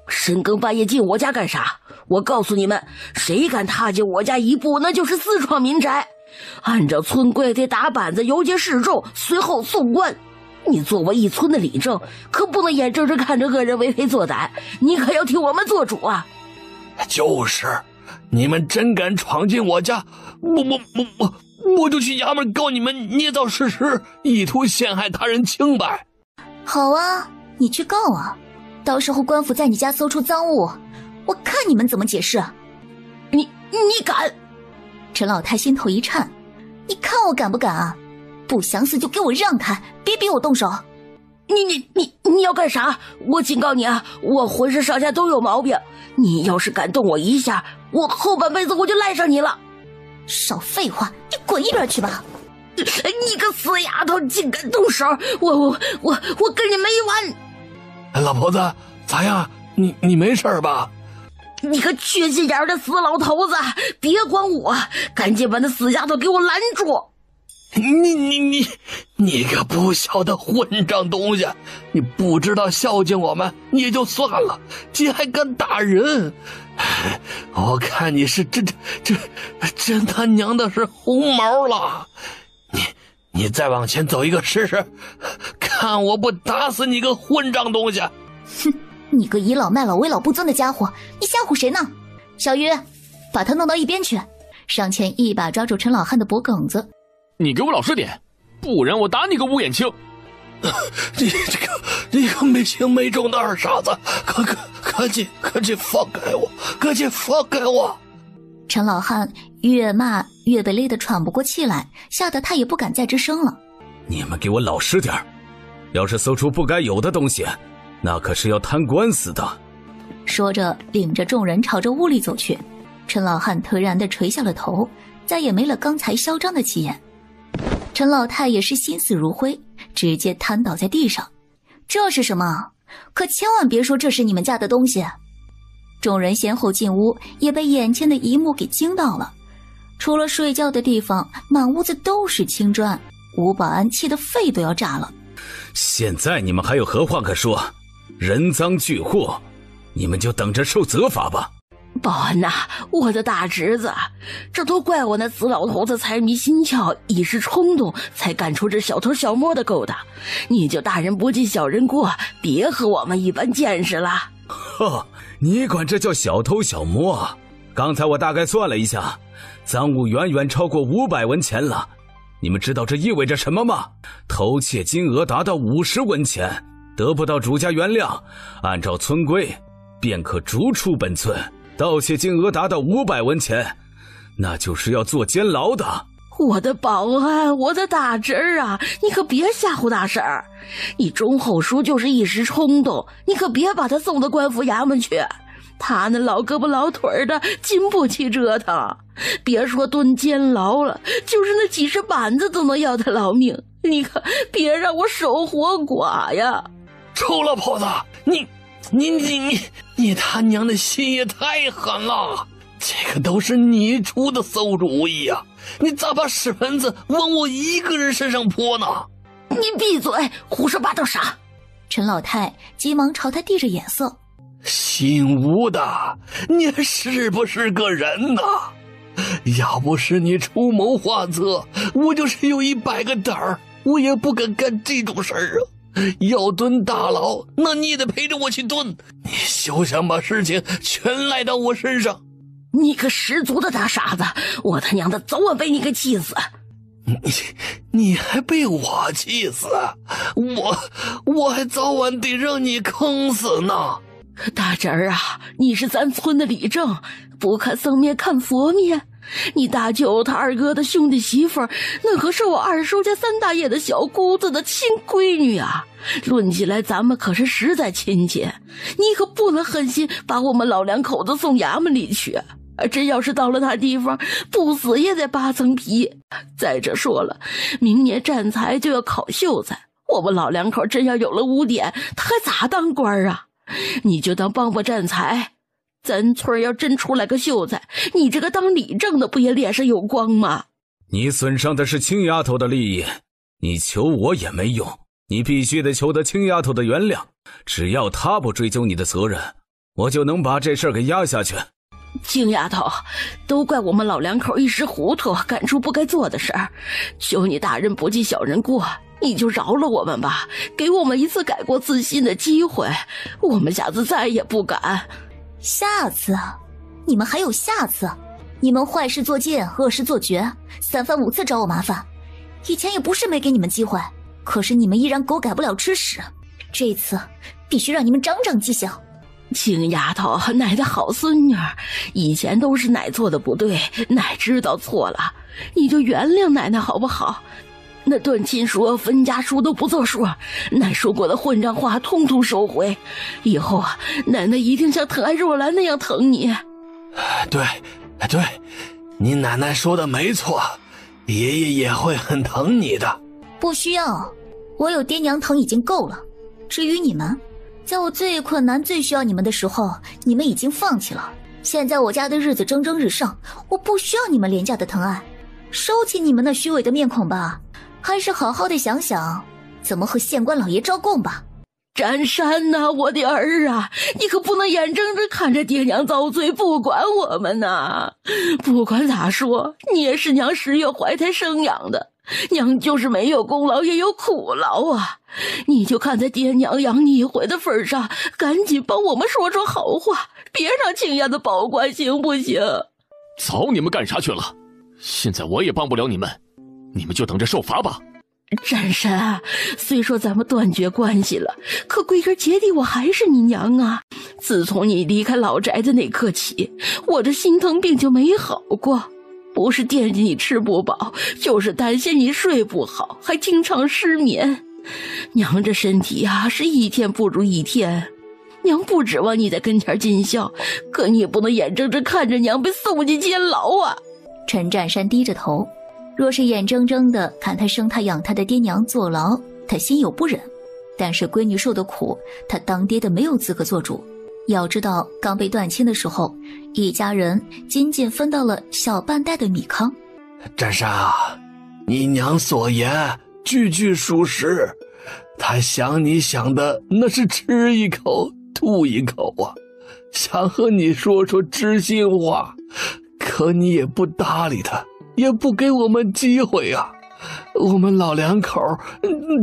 深更半夜进我家干啥？我告诉你们，谁敢踏进我家一步，那就是私闯民宅。按照村规得打板子游街示众，随后送官。你作为一村的里正，可不能眼睁睁看着恶人为非作歹，你可要替我们做主啊！就是，你们真敢闯进我家，我就去衙门告你们捏造事实，意图陷害他人清白。好啊，你去告啊！到时候官府在你家搜出赃物，我看你们怎么解释。你敢？陈老太心头一颤，你看我敢不敢啊？不想死就给我让开，别逼我动手！你要干啥？我警告你啊，我浑身上下都有毛病，你要是敢动我一下，我后半辈子我就赖上你了。少废话，你滚一边去吧！你个死丫头，竟敢动手！我跟你没完！老婆子，咋样？你没事吧？你个缺心眼的死老头子，别管我，赶紧把那死丫头给我拦住！你个不孝的混账东西！你不知道孝敬我们也就算了，竟还敢打人！我看你是真他娘的是红毛了！你再往前走一个试试，看我不打死你个混账东西！哼，你个倚老卖老、为老不尊的家伙，你吓唬谁呢？小鱼，把他弄到一边去！上前一把抓住陈老汉的脖梗子。你给我老实点，不然我打你个乌眼青！你个没轻没重的二傻子，赶紧放开我！赶紧放开我！陈老汉越骂越被勒得喘不过气来，吓得他也不敢再吱声了。你们给我老实点，要是搜出不该有的东西，那可是要摊官司的。说着，领着众人朝着屋里走去。陈老汉颓然地垂下了头，再也没了刚才嚣张的气焰。陈老太也是心死如灰，直接瘫倒在地上。这是什么？可千万别说这是你们家的东西！众人先后进屋，也被眼前的一幕给惊到了。除了睡觉的地方，满屋子都是青砖。吴保安气得肺都要炸了。现在你们还有何话可说？人赃俱获，你们就等着受责罚吧。保安呐，我的大侄子，这都怪我那死老头子财迷心窍，一时冲动才干出这小偷小摸的勾当。你就大人不计小人过，别和我们一般见识了。呵，你管这叫小偷小摸？刚才我大概算了一下，赃物远远超过500文钱了。你们知道这意味着什么吗？偷窃金额达到50文钱，得不到主家原谅，按照村规便可逐出本村。盗窃金额达到500文钱，那就是要坐监牢的。我的保安，我的大侄儿啊，你可别吓唬大婶儿。你钟后书就是一时冲动，你可别把他送到官府衙门去。他那老胳膊老腿的，经不起折腾。别说蹲监牢了，就是那几十板子都能要他老命。你可别让我守活寡呀！臭老婆子，你他娘的心也太狠了！这个都是你出的馊主意啊！你咋把屎盆子往我一个人身上泼呢？你闭嘴，胡说八道啥？陈老太急忙朝他递着眼色。姓吴的，你还是不是个人呐？要不是你出谋划策，我就是有100个胆儿，我也不敢干这种事儿啊！要蹲大牢，那你也得陪着我去蹲。你休想把事情全赖到我身上。你个十足的大傻子，我他娘的早晚被你给气死。你还被我气死？我还早晚得让你坑死呢。大侄儿啊，你是咱村的里正，不看僧面看佛面。你大舅他二哥的兄弟媳妇儿，那可是我二叔家3大爷的小姑子的亲闺女啊！论起来，咱们可是实在亲戚，你可不能狠心把我们老两口子送衙门里去。真要是到了那地方，不死也得扒层皮。再者说了，明年占财就要考秀才，我们老两口真要有了污点，他还咋当官啊？你就当帮帮占财，咱村要真出来个秀才，你这个当理政的不也脸上有光吗？你损伤的是青丫头的利益，你求我也没用，你必须得求得青丫头的原谅。只要她不追究你的责任，我就能把这事儿给压下去。青丫头，都怪我们老两口一时糊涂，干出不该做的事儿。求你大人不计小人过，你就饶了我们吧，给我们一次改过自新的机会，我们下次再也不敢。下次？你们还有下次？你们坏事做尽，恶事做绝，三番五次找我麻烦，以前也不是没给你们机会，可是你们依然狗改不了吃屎，这次必须让你们长长记性。青丫头，奶的好孙女，以前都是奶做的不对，奶知道错了，你就原谅奶奶好不好？那断亲书、分家书都不作数，奶说过的混账话通通收回。以后啊，奶奶一定像疼爱若兰那样疼你。对，你奶奶说的没错，爷爷也会很疼你的。不需要，我有爹娘疼已经够了。至于你们，在我最困难、最需要你们的时候，你们已经放弃了。现在我家的日子蒸蒸日上，我不需要你们廉价的疼爱，收起你们那虚伪的面孔吧，还是好好的想想怎么和县官老爷招供吧。占山呐，我的儿啊，你可不能眼睁睁看着爹娘遭罪，不管我们呐。不管咋说，你也是娘10月怀胎生养的，娘就是没有功劳也有苦劳啊。你就看在爹娘养你一回的份上，赶紧帮我们说说好话，别让青丫的保官，行不行？早你们干啥去了？现在我也帮不了你们，你们就等着受罚吧。占山啊，虽说咱们断绝关系了，可归根结底我还是你娘啊。自从你离开老宅的那刻起，我这心疼病就没好过，不是惦记你吃不饱，就是担心你睡不好，还经常失眠。娘这身体啊，是一天不如一天。娘不指望你在跟前尽孝，可你也不能眼睁睁看着娘被送进监牢啊。陈占山低着头，若是眼睁睁地看他生他养他的爹娘坐牢，他心有不忍。但是闺女受的苦，他当爹的没有资格做主。要知道，刚被断亲的时候，一家人仅仅分到了小半袋的米糠。占山啊，你娘所言句句属实，她想你想的那是吃一口吐一口啊，想和你说说知心话，可你也不搭理她，也不给我们机会啊。我们老两口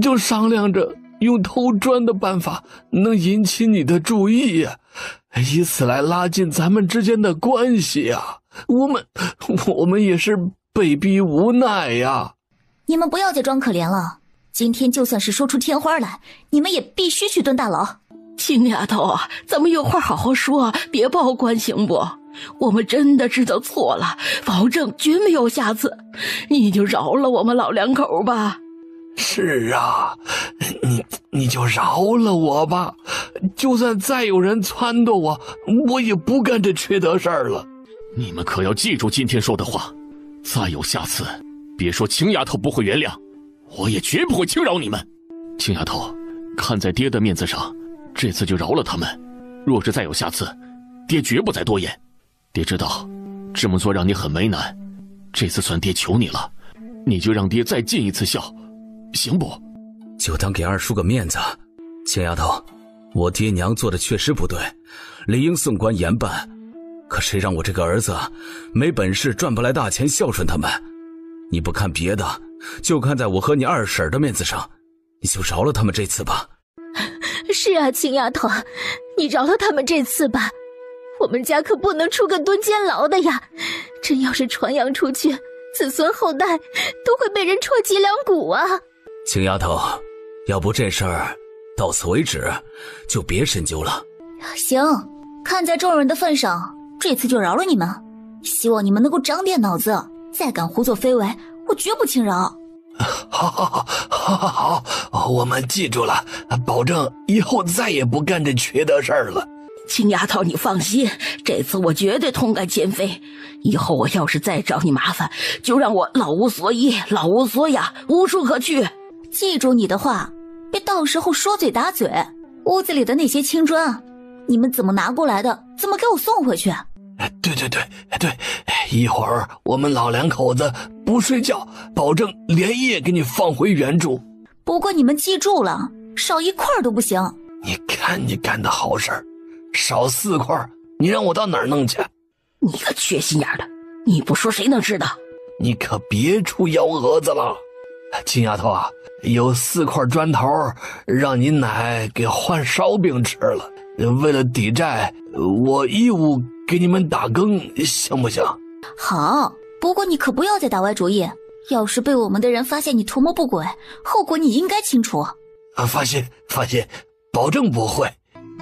就商量着用偷砖的办法能引起你的注意呀，以此来拉近咱们之间的关系啊。我们也是被逼无奈呀。你们不要再装可怜了，今天就算是说出天花来，你们也必须去蹲大牢。青丫头啊，咱们有话好好说，别报官行不？我们真的知道错了，保证绝没有下次，你就饶了我们老两口吧。是啊，你就饶了我吧，就算再有人撺掇我也不干这缺德事儿了。你们可要记住今天说的话，再有下次，别说青丫头不会原谅，我也绝不会轻饶你们。青丫头，看在爹的面子上，这次就饶了他们。若是再有下次，爹绝不再多言。爹知道这么做让你很为难，这次算爹求你了，你就让爹再尽一次孝，行不？就当给二叔个面子。青丫头，我爹娘做的确实不对，理应送官严办，可谁让我这个儿子没本事赚不来大钱孝顺他们。你不看别的，就看在我和你二婶的面子上，你就饶了他们这次吧。是啊，青丫头，你饶了他们这次吧，我们家可不能出个蹲监牢的呀，真要是传扬出去，子孙后代都会被人戳脊梁骨啊。青丫头，要不这事儿到此为止，就别深究了。行，看在众人的份上，这次就饶了你们，希望你们能够长点脑子，再敢胡作非为，我绝不轻饶。好，我们记住了，保证以后再也不干这缺德事儿了。青丫头，你放心，这次我绝对痛改前非。以后我要是再找你麻烦，就让我老无所依，老无所养，无处可去。记住你的话，别到时候说嘴打嘴。屋子里的那些青砖，你们怎么拿过来的？怎么给我送回去？对，一会儿我们老两口子不睡觉，保证连夜给你放回原主。不过你们记住了，少一块都不行。你看你干的好事儿，少4块，你让我到哪儿弄去？你个缺心眼的，你不说谁能知道？你可别出幺蛾子了。亲丫头啊，有4块砖头让你奶给换烧饼吃了，为了抵债，我义务给你们打更，行不行？好，不过你可不要再打歪主意，要是被我们的人发现你图谋不轨，后果你应该清楚。放心，保证不会。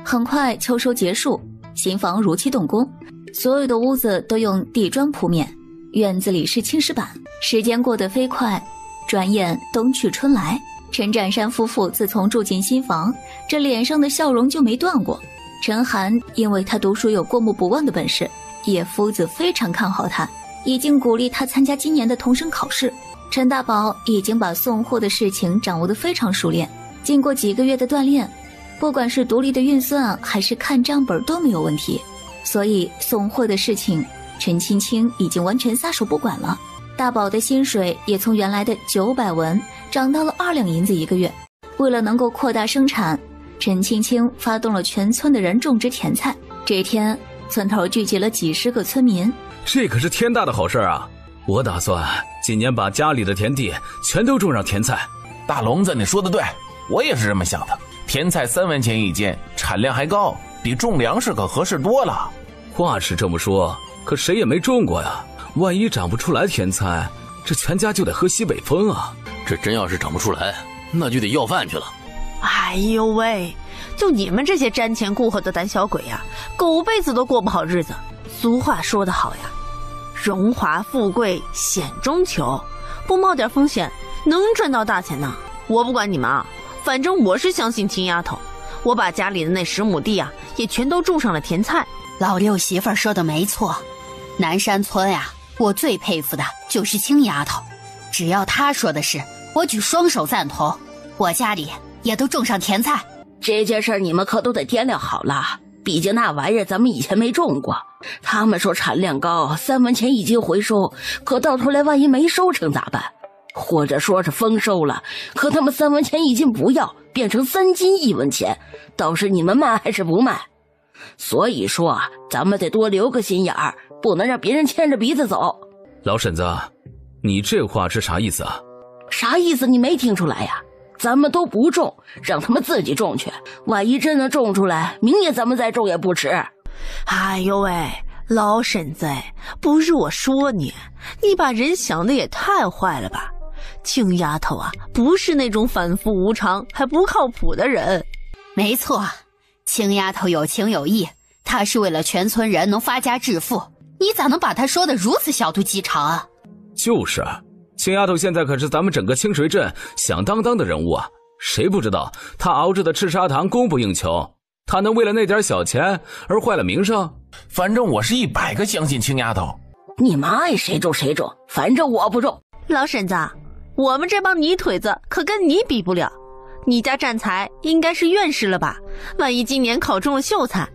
很快秋收结束，新房如期动工，所有的屋子都用地砖铺面，院子里是青石板。时间过得飞快，转眼冬去春来。陈占山夫妇自从住进新房，这脸上的笑容就没断过。陈寒因为他读书有过目不忘的本事，叶夫子非常看好他，已经鼓励他参加今年的童生考试。陈大宝已经把送货的事情掌握得非常熟练，经过几个月的锻炼，不管是独立的运算还是看账本都没有问题。所以送货的事情，陈青青已经完全撒手不管了。大宝的薪水也从原来的900文涨到了2两银子一个月。为了能够扩大生产，陈青青发动了全村的人种植甜菜。这天，村头聚集了几10个村民。这可是天大的好事啊！我打算今年把家里的田地全都种上甜菜。大笼子，你说的对，我也是这么想的。甜菜3文钱一斤，产量还高，比种粮食可合适多了。话是这么说，可谁也没种过呀，万一长不出来甜菜，这全家就得喝西北风啊！这真要是长不出来，那就得要饭去了。哎呦喂，就你们这些瞻前顾后的胆小鬼呀，狗辈子都过不好日子。俗话说得好呀，荣华富贵险中求，不冒点风险能赚到大钱呢。我不管你们啊，反正我是相信秦丫头，我把家里的那10亩地啊也全都种上了甜菜。老六媳妇说的没错，南山村呀，我最佩服的就是青丫头，只要她说的是，我举双手赞同。我家里也都种上甜菜。这件事你们可都得掂量好了，毕竟那玩意儿咱们以前没种过。他们说产量高，3文钱一斤回收，可到头来万一没收成咋办？或者说是丰收了，可他们3文钱一斤不要，变成3斤1文钱，倒是你们卖还是不卖？所以说啊，咱们得多留个心眼儿，不能让别人牵着鼻子走。老婶子，你这话是啥意思啊？啥意思你没听出来呀？咱们都不种，让他们自己种去，万一真能种出来，明年咱们再种也不迟。哎呦喂，老婶子，不是我说你，你把人想的也太坏了吧。青丫头啊，不是那种反复无常还不靠谱的人。没错，青丫头有情有义，她是为了全村人能发家致富，你咋能把她说的如此小肚鸡肠啊？就是青丫头现在可是咱们整个清水镇响当当的人物啊，谁不知道她熬制的赤砂糖供不应求，她能为了那点小钱而坏了名声？反正我是100个相信青丫头。你们爱谁种谁种，反正我不种。老婶子，我们这帮泥腿子可跟你比不了。你家占才应该是院士了吧？万一今年考中了秀才，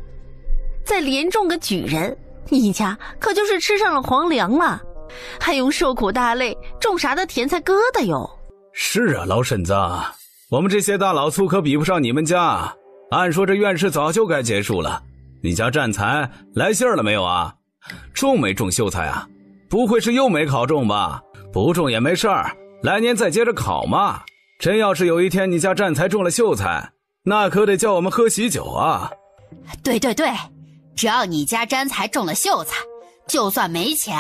再连中个举人，你家可就是吃上了皇粮了，还用受苦大累种啥的甜菜疙瘩哟。是啊，老婶子，我们这些大老粗可比不上你们家。按说这院士早就该结束了，你家占才来信了没有啊？中没中秀才啊？不会是又没考中吧？不中也没事儿，来年再接着考嘛。真要是有一天你家占才中了秀才，那可得叫我们喝喜酒啊。对，只要你家占才中了秀才，就算没钱，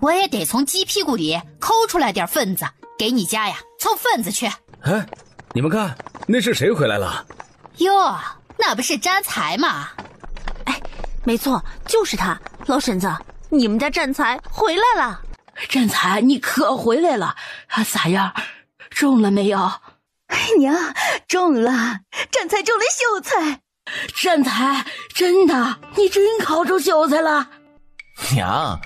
我也得从鸡屁股里抠出来点份子给你家呀凑份子去。哎，你们看那是谁回来了？哟，那不是占才吗？哎，没错，就是他。老婶子，你们家占才回来了。占才，你可回来了，咋样？中了没有？娘，中了，占才中了秀才。占才，真的，你真考中秀才了。娘，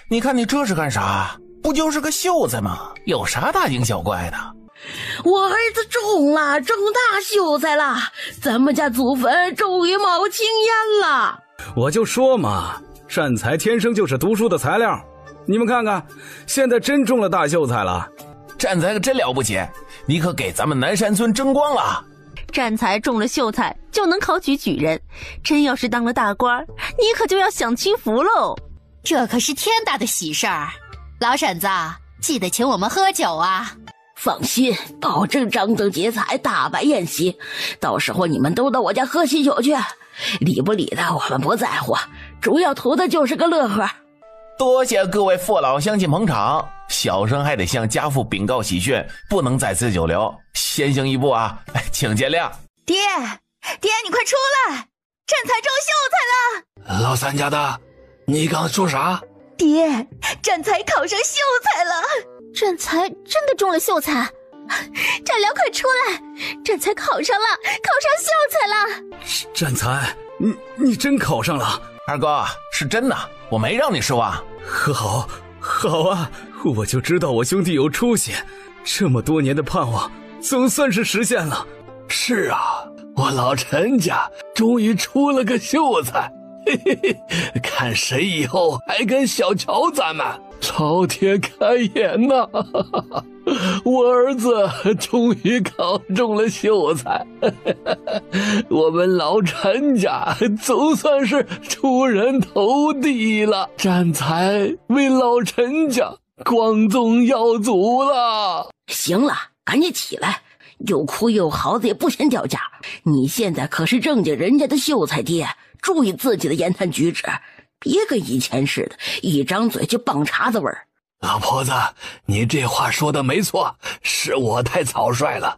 你看你这是干啥？不就是个秀才吗？有啥大惊小怪的？我儿子中了，中大秀才了，咱们家祖坟终于冒青烟了。我就说嘛，善财天生就是读书的材料。你们看看，现在真中了大秀才了。战才可真了不起，你可给咱们南山村争光了。战才中了秀才就能考取举人，真要是当了大官，你可就要享清福喽。这可是天大的喜事儿，老婶子记得请我们喝酒啊。放心，保证张灯结彩，大摆宴席，到时候你们都到我家喝喜酒去，理不理的我们不在乎，主要图的就是个乐呵。多谢各位父老乡亲捧场，小生还得向家父禀告喜讯，不能在此久留，先行一步啊，请见谅。爹，你快出来，战才中秀才了。老三家的，你刚说啥？爹，战才考上秀才了。战才真的中了秀才，战良快出来，战才考上了，考上秀才了。战才，你真考上了。二哥，是真的，我没让你失望。好啊，我就知道我兄弟有出息，这么多年的盼望总算是实现了。是啊，我老陈家终于出了个秀才，嘿嘿嘿，看谁以后还敢小瞧咱们。老天开眼呐！我儿子终于考中了秀才，我们老陈家总算是出人头地了。战才为老陈家光宗耀祖了。行了，赶紧起来，又哭又嚎的也不嫌掉价。你现在可是正经人家的秀才爹，注意自己的言谈举止，别跟以前似的，一张嘴就棒碴子味儿。老婆子，你这话说的没错，是我太草率了。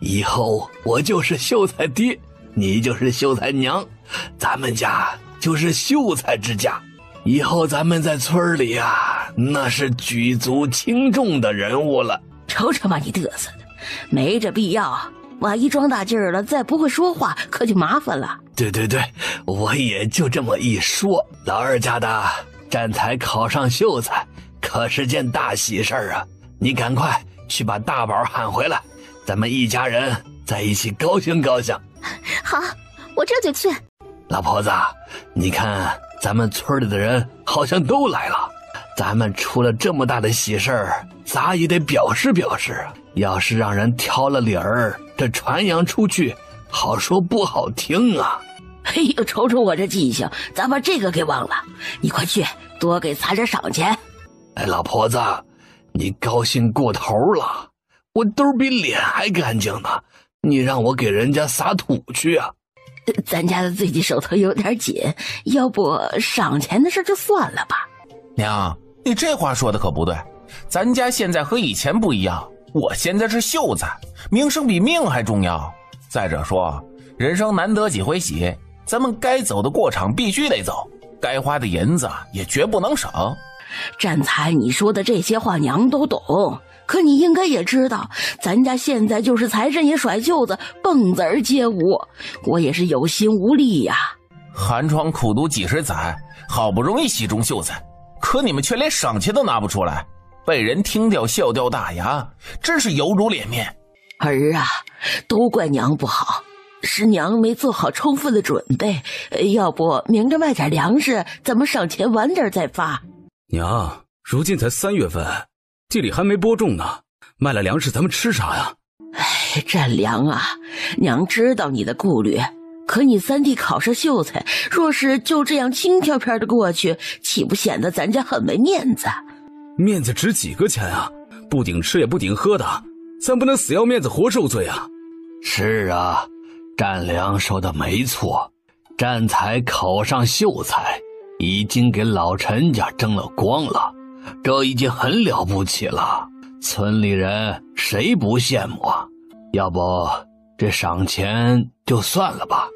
以后我就是秀才爹，你就是秀才娘，咱们家就是秀才之家。以后咱们在村里啊，那是举足轻重的人物了。瞅瞅把你嘚瑟的，没这必要。万一装大劲儿了，再不会说话，可就麻烦了。对，我也就这么一说。老二家的战才考上秀才，可是件大喜事儿啊！你赶快去把大宝喊回来，咱们一家人在一起高兴高兴。好，我这就去。老婆子，你看咱们村里的人好像都来了，咱们出了这么大的喜事儿，咱也得表示表示啊。要是让人挑了理儿，这传扬出去，好说不好听啊。哎呦，瞅瞅我这记性，咱把这个给忘了。你快去，多给咱点赏钱。哎，老婆子，你高兴过头了，我兜比脸还干净呢，你让我给人家撒土去啊？咱家的最近手头有点紧，要不赏钱的事就算了吧。娘，你这话说的可不对，咱家现在和以前不一样，我现在是秀才，名声比命还重要。再者说，人生难得几回喜，咱们该走的过场必须得走，该花的银子也绝不能省。战才，你说的这些话娘都懂，可你应该也知道，咱家现在就是财神爷甩袖子，蹦子儿街舞，我也是有心无力呀。寒窗苦读几十载，好不容易喜中秀才，可你们却连赏钱都拿不出来，被人听掉笑掉大牙，真是犹如脸面。儿啊，都怪娘不好，是娘没做好充分的准备，要不明着卖点粮食，咱们赏钱晚点再发。娘，如今才3月份，地里还没播种呢，卖了粮食咱们吃啥呀？哎，战良啊，娘知道你的顾虑，可你三弟考上秀才，若是就这样轻飘飘的过去，岂不显得咱家很没面子？面子值几个钱啊？不顶吃也不顶喝的，咱不能死要面子活受罪啊！是啊，战良说的没错，战才考上秀才，已经给老陈家争了光了，这已经很了不起了，村里人谁不羡慕啊？要不这赏钱就算了吧。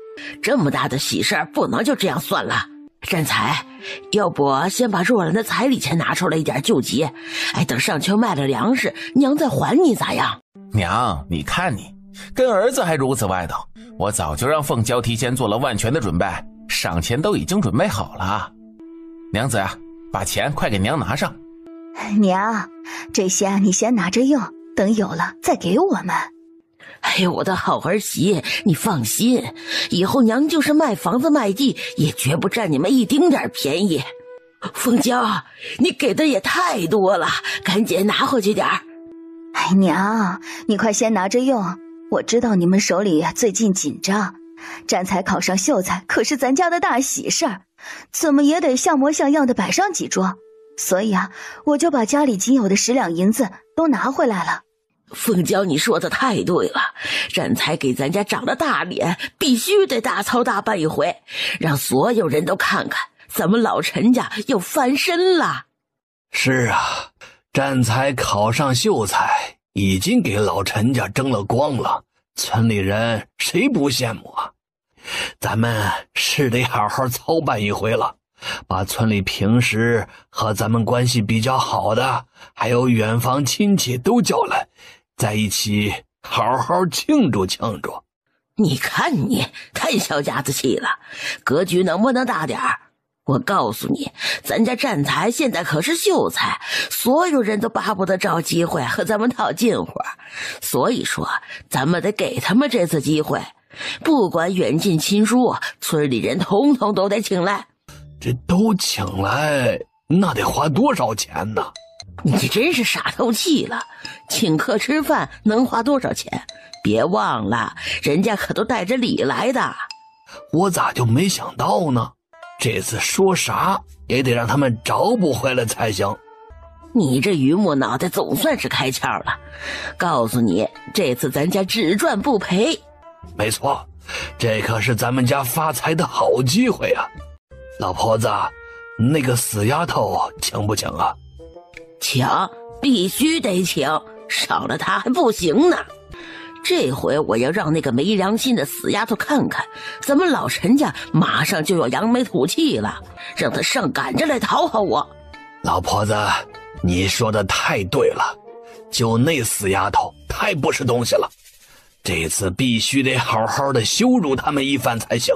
这么大的喜事儿不能就这样算了。战才，要不先把若兰的彩礼钱拿出来一点救急，等上秋卖了粮食，娘再还你咋样？娘，你看你跟儿子还如此外道，我早就让凤娇提前做了万全的准备，赏钱都已经准备好了。娘子啊，把钱快给娘拿上。娘，这些你先拿着用，等有了再给我们。哎呦，我的好儿媳，你放心，以后娘就是卖房子卖地，也绝不占你们一丁点便宜。凤娇，你给的也太多了，赶紧拿回去点儿。哎，娘，你快先拿着用。我知道你们手里最近紧张，占才考上秀才可是咱家的大喜事儿，怎么也得像模像样的摆上几桌。所以我就把家里仅有的10两银子都拿回来了。凤娇，你说的太对了，占才给咱家长了大脸，必须得大操大办一回，让所有人都看看咱们老陈家又翻身了。是啊，占才考上秀才，已经给老陈家争了光了，村里人谁不羡慕啊？咱们是得好好操办一回了，把村里平时和咱们关系比较好的，还有远房亲戚都叫来，在一起好好庆祝庆祝。你看你太小家子气了，格局能不能大点儿？我告诉你，咱家占才现在可是秀才，所有人都巴不得找机会和咱们套近乎，所以说咱们得给他们这次机会，不管远近亲疏，村里人统统都得请来。这都请来，那得花多少钱呢？你真是傻透气了，请客吃饭能花多少钱？别忘了，人家可都带着礼来的。我咋就没想到呢？这次说啥也得让他们找补回来才行。你这榆木脑袋总算是开窍了，告诉你，这次咱家只赚不赔。没错，这可是咱们家发财的好机会啊！老婆子，那个死丫头请不请啊？请，必须得请，少了她还不行呢。这回我要让那个没良心的死丫头看看，咱们老陈家马上就要扬眉吐气了，让她上赶着来讨好我。老婆子，你说的太对了，就那死丫头太不是东西了，这次必须得好好的羞辱他们一番才行。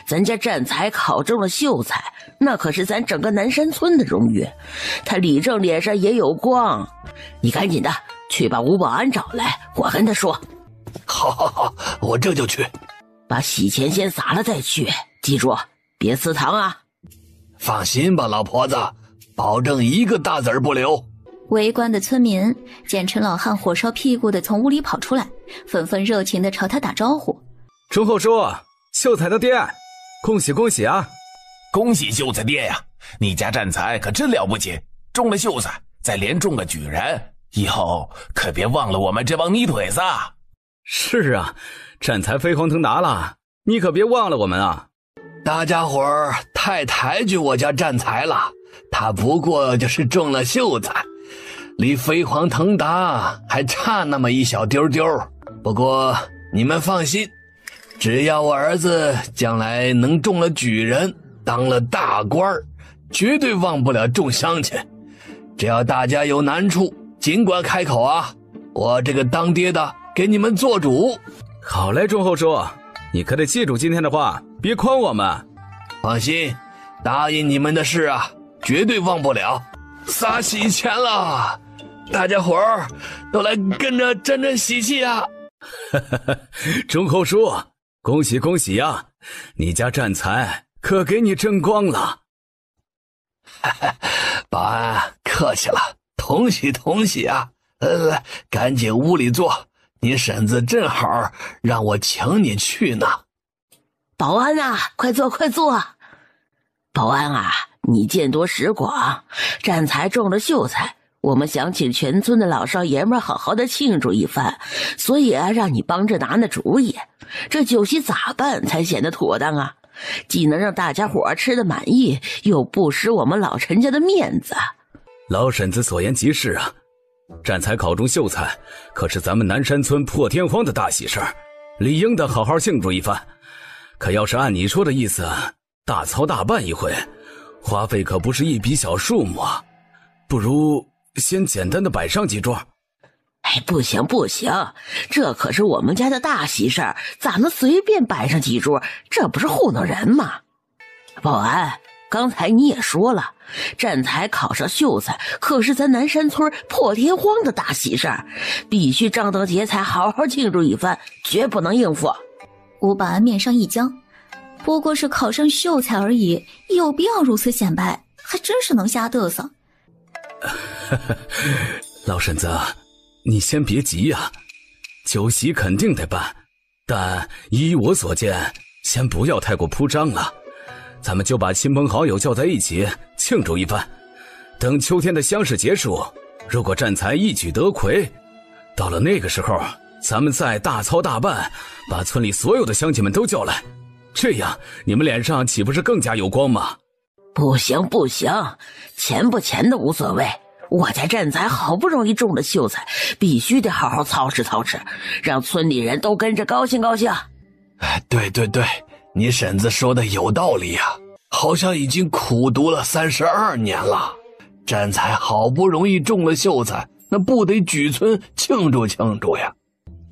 咱家占才考中了秀才，那可是咱整个南山村的荣誉，他李正脸上也有光。你赶紧的去把吴保安找来，我跟他说。好，我这就去。把洗钱先撒了再去，记住别私藏啊。放心吧，老婆子，保证一个大子儿不留。围观的村民见陈老汉火烧屁股的从屋里跑出来，纷纷热情的朝他打招呼。忠厚叔，秀才的爹，恭喜恭喜啊！恭喜秀才爹呀！你家占才可真了不起，中了秀才，再连中个举人，以后可别忘了我们这帮泥腿子。是啊，占才飞黄腾达了，你可别忘了我们啊！大家伙儿太抬举我家占才了，他不过就是中了秀才，离飞黄腾达还差那么一小丢丢。不过你们放心，只要我儿子将来能中了举人，当了大官，绝对忘不了众乡亲。只要大家有难处，尽管开口啊，我这个当爹的给你们做主。好嘞，忠厚叔，你可得记住今天的话，别诓我们。放心，答应你们的事啊，绝对忘不了。撒喜钱了，大家伙儿都来跟着沾沾喜气啊！忠厚叔，恭喜恭喜呀！你家占才可给你争光了。保安，客气了，同喜同喜啊！来，赶紧屋里坐，你婶子正好让我请你去呢。保安啊，快坐快坐！保安啊，你见多识广，占才中了秀才，我们想请全村的老少爷们好好的庆祝一番，所以让你帮着拿主意。这酒席咋办才显得妥当啊？既能让大家伙吃得满意，又不失我们老陈家的面子。老婶子所言极是啊，占才考中秀才，可是咱们南山村破天荒的大喜事儿，理应的好好庆祝一番。可要是按你说的意思，大操大办一回，花费可不是一笔小数目啊。不如先简单的摆上几桌。哎，不行不行，这可是我们家的大喜事儿，咋能随便摆上几桌？这不是糊弄人吗？保安，刚才你也说了，占才考上秀才，可是咱南山村破天荒的大喜事儿，必须张灯结彩，好好庆祝一番，绝不能应付。吴保安面上一僵，不过是考上秀才而已，有必要如此显摆？还真是能瞎嘚瑟。老婶子，你先别急呀，酒席肯定得办，但依我所见，先不要太过铺张了。咱们就把亲朋好友叫在一起庆祝一番，等秋天的乡试结束，如果占才一举得魁，到了那个时候，咱们再大操大办，把村里所有的乡亲们都叫来，这样你们脸上岂不是更加有光吗？不行不行，钱不钱的无所谓，我家占才好不容易中了秀才，必须得好好操持操持，让村里人都跟着高兴高兴。对对对，你婶子说的有道理啊，好像已经苦读了32年了，占才好不容易中了秀才，那不得举村庆祝庆祝呀。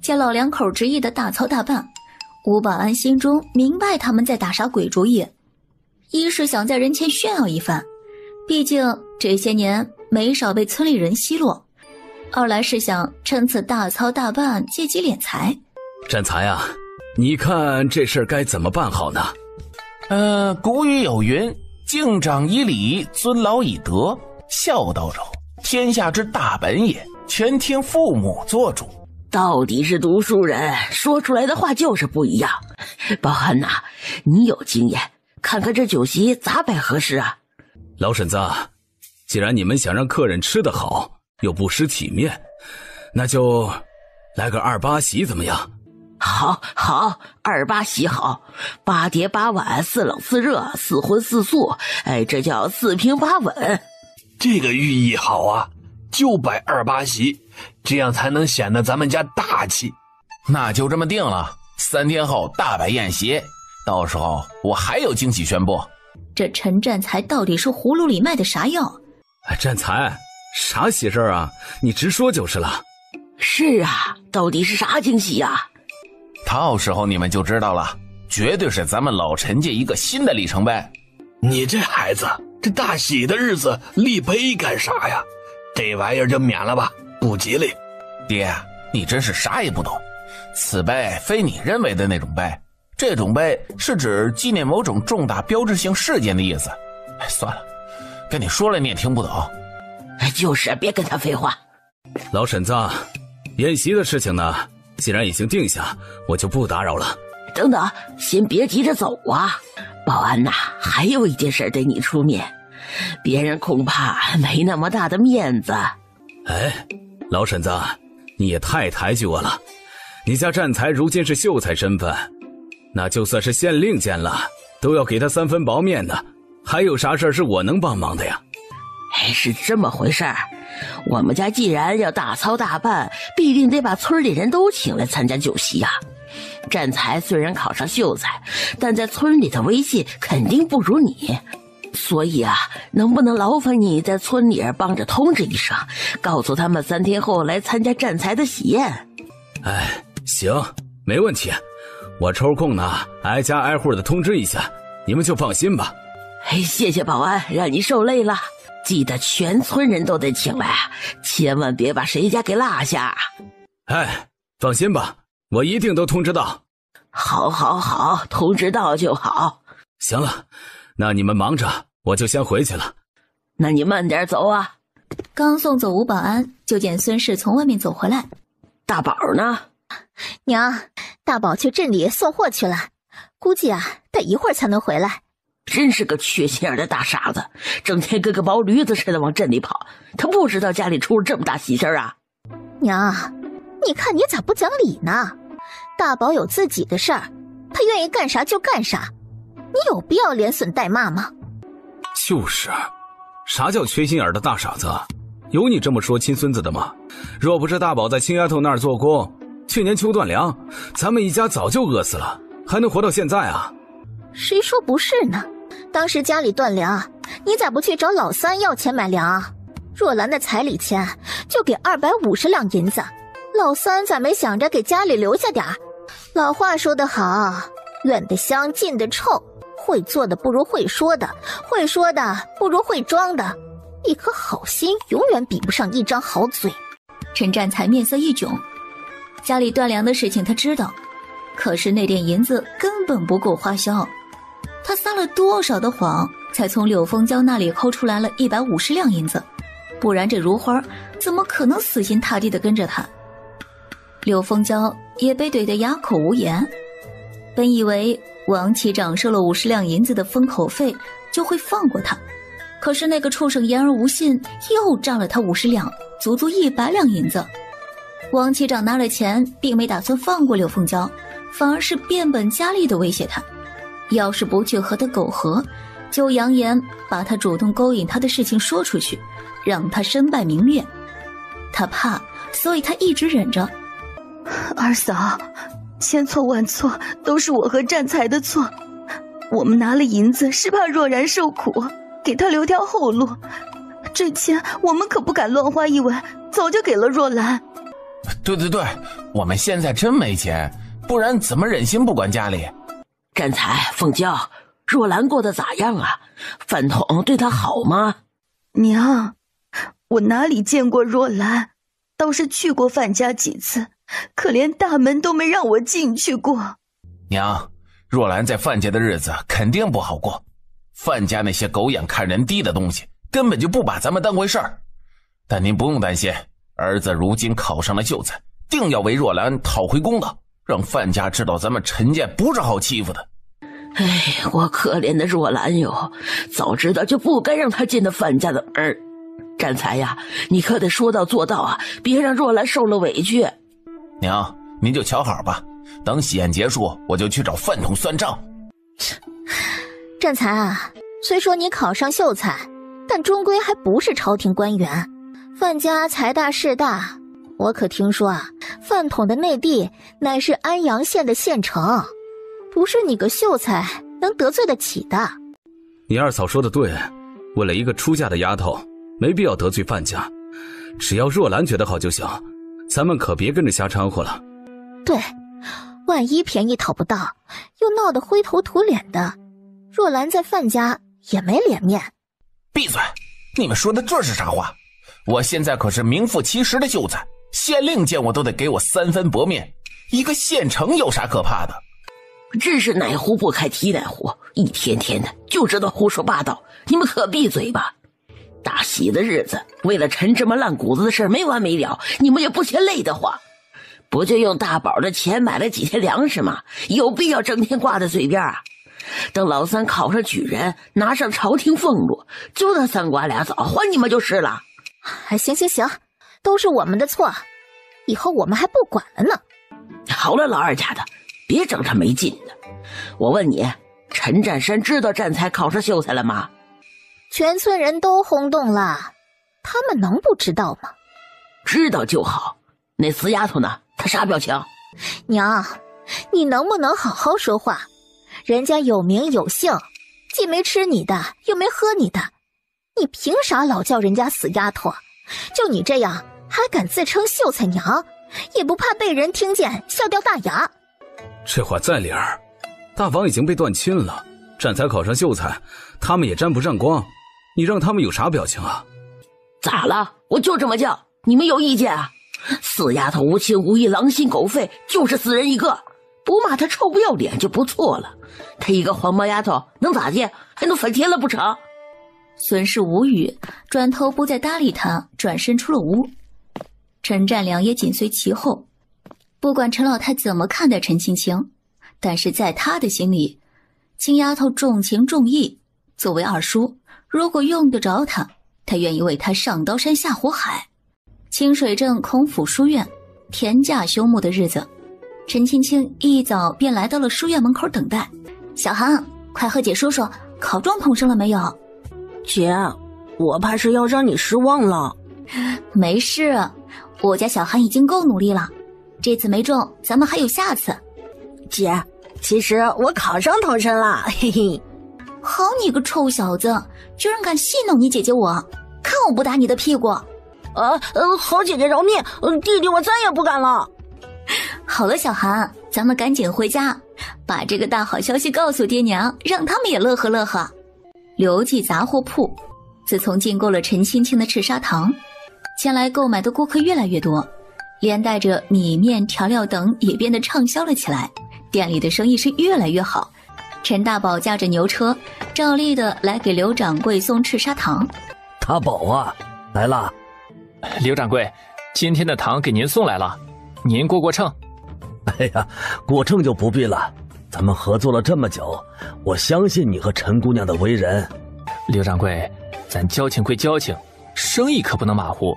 见老两口执意的大操大办，吴保安心中明白他们在打啥鬼主意，一是想在人前炫耀一番，毕竟这些年没少被村里人奚落，二来是想趁此大操大办借机敛财。占才啊，你看这事儿该怎么办好呢？古语有云，敬长以礼，尊老以德，孝道者天下之大本也，全听父母做主。到底是读书人，说出来的话就是不一样。保安呐，你有经验，看看这酒席咋摆合适啊？老婶子，既然你们想让客人吃得好又不失体面，那就来个2-8席怎么样？好好，2-8席好，8碟8碗，4冷4热，4荤4素，哎，这叫4平8稳。这个寓意好啊，就摆2-8席，这样才能显得咱们家大气。那就这么定了，3天后大摆宴席，到时候我还有惊喜宣布。这陈占才到底是葫芦里卖的啥药？占才，啥喜事啊？你直说就是了。是啊，到底是啥惊喜啊？到时候你们就知道了，绝对是咱们老陈家一个新的里程碑。你这孩子，这大喜的日子立碑干啥呀？这玩意儿就免了吧，不吉利。爹，你真是啥也不懂。此碑非你认为的那种碑，这种碑是指纪念某种重大标志性事件的意思。算了，跟你说了你也听不懂。就是别跟他废话。老婶子，宴席的事情呢，既然已经定下，我就不打扰了。等等，先别急着走啊！保安呐，还有一件事得你出面，别人恐怕没那么大的面子。哎，老婶子，你也太抬举我了。你家占才如今是秀才身份，那就算是县令见了，都要给他3分薄面呢。还有啥事是我能帮忙的呀？是这么回事儿。我们家既然要大操大办，必定得把村里人都请来参加酒席啊。占才虽然考上秀才，但在村里的威信肯定不如你，所以啊，能不能劳烦你在村里帮着通知一声，告诉他们3天后来参加占才的喜宴？哎，行，没问题，我抽空呢挨家挨户的通知一下，你们就放心吧。谢谢保安，让你受累了。记得全村人都得请来，千万别把谁家给落下。哎，放心吧，我一定都通知到。好好好，通知到就好。行了，那你们忙着，我就先回去了。那你慢点走啊。刚送走吴保安，就见孙氏从外面走回来。大宝呢？娘，大宝去镇里送货去了，估计啊，得一会儿才能回来。真是个缺心眼的大傻子，整天跟个毛驴子似的往镇里跑。他不知道家里出了这么大喜事啊！娘，你看你咋不讲理呢？大宝有自己的事儿，他愿意干啥就干啥，你有必要连损带骂吗？就是，啥叫缺心眼的大傻子？有你这么说亲孙子的吗？若不是大宝在亲丫头那儿做工，去年秋断粮，咱们一家早就饿死了，还能活到现在啊？谁说不是呢？当时家里断粮，你咋不去找老三要钱买粮啊？若兰的彩礼钱就给250两银子，老三咋没想着给家里留下点儿？老话说得好，远的香近的臭，会做的不如会说的，会说的不如会装的。一颗好心永远比不上一张好嘴。陈占才面色一窘，家里断粮的事情他知道，可是那点银子根本不够花销。他撒了多少的谎，才从柳风娇那里抠出来了150两银子，不然这如花怎么可能死心塌地地跟着他？柳风娇也被怼得哑口无言。本以为王期长收了50两银子的封口费就会放过他，可是那个畜生言而无信，又诈了他50两，足足100两银子。王期长拿了钱，并没打算放过柳凤娇，反而是变本加厉地威胁他，要是不去和他苟合，就扬言把他主动勾引他的事情说出去，让他身败名裂。他怕，所以他一直忍着。二嫂，千错万错都是我和占才的错，我们拿了银子是怕若然受苦，给他留条后路。这钱我们可不敢乱花一文，早就给了若兰。对，我们现在真没钱，不然怎么忍心不管家里？占才、凤娇，若兰过得咋样啊？饭桶对她好吗？娘，我哪里见过若兰，倒是去过范家几次，可连大门都没让我进去过。娘，若兰在范家的日子肯定不好过，范家那些狗眼看人低的东西根本就不把咱们当回事儿。但您不用担心，儿子如今考上了秀才，定要为若兰讨回公道，让范家知道咱们陈家不是好欺负的。哎，我可怜的若兰哟，早知道就不该让她进了范家的门。占才呀，你可得说到做到啊，别让若兰受了委屈。娘，您就瞧好吧，等喜宴结束，我就去找饭桶算账。占才啊，虽说你考上秀才，但终归还不是朝廷官员。范家财大势大，我可听说啊，饭桶的内地乃是安阳县的县城，不是你个秀才能得罪得起的。你二嫂说的对，为了一个出嫁的丫头，没必要得罪范家，只要若兰觉得好就行，咱们可别跟着瞎掺和了。对，万一便宜讨不到，又闹得灰头土脸的，若兰在范家也没脸面。闭嘴！你们说的这是啥话？我现在可是名副其实的秀才，县令见我都得给我3分薄面，一个县城有啥可怕的？真是哪壶不开提哪壶，一天天的就知道胡说八道，你们可闭嘴吧。大喜的日子，为了陈这么烂谷子的事没完没了，你们也不嫌累得慌。不就用大宝的钱买了几天粮食吗？有必要整天挂在嘴边啊？等老三考上举人，拿上朝廷俸禄，就那3瓜2枣还你们就是了。行，都是我们的错，以后我们还不管了呢。好了，老二家的，别整这没劲的。我问你，陈占山知道占才考上秀才了吗？全村人都轰动了，他们能不知道吗？知道就好。那死丫头呢？她啥表情？娘，你能不能好好说话？人家有名有姓，既没吃你的，又没喝你的，你凭啥老叫人家死丫头？就你这样，还敢自称秀才娘，也不怕被人听见笑掉大牙？这话在理儿，大房已经被断亲了，占才考上秀才，他们也沾不上光，你让他们有啥表情啊？咋了？我就这么叫，你们有意见啊？死丫头无情无义，狼心狗肺，就是死人一个，不骂她臭不要脸就不错了。她一个黄毛丫头能咋地？还能反天了不成？孙氏无语，转头不再搭理他，转身出了屋。陈占良也紧随其后。不管陈老太怎么看待陈青青，但是在他的心里，青丫头重情重义，作为二叔，如果用得着他，他愿意为他上刀山下火海。清水镇孔府书院，田价休沐的日子，陈青青一早便来到了书院门口等待。小韩，快和姐说说考状捧上了没有？姐，我怕是要让你失望了。没事，我家小韩已经够努力了，这次没中，咱们还有下次。姐，其实我考上童生了，嘿嘿。好你个臭小子，居然敢戏弄你姐姐我，看我不打你的屁股！好姐姐饶命，弟弟我再也不敢了。好了，小韩，咱们赶紧回家，把这个大好消息告诉爹娘，让他们也乐呵乐呵。刘记杂货铺自从进购了陈青青的赤砂糖，前来购买的顾客越来越多，连带着米面调料等也变得畅销了起来，店里的生意是越来越好。陈大宝驾着牛车照例的来给刘掌柜送赤砂糖。大宝啊，来了。刘掌柜，今天的糖给您送来了，您过过秤。哎呀，过秤就不必了，咱们合作了这么久，我相信你和陈姑娘的为人。刘掌柜，咱交情归交情，生意可不能马虎，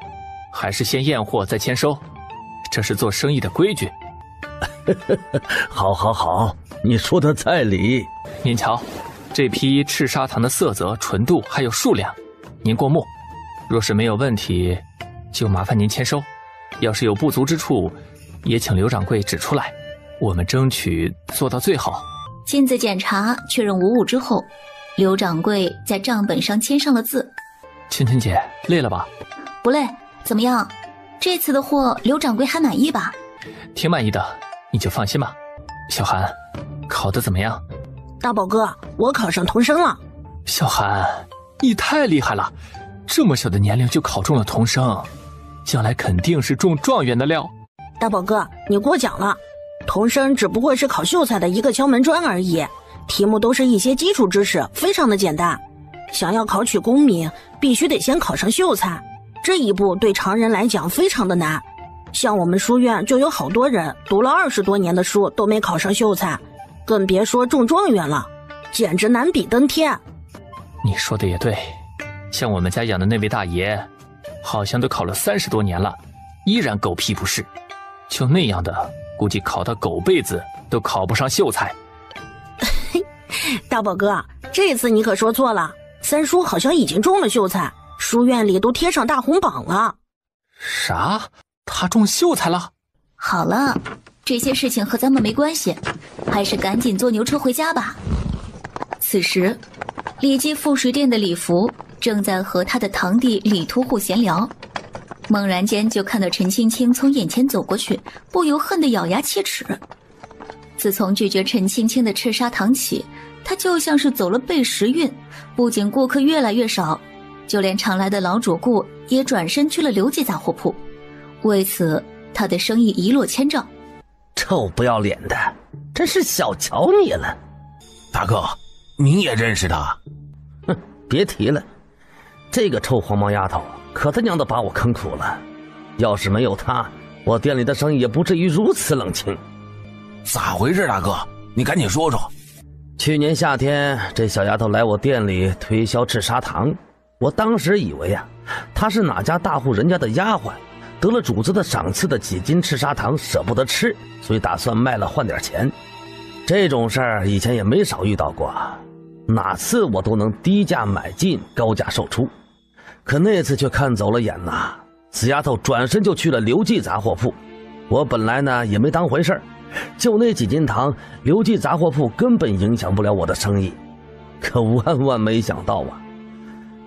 还是先验货再签收，这是做生意的规矩。好好好，你说的在理。您瞧，这批赤砂糖的色泽、纯度还有数量，您过目。若是没有问题，就麻烦您签收；要是有不足之处，也请刘掌柜指出来，我们争取做到最好。亲自检查确认无误之后，刘掌柜在账本上签上了字。青青姐，累了吧？不累。怎么样？这次的货刘掌柜还满意吧？挺满意的，你就放心吧。小韩，考得怎么样？大宝哥，我考上童生了。小韩，你太厉害了，这么小的年龄就考中了童生，将来肯定是中状元的料。大宝哥，你过奖了，童生只不过是考秀才的一个敲门砖而已，题目都是一些基础知识，非常的简单。想要考取功名，必须得先考上秀才，这一步对常人来讲非常的难。像我们书院就有好多人读了20多年的书都没考上秀才，更别说中状元了，简直难比登天。你说的也对，像我们家养的那位大爷，好像都考了30多年了，依然狗屁不是。就那样的，估计考到狗辈子都考不上秀才。大宝哥，这次你可说错了，三叔好像已经中了秀才，书院里都贴上大红榜了。啥？他中秀才了？好了，这些事情和咱们没关系，还是赶紧坐牛车回家吧。此时，李记副食店的李福正在和他的堂弟李屠户闲聊，猛然间就看到陈青青从眼前走过去，不由恨得咬牙切齿。自从拒绝陈青青的赤砂糖起，他就像是走了背时运，不仅顾客越来越少，就连常来的老主顾也转身去了刘记杂货铺。为此，他的生意一落千丈。臭不要脸的，真是小瞧你了。大哥，你也认识他？哼，别提了，这个臭黄毛丫头可他娘的把我坑苦了。要是没有她，我店里的生意也不至于如此冷清。咋回事，大哥？你赶紧说说。去年夏天，这小丫头来我店里推销赤砂糖，我当时以为她是哪家大户人家的丫鬟，得了主子的赏赐的几斤赤砂糖舍不得吃，所以打算卖了换点钱。这种事儿以前也没少遇到过，哪次我都能低价买进，高价售出。可那次却看走了眼呐，死丫头转身就去了刘记杂货铺。我本来呢也没当回事儿，就那几斤糖，刘记杂货铺根本影响不了我的生意。可万万没想到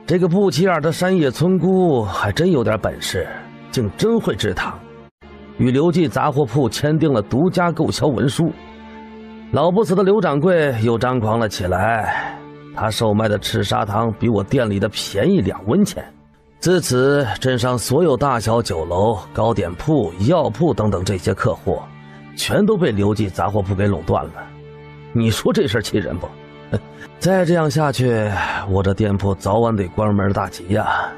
这个不起眼的山野村姑还真有点本事，竟真会制糖，与刘记杂货铺签订了独家购销文书。老不死的刘掌柜又张狂了起来，他售卖的赤砂糖比我店里的便宜2文钱。自此，镇上所有大小酒楼、糕点铺、药铺等等这些客户，全都被刘记杂货铺给垄断了。你说这事儿气人不？再这样下去，我这店铺早晚得关门大吉呀！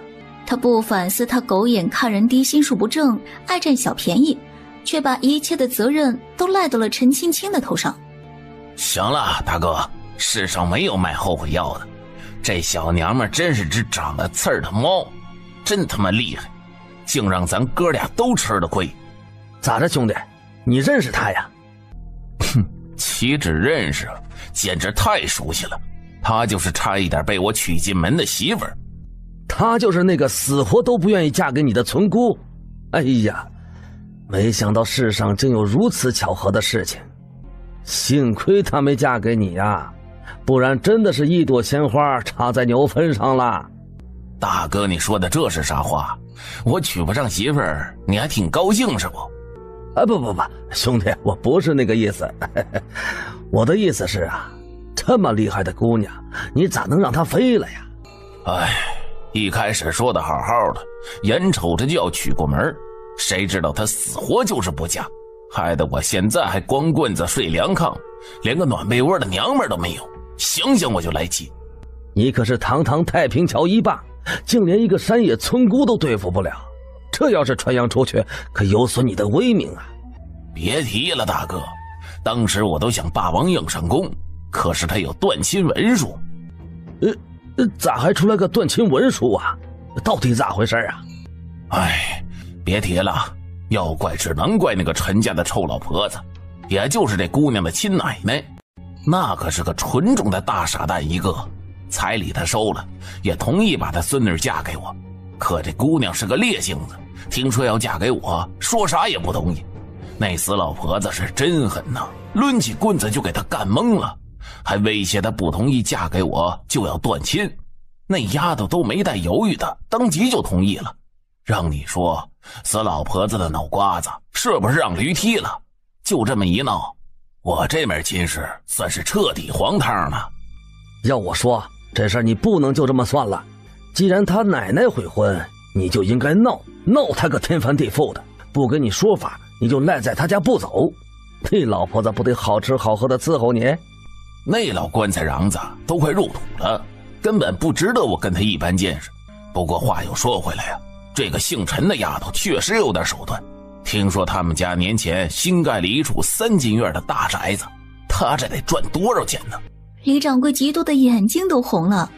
他不反思他狗眼看人低、心术不正、爱占小便宜，却把一切的责任都赖到了陈青青的头上。行了，大哥，世上没有卖后悔药的。这小娘们真是只长了刺儿的猫，真他妈厉害，竟让咱哥俩都吃了亏。咋着，兄弟，你认识她呀？哼，岂止认识，简直太熟悉了。她就是差一点被我娶进门的媳妇儿。她就是那个死活都不愿意嫁给你的村姑。哎呀，没想到世上竟有如此巧合的事情。幸亏她没嫁给你呀，不然真的是一朵鲜花插在牛粪上了。大哥，你说的这是啥话？我娶不上媳妇儿，你还挺高兴是不？不，兄弟，我不是那个意思。我的意思是啊，这么厉害的姑娘，你咋能让她飞了呀？哎，一开始说的好好的，眼瞅着就要娶过门，谁知道她死活就是不嫁，害得我现在还光棍子睡凉炕，连个暖被窝的娘们都没有，想想我就来气。你可是堂堂太平桥一霸，竟连一个山野村姑都对付不了，这要是传扬出去，可有损你的威名啊！别提了，大哥，当时我都想霸王硬上弓，可是他有断亲文书。咋还出来个断亲文书啊？到底咋回事啊？哎，别提了，要怪只能怪那个陈家的臭老婆子，也就是这姑娘的亲奶奶，那可是个纯种的大傻蛋一个。彩礼他收了，也同意把他孙女嫁给我，可这姑娘是个烈性子，听说要嫁给我，说啥也不同意。那死老婆子是真狠呐，抡起棍子就给他干懵了，还威胁他不同意嫁给我就要断亲。那丫头都没带犹豫的，当即就同意了。让你说，死老婆子的脑瓜子是不是让驴踢了？就这么一闹，我这门亲事算是彻底黄汤了。要我说，这事儿你不能就这么算了。既然他奶奶悔婚，你就应该闹他个天翻地覆的，不给你说法，你就赖在他家不走。那老婆子不得好吃好喝的伺候你？那老棺材瓤子都快入土了，根本不值得我跟他一般见识。不过话又说回来呀，这个姓陈的丫头确实有点手段。听说他们家年前新盖了一处3进院的大宅子，他这得赚多少钱呢？李掌柜嫉妒的眼睛都红了，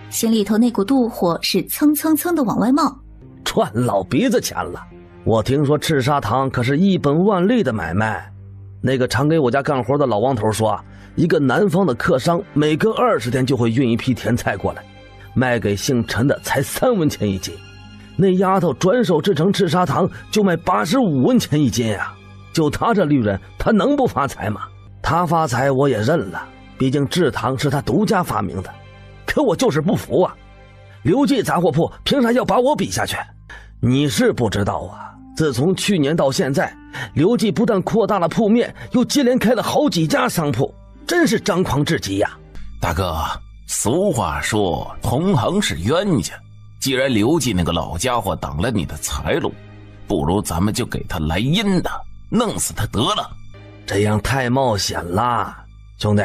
心里头那股妒火是蹭蹭蹭的往外冒。赚老鼻子钱了！我听说赤砂堂可是一本万利的买卖。那个常给我家干活的老王头说，一个南方的客商每隔20天就会运一批甜菜过来，卖给姓陈的才3文钱一斤。那丫头转手制成赤砂糖就卖85文钱一斤啊！就他这利润，他能不发财吗？他发财我也认了，毕竟制糖是他独家发明的。可我就是不服啊！刘记杂货铺凭啥要把我比下去？你是不知道啊，自从去年到现在，刘记不但扩大了铺面，又接连开了好几家商铺，真是张狂至极呀！大哥，俗话说同行是冤家，既然刘记那个老家伙挡了你的财路，不如咱们就给他来阴的，弄死他得了。这样太冒险了，兄弟，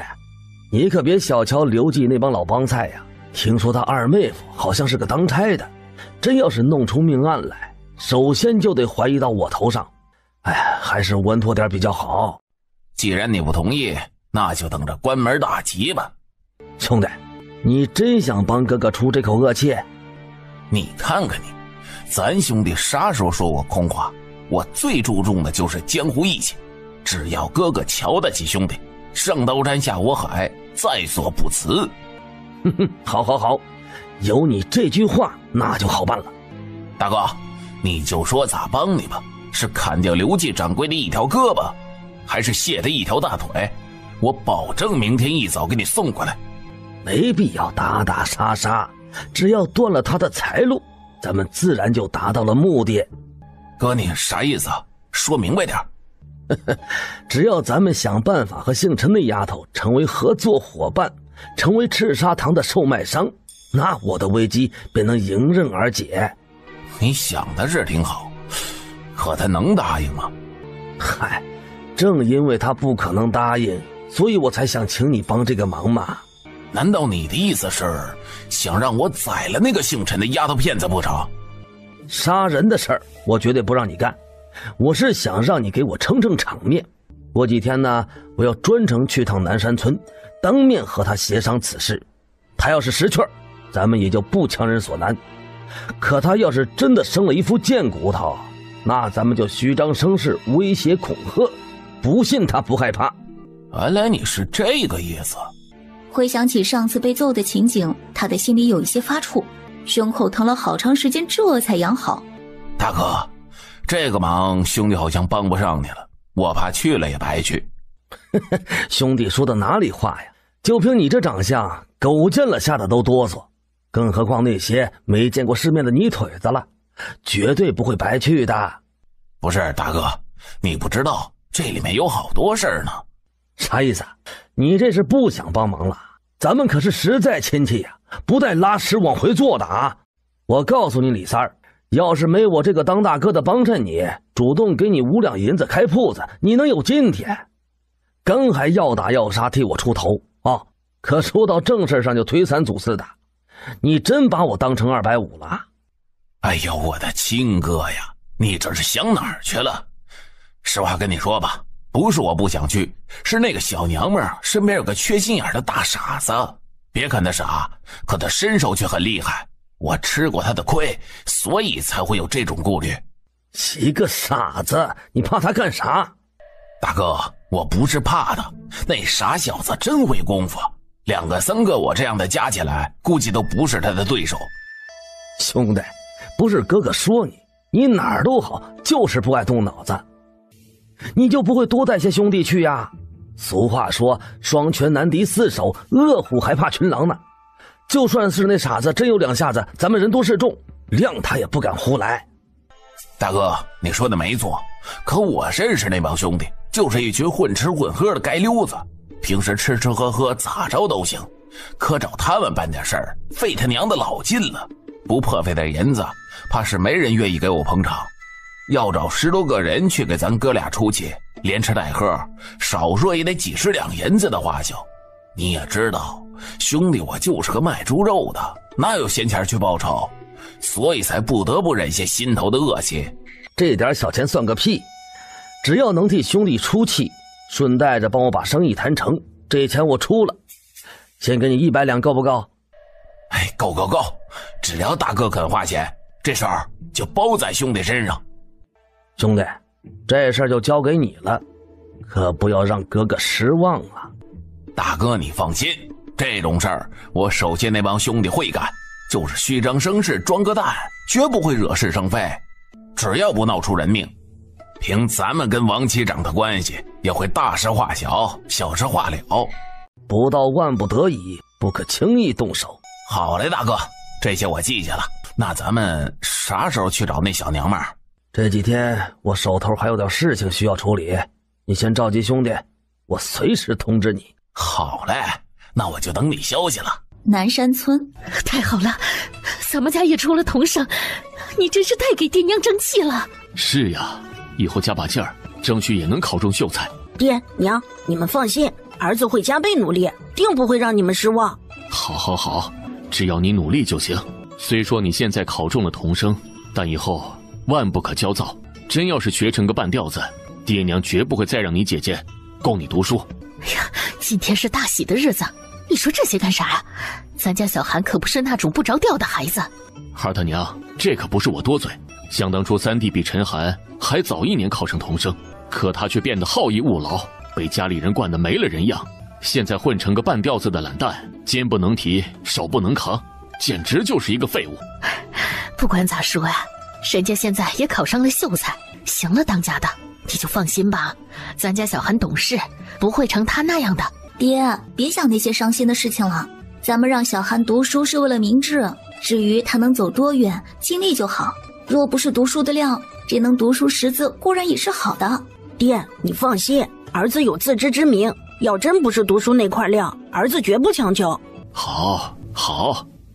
你可别小瞧刘记那帮老帮菜呀！听说他二妹夫好像是个当差的，真要是弄出命案来，首先就得怀疑到我头上。哎，还是稳妥点比较好。既然你不同意，那就等着关门大吉吧。兄弟，你真想帮哥哥出这口恶气？你看看你，咱兄弟啥时候说过空话？我最注重的就是江湖义气，只要哥哥瞧得起兄弟，上刀山下火海，在所不辞。哼哼，好，有你这句话那就好办了。大哥，你就说咋帮你吧，是砍掉刘记掌柜的一条胳膊，还是卸他一条大腿？我保证明天一早给你送过来。没必要打打杀杀，只要断了他的财路，咱们自然就达到了目的。哥，你啥意思啊？说明白点。只要咱们想办法和姓陈的丫头成为合作伙伴，成为赤砂堂的售卖商，那我的危机便能迎刃而解。你想的是挺好，可他能答应吗？嗨，正因为他不可能答应，所以我才想请你帮这个忙嘛。难道你的意思是想让我宰了那个姓陈的丫头片子不成？杀人的事儿我绝对不让你干，我是想让你给我撑撑场面。过几天呢，我要专程去趟南山村，当面和他协商此事。他要是识趣儿，咱们也就不强人所难。可他要是真的生了一副贱骨头，那咱们就虚张声势，威胁恐吓，不信他不害怕。原来你是这个意思。回想起上次被揍的情景，他的心里有一些发怵，胸口疼了好长时间，这才养好。大哥，这个忙兄弟好像帮不上你了，我怕去了也白去。兄弟说的哪里话呀？就凭你这长相，狗见了吓得都哆嗦，更何况那些没见过世面的泥腿子了，绝对不会白去的。不是大哥，你不知道这里面有好多事儿呢。啥意思？你这是不想帮忙了？咱们可是实在亲戚呀，不带拉屎往回坐的啊！我告诉你李三儿，要是没我这个当大哥的帮衬你，主动给你5两银子开铺子，你能有今天？刚还要打要杀替我出头啊，可说到正事上就推三阻四的，你真把我当成250了？哎呦，我的亲哥呀，你这是想哪儿去了？实话跟你说吧，不是我不想去，是那个小娘们儿身边有个缺心眼的大傻子。别看他傻，可他身手却很厉害，我吃过他的亏，所以才会有这种顾虑。一个傻子，你怕他干啥？大哥，我不是怕他，那傻小子真会功夫，2个3个我这样的加起来，估计都不是他的对手。兄弟，不是哥哥说你哪儿都好，就是不爱动脑子。你就不会多带些兄弟去呀？俗话说，双拳难敌4手，饿虎还怕群狼呢。就算是那傻子真有2下子，咱们人多势众，谅他也不敢胡来。大哥，你说的没错，可我认识那帮兄弟，就是一群混吃混喝的街溜子，平时吃吃喝喝咋着都行，可找他们办点事儿，费他娘的老劲了，不破费点银子，怕是没人愿意给我捧场。要找10多个人去给咱哥俩出气，连吃带喝，少说也得几十两银子的花销。你也知道，兄弟我就是个卖猪肉的，哪有闲钱去报仇，所以才不得不忍些心头的恶气。这点小钱算个屁，只要能替兄弟出气，顺带着帮我把生意谈成，这钱我出了。先给你100两够不够？哎，够，只要大哥肯花钱，这事儿就包在兄弟身上。兄弟，这事儿就交给你了，可不要让哥哥失望啊！大哥你放心，这种事儿我手下那帮兄弟会干，就是虚张声势装个蛋，绝不会惹是生非。只要不闹出人命，凭咱们跟王期长的关系，也会大事化小，小事化了。不到万不得已，不可轻易动手。好嘞，大哥，这些我记下了。那咱们啥时候去找那小娘们儿？这几天我手头还有点事情需要处理，你先召集兄弟，我随时通知你。好嘞，那我就等你消息了。南山村，太好了，咱们家也出了童生，你真是太给爹娘争气了。是呀，以后加把劲儿，争取也能考中秀才。爹娘，你们放心，儿子会加倍努力，定不会让你们失望。好，只要你努力就行。虽说你现在考中了童生，但以后万不可焦躁，真要是学成个半吊子，爹娘绝不会再让你姐姐供你读书。哎呀，今天是大喜的日子，你说这些干啥呀？咱家小韩可不是那种不着调的孩子。孩他娘，这可不是我多嘴。想当初三弟比陈寒还早1年考上童生，可他却变得好逸恶劳，被家里人惯得没了人样。现在混成个半吊子的懒蛋，肩不能提，手不能扛，简直就是一个废物。不管咋说呀，人家现在也考上了秀才，行了当家的，你就放心吧。咱家小韩懂事，不会成他那样的。爹，别想那些伤心的事情了。咱们让小韩读书是为了明智，至于他能走多远，尽力就好。若不是读书的料，这能读书识字固然也是好的。爹，你放心，儿子有自知之明，要真不是读书那块料，儿子绝不强求。好，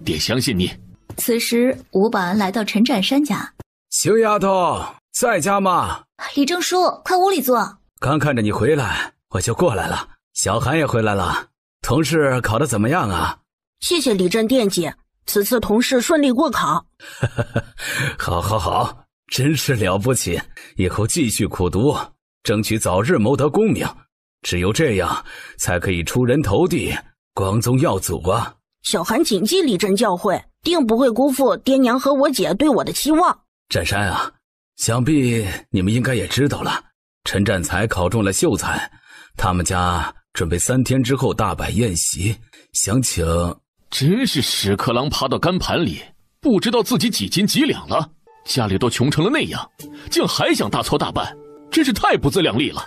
爹相信你。此时吴保安来到陈占山家。邢丫头在家吗？李正叔，快屋里坐。刚看着你回来，我就过来了。小韩也回来了，同事考得怎么样啊？谢谢李正惦记，此次同事顺利过考。好，真是了不起，以后继续苦读，争取早日谋得功名，只有这样才可以出人头地，光宗耀祖啊。小韩谨记李正教诲，定不会辜负爹娘和我姐对我的期望。占山啊，想必你们应该也知道了，陈占才考中了秀才，他们家准备3天之后大摆宴席，想请。真是屎壳郎爬到干盘里，不知道自己几斤几两了。家里都穷成了那样，竟还想大操大办，真是太不自量力了。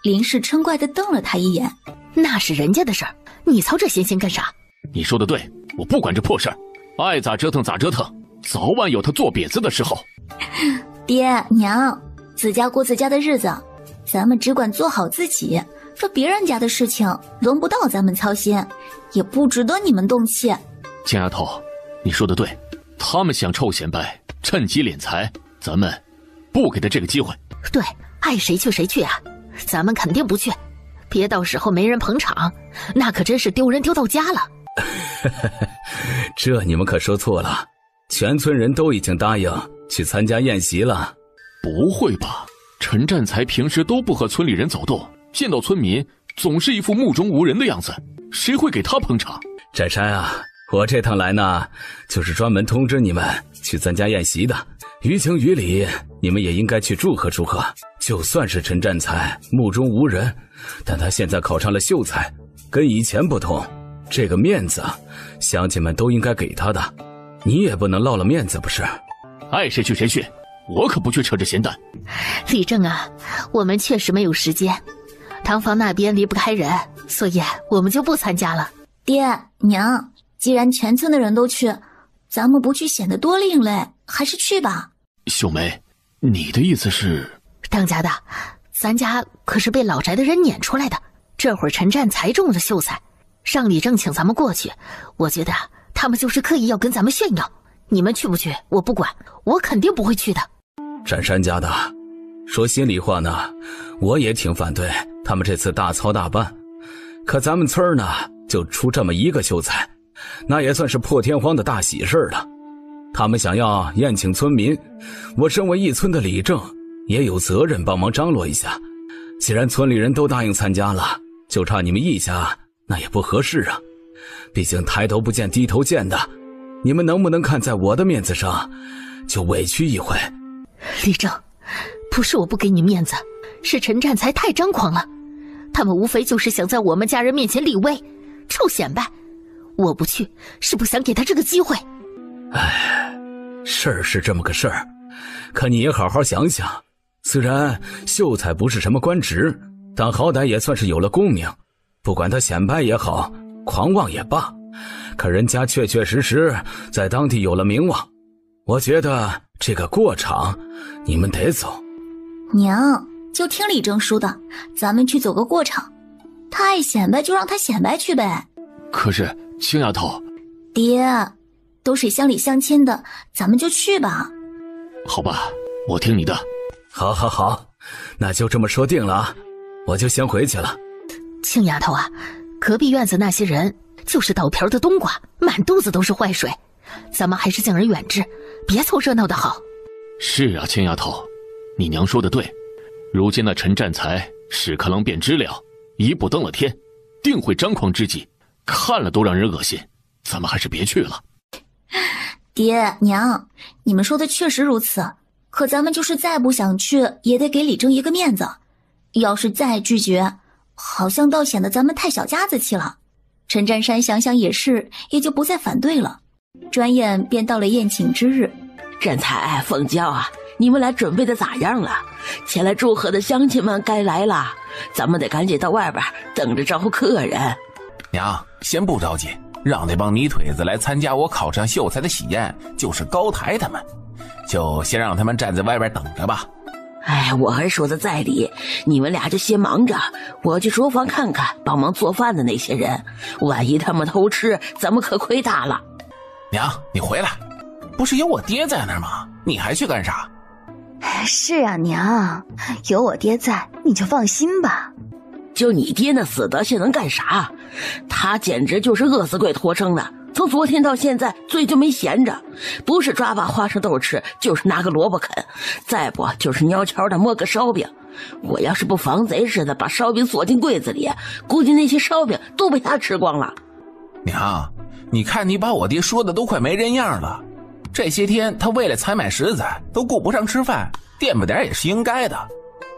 林氏嗔怪地瞪了他一眼，那是人家的事儿，你操这闲心干啥？你说的对，我不管这破事儿，爱咋折腾咋折腾，早晚有他做瘪子的时候。爹娘，自家过自家的日子，咱们只管做好自己。这别人家的事情轮不到咱们操心，也不值得你们动气。金丫头，你说的对，他们想臭显摆，趁机敛财，咱们不给他这个机会。对，爱谁去谁去啊，咱们肯定不去，别到时候没人捧场，那可真是丢人丢到家了。这你们可说错了，全村人都已经答应去参加宴席了。不会吧？陈占才平时都不和村里人走动，见到村民总是一副目中无人的样子，谁会给他捧场？占山啊，我这趟来呢，就是专门通知你们去参加宴席的。于情于理，你们也应该去祝贺祝贺。就算是陈占才目中无人，但他现在考上了秀才，跟以前不同，这个面子乡亲们都应该给他的，你也不能落了面子不是？爱谁去谁去，我可不去扯这闲蛋。李正啊，我们确实没有时间，堂房那边离不开人，所以我们就不参加了。爹娘，既然全村的人都去，咱们不去显得多另类，还是去吧。秀梅，你的意思是？当家的，咱家可是被老宅的人撵出来的，这会儿陈占才中了秀才，让李正请咱们过去，我觉得他们就是刻意要跟咱们炫耀。你们去不去我不管，我肯定不会去的。占山家的，说心里话呢，我也挺反对他们这次大操大办，可咱们村呢就出这么一个秀才，那也算是破天荒的大喜事了。他们想要宴请村民，我身为一村的李正也有责任帮忙张罗一下。既然村里人都答应参加了，就差你们一家，那也不合适啊。毕竟抬头不见低头见的，你们能不能看在我的面子上，就委屈一回？李正，不是我不给你面子，是陈占才太张狂了，他们无非就是想在我们家人面前立威，臭显摆。我不去，是不想给他这个机会。唉，事儿是这么个事儿，可你也好好想想，虽然秀才不是什么官职，但好歹也算是有了功名，不管他显摆也好，狂妄也罢，可人家确确实实在当地有了名望。我觉得这个过场你们得走。娘，就听李正说的，咱们去走个过场，他爱显摆就让他显摆去呗。可是青丫头，爹，都是乡里乡亲的，咱们就去吧。好吧，我听你的。好好好，那就这么说定了啊，我就先回去了。青丫头啊，隔壁院子那些人就是倒瓢的冬瓜，满肚子都是坏水，咱们还是敬而远之，别凑热闹的好。是啊，青丫头，你娘说的对，如今那陈占才屎壳郎变知了，一步登了天，定会张狂之极，看了都让人恶心，咱们还是别去了。爹娘，你们说的确实如此，可咱们就是再不想去，也得给李正一个面子。要是再拒绝，好像倒显得咱们太小家子气了。陈占山想想也是，也就不再反对了。转眼便到了宴请之日。占才、凤娇啊，你们俩准备的咋样了？前来祝贺的乡亲们该来了，咱们得赶紧到外边等着招呼客人。娘，先不着急，让那帮泥腿子来参加我考上秀才的喜宴，就是高抬他们，就先让他们站在外边等着吧。哎，我还说的在理，你们俩就先忙着，我去厨房看看帮忙做饭的那些人，万一他们偷吃，咱们可亏大了。娘，你回来，不是有我爹在那儿吗？你还去干啥？是啊，娘，有我爹在，你就放心吧。就你爹那死德性能干啥？他简直就是饿死鬼托生的，从昨天到现在嘴就没闲着，不是抓把花生豆吃，就是拿个萝卜啃，再不就是悄悄的摸个烧饼。我要是不防贼似的把烧饼锁进柜子里，估计那些烧饼都被他吃光了。娘，你看你把我爹说的都快没人样了，这些天他为了采买食材都顾不上吃饭，垫吧点也是应该的，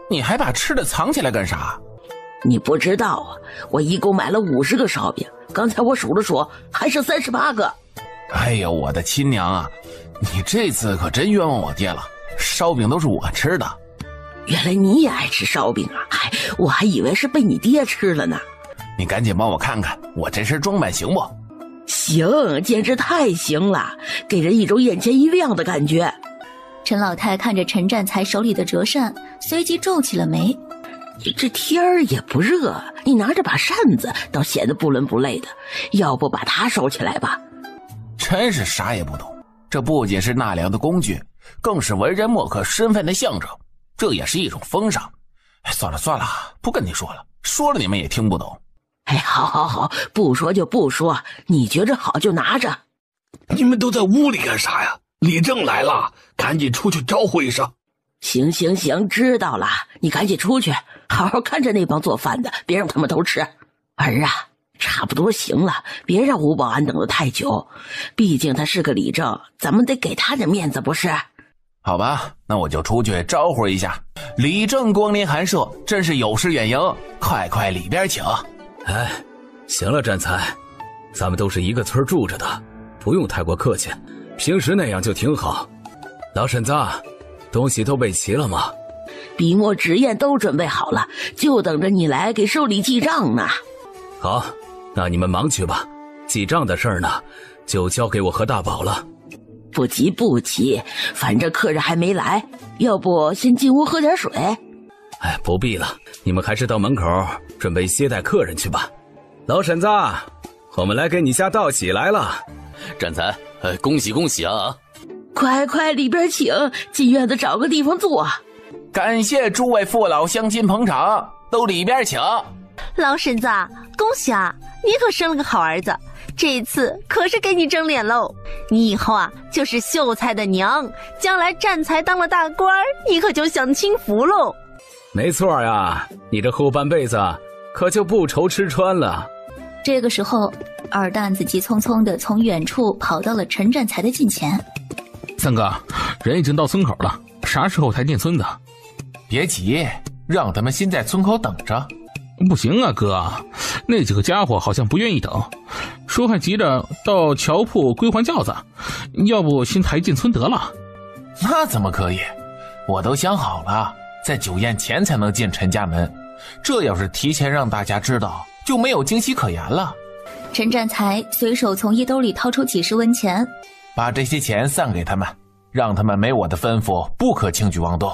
你还把吃的藏起来干啥？你不知道啊，我一共买了50个烧饼，刚才我数了数，还是38个。哎呦，我的亲娘啊，你这次可真冤枉我爹了，烧饼都是我吃的。原来你也爱吃烧饼啊？哎，我还以为是被你爹吃了呢。你赶紧帮我看看，我这身装扮行不？行，简直太行了，给人一种眼前一亮的感觉。陈老太看着陈占才手里的折扇，随即皱起了眉。这天儿也不热，你拿着把扇子倒显得不伦不类的，要不把它收起来吧？真是啥也不懂，这不仅是纳凉的工具，更是文人墨客身份的象征，这也是一种风尚。算了算了，不跟你说了，说了你们也听不懂。哎，好，不说就不说，你觉着好就拿着。你们都在屋里干啥呀？李正来了，赶紧出去招呼一声。行，知道了，你赶紧出去，好好看着那帮做饭的，别让他们偷吃。儿啊，差不多行了，别让吴保安等得太久，毕竟他是个李正，咱们得给他点面子不是？好吧，那我就出去招呼一下。李正光临寒舍，真是有失远迎，快里边请。哎，行了，占才，咱们都是一个村住着的，不用太过客气，平时那样就挺好。老婶子，东西都备齐了吗？笔墨纸砚都准备好了，就等着你来给寿礼记账呢。好，那你们忙去吧，记账的事儿呢，就交给我和大宝了。不急，反正客人还没来，要不先进屋喝点水？哎，不必了，你们还是到门口准备接待客人去吧。老婶子，我们来给你家道喜来了。占才，恭喜啊！快里边请，进院子找个地方坐。感谢诸位父老乡亲捧场，都里边请。老婶子，恭喜啊，你可生了个好儿子，这次可是给你争脸喽。你以后啊就是秀才的娘，将来占才当了大官，你可就享清福喽。没错呀，你这后半辈子可就不愁吃穿了。这个时候，二蛋子急匆匆地从远处跑到了陈占才的近前。三哥，人已经到村口了，啥时候才进村的？别急，让他们先在村口等着。不行啊哥，那几个家伙好像不愿意等，说还急着到桥铺归还轿子，要不先抬进村得了。那怎么可以？我都想好了，在酒宴前才能进陈家门，这要是提前让大家知道，就没有惊喜可言了。陈占才随手从衣兜里掏出几十文钱，把这些钱散给他们，让他们没我的吩咐不可轻举妄动。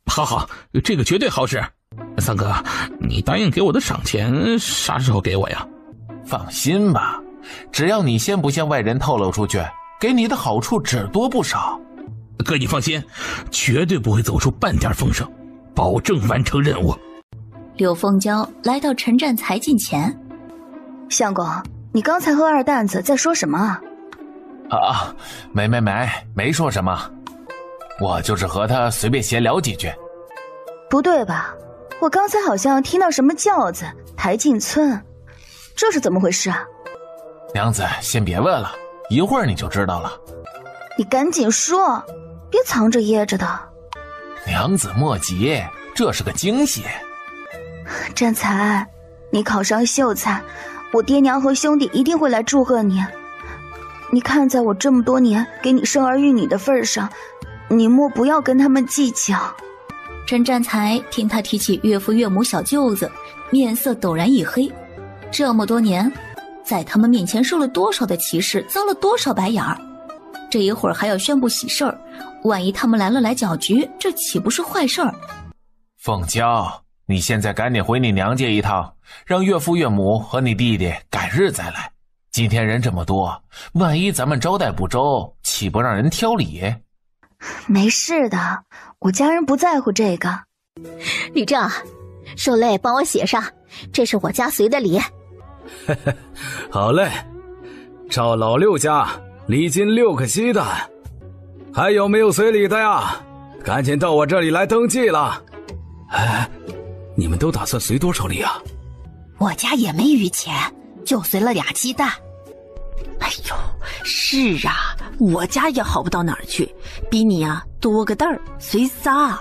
好，这个绝对好事。三哥，你答应给我的赏钱啥时候给我呀？放心吧，只要你先不向外人透露出去，给你的好处只多不少。哥，你放心，绝对不会走出半点风声，保证完成任务。柳凤娇来到陈占才近前。相公，你刚才和二蛋子在说什么啊？没说什么，我就是和他随便闲聊几句。不对吧？我刚才好像听到什么轿子抬进村，这是怎么回事啊？娘子，先别问了，一会儿你就知道了。你赶紧说，别藏着掖着的。娘子莫急，这是个惊喜。占才，你考上秀才，我爹娘和兄弟一定会来祝贺你。你看在我这么多年给你生儿育女的份上，你莫不要跟他们计较。陈占才听他提起岳父岳母小舅子，面色陡然一黑。这么多年，在他们面前受了多少的歧视，遭了多少白眼儿，这一会儿还要宣布喜事儿，万一他们来搅局，这岂不是坏事儿？凤娇，你现在赶紧回你娘家一趟，让岳父岳母和你弟弟改日再来。今天人这么多，万一咱们招待不周，岂不让人挑理？没事的，我家人不在乎这个。李正，受累帮我写上，这是我家随的礼。好嘞，赵老六家礼金6个鸡蛋，还有没有随礼的呀？赶紧到我这里来登记了。哎，你们都打算随多少礼啊？我家也没余钱，就随了2鸡蛋。哎呦，是啊，我家也好不到哪儿去，比你啊多个蛋儿，随仨。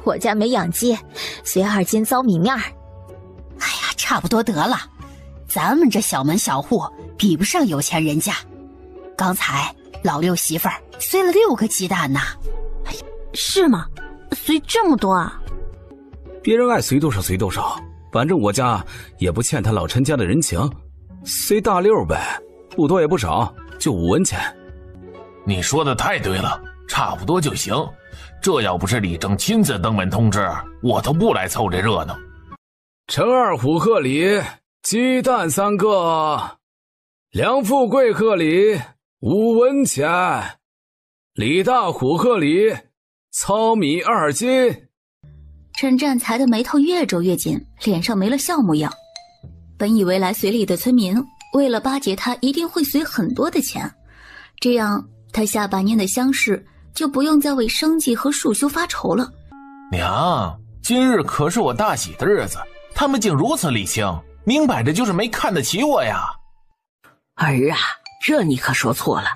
我家没养鸡，随2斤糟米面。哎呀，差不多得了，咱们这小门小户比不上有钱人家。刚才老六媳妇儿随了6个鸡蛋呢。是吗？随这么多啊？别人爱随多少随多少，反正我家也不欠他老陈家的人情，随大6呗，不多也不少，就5文钱。你说的太对了，差不多就行。这要不是李正亲自登门通知，我都不来凑这热闹。陈二虎贺礼，鸡蛋3个。梁富贵贺礼5文钱。李大虎贺礼糙米2斤。陈占才的眉头越皱越紧，脸上没了笑模样。本以为来随礼的村民为了巴结他一定会随很多的钱，这样他下半年的乡试就不用再为生计和束修发愁了。娘，今日可是我大喜的日子，他们竟如此礼轻，明摆着就是没看得起我呀。儿啊，这你可说错了。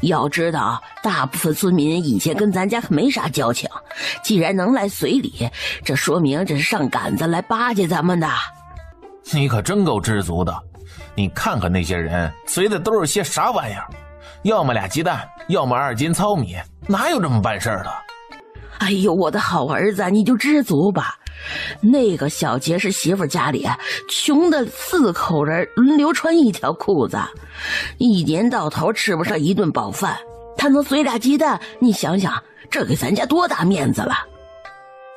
要知道，大部分村民以前跟咱家可没啥交情，既然能来随礼，这说明这是上杆子来巴结咱们的。你可真够知足的，你看看那些人随的都是些啥玩意儿，要么2鸡蛋，要么2斤糙米，哪有这么办事的？哎呦，我的好儿子，你就知足吧。那个小杰是媳妇家里穷的4口人轮流穿1条裤子，一年到头吃不上1顿饱饭，他能随2鸡蛋，你想想这给咱家多大面子了。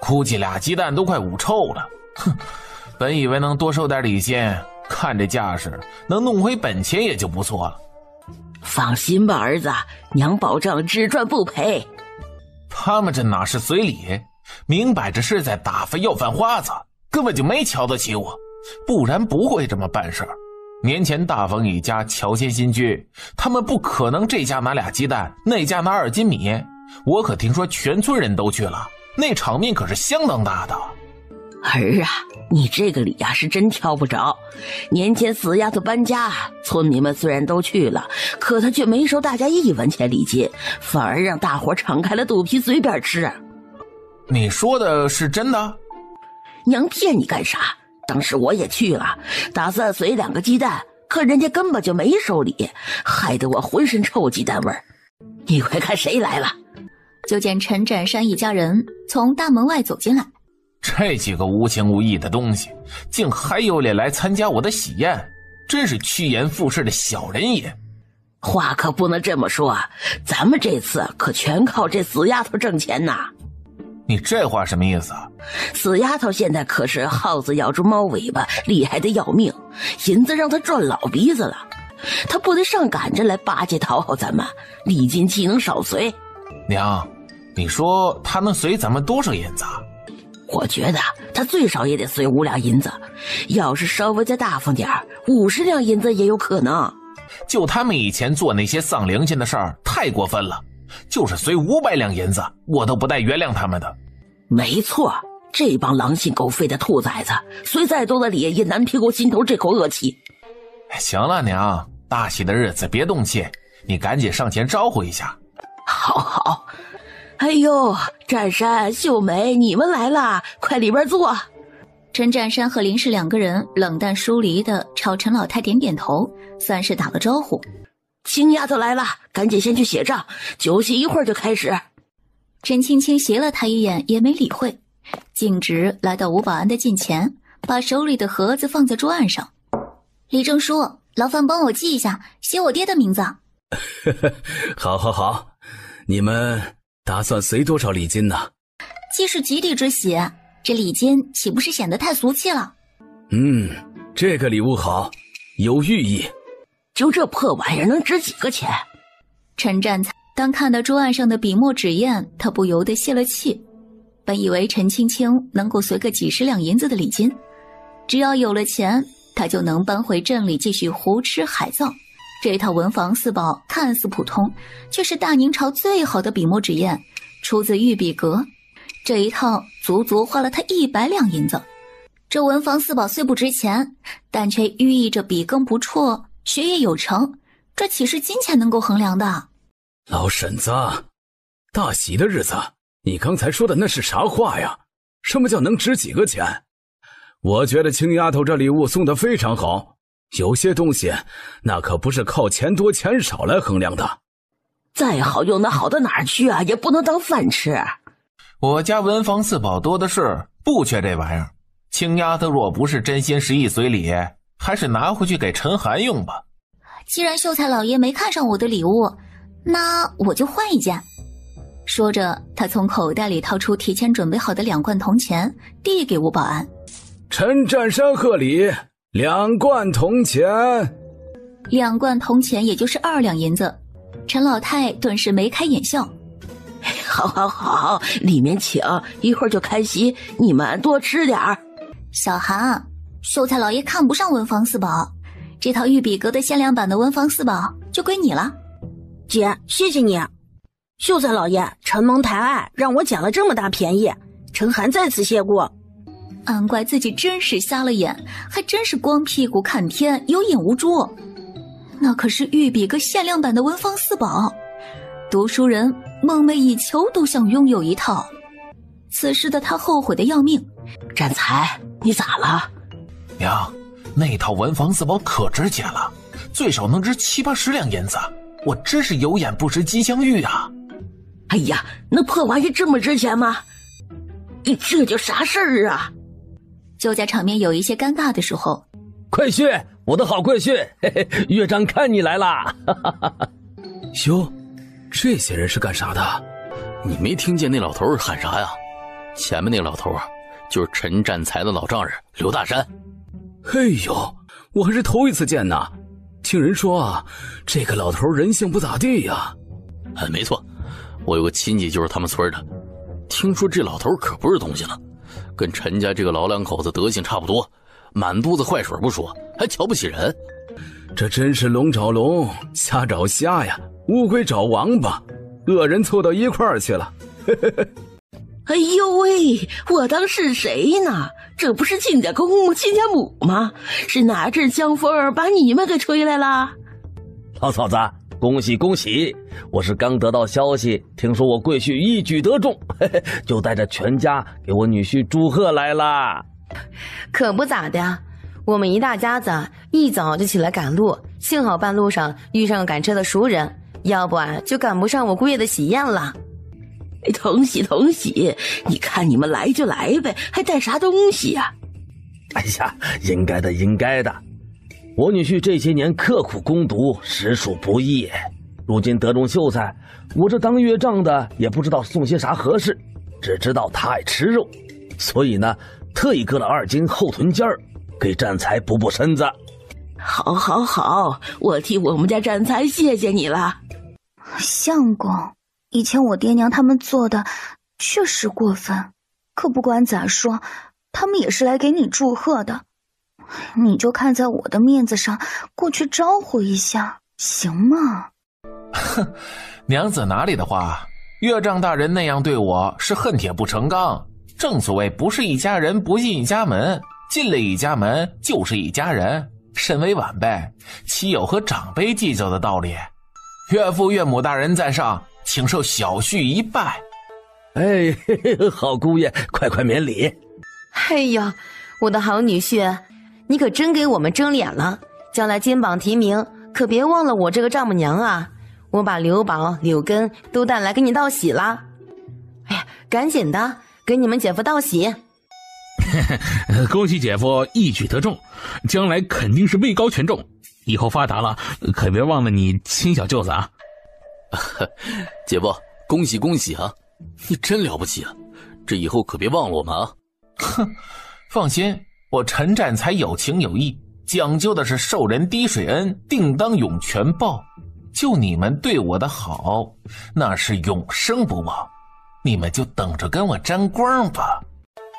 估计2鸡蛋都快捂臭了。哼，本以为能多收点礼金，看这架势能弄回本钱也就不错了。放心吧儿子，娘保证只赚不赔。他们这哪是随礼，明摆着是在打发要饭花子，根本就没瞧得起我，不然不会这么办事儿。年前大房一家乔迁新居，他们不可能这家拿2鸡蛋，那家拿2斤米，我可听说全村人都去了，那场面可是相当大的。儿啊，你这个礼是真挑不着。年前死丫头搬家，村民们虽然都去了，可他却没收大家1文钱礼金，反而让大伙敞开了肚皮随便吃。你说的是真的？娘骗你干啥？当时我也去了，打算随2个鸡蛋，可人家根本就没收礼，害得我浑身臭鸡蛋味儿。你快看谁来了！就见陈占山一家人从大门外走进来。这几个无情无义的东西，竟还有脸来参加我的喜宴，真是趋炎附势的小人也。话可不能这么说，咱们这次可全靠这死丫头挣钱呐。你这话什么意思啊？死丫头现在可是耗子咬住猫尾巴，厉害的要命，银子让她赚老鼻子了，她不得上赶着来巴结讨好咱们，礼金岂能少随？娘，你说她能随咱们多少银子啊？我觉得她最少也得随5两银子，要是稍微再大方点，50两银子也有可能。就他们以前做那些丧良心的事儿太过分了，就是随500两银子，我都不带原谅他们的。没错，这帮狼心狗肺的兔崽子，随再多的礼也难撇过心头这口恶气。行了，娘，大喜的日子别动气，你赶紧上前招呼一下。好好。哎呦，占山、秀梅，你们来了，快里边坐。陈占山和林氏2个人冷淡疏离的朝陈老太点点头，算是打个招呼。青丫头来了，赶紧先去写账，酒席一会儿就开始。陈青青斜了他一眼，也没理会，径直来到吴保安的近前，把手里的盒子放在桌案上。李正叔，劳烦帮我记一下，写我爹的名字。好好好，你们打算随多少礼金呢？既是集体之喜，这礼金岂不是显得太俗气了？这个礼物好，有寓意。就这破玩意儿能值几个钱？陈占才当看到桌案上的笔墨纸砚，他不由得泄了气。本以为陈青青能够随个几10两银子的礼金，只要有了钱，他就能搬回镇里继续胡吃海造。这套文房4宝看似普通，却是大明朝最好的笔墨纸砚，出自御笔阁。这一套足足花了他100两银子。这文房4宝虽不值钱，但却寓意着笔耕不辍，学业有成，这岂是金钱能够衡量的？老婶子，大喜的日子，你刚才说的那是啥话呀？什么叫能值几个钱？我觉得青丫头这礼物送得非常好，有些东西那可不是靠钱多钱少来衡量的。再好又能好到哪儿去啊？也不能当饭吃。我家文房4宝多的是，不缺这玩意儿。青丫头若不是真心实意随礼，还是拿回去给陈寒用吧。既然秀才老爷没看上我的礼物，那我就换一件。说着，他从口袋里掏出提前准备好的2罐铜钱，递给吴保安。陈占山贺礼，2罐铜钱。2罐铜钱也就是2两银子。陈老太顿时眉开眼笑。好好好，里面请，一会儿就开席，你们多吃点儿。小韩，秀才老爷看不上文房四宝，这套玉笔阁的限量版的文房四宝就归你了。姐，谢谢你。秀才老爷，承蒙抬爱，让我捡了这么大便宜，陈寒在此谢过。俺怪自己真是瞎了眼，还真是光屁股看天，有眼无珠。那可是玉笔阁限量版的文房四宝，读书人梦寐以求都想拥有一套。此时的他后悔的要命。占才，你咋了？娘，那套文房四宝可值钱了，最少能值70、80两银子，我真是有眼不识金镶玉啊！哎呀，那破玩意这么值钱吗？这叫啥事儿啊？就在场面有一些尴尬的时候，贵婿，我的好贵婿，嘿嘿，岳丈看你来啦！哟，这些人是干啥的？你没听见那老头喊啥呀？前面那老头就是陈占才的老丈人刘大山。哎呦，我还是头一次见呢。听人说啊，这个老头人性不咋地呀。没错，我有个亲戚就是他们村的，听说这老头可不是东西了，跟陈家这个老两口子德行差不多，满肚子坏水不说，还瞧不起人。这真是龙找龙，虾找虾呀，乌龟找王八，恶人凑到一块儿去了。哎呦喂，我当是谁呢？这不是亲家公亲家母吗？是哪阵江风把你们给吹来了？老嫂子，恭喜恭喜！我是刚得到消息，听说我贵婿一举得中，嘿嘿，就带着全家给我女婿祝贺来啦。可不咋的，我们一大家子一早就起来赶路，幸好半路上遇上个赶车的熟人，要不就赶不上我姑爷的喜宴了。同喜同喜，你看你们来就来呗，还带啥东西呀？哎呀，应该的应该的，我女婿这些年刻苦攻读，实属不易，如今得中秀才，我这当岳丈的也不知道送些啥合适，只知道他爱吃肉，所以呢特意割了2斤后臀尖儿给占才补补身子。好好好，我替我们家占才谢谢你了。相公，以前我爹娘他们做的确实过分，可不管咋说，他们也是来给你祝贺的，你就看在我的面子上过去招呼一下，行吗？哼，娘子哪里的话，岳丈大人那样对我是恨铁不成钢。正所谓不是一家人不进一家门，进了一家门就是一家人。身为晚辈，岂有和长辈计较的道理？岳父岳母大人在上，请受小婿一拜。哎，嘿嘿，好姑爷，快快免礼。哎呀，我的好女婿，你可真给我们争脸了，将来金榜题名可别忘了我这个丈母娘啊，我把刘宝、柳根都带来给你道喜了。哎呀，赶紧的给你们姐夫道喜。恭喜姐夫一举得中，将来肯定是位高权重，以后发达了可别忘了你亲小舅子啊。姐夫，恭喜恭喜啊，你真了不起啊，这以后可别忘了我们啊。哼，放心，我陈占才有情有义，讲究的是受人滴水恩，定当涌泉报。就你们对我的好，那是永生不忘，你们就等着跟我沾光吧。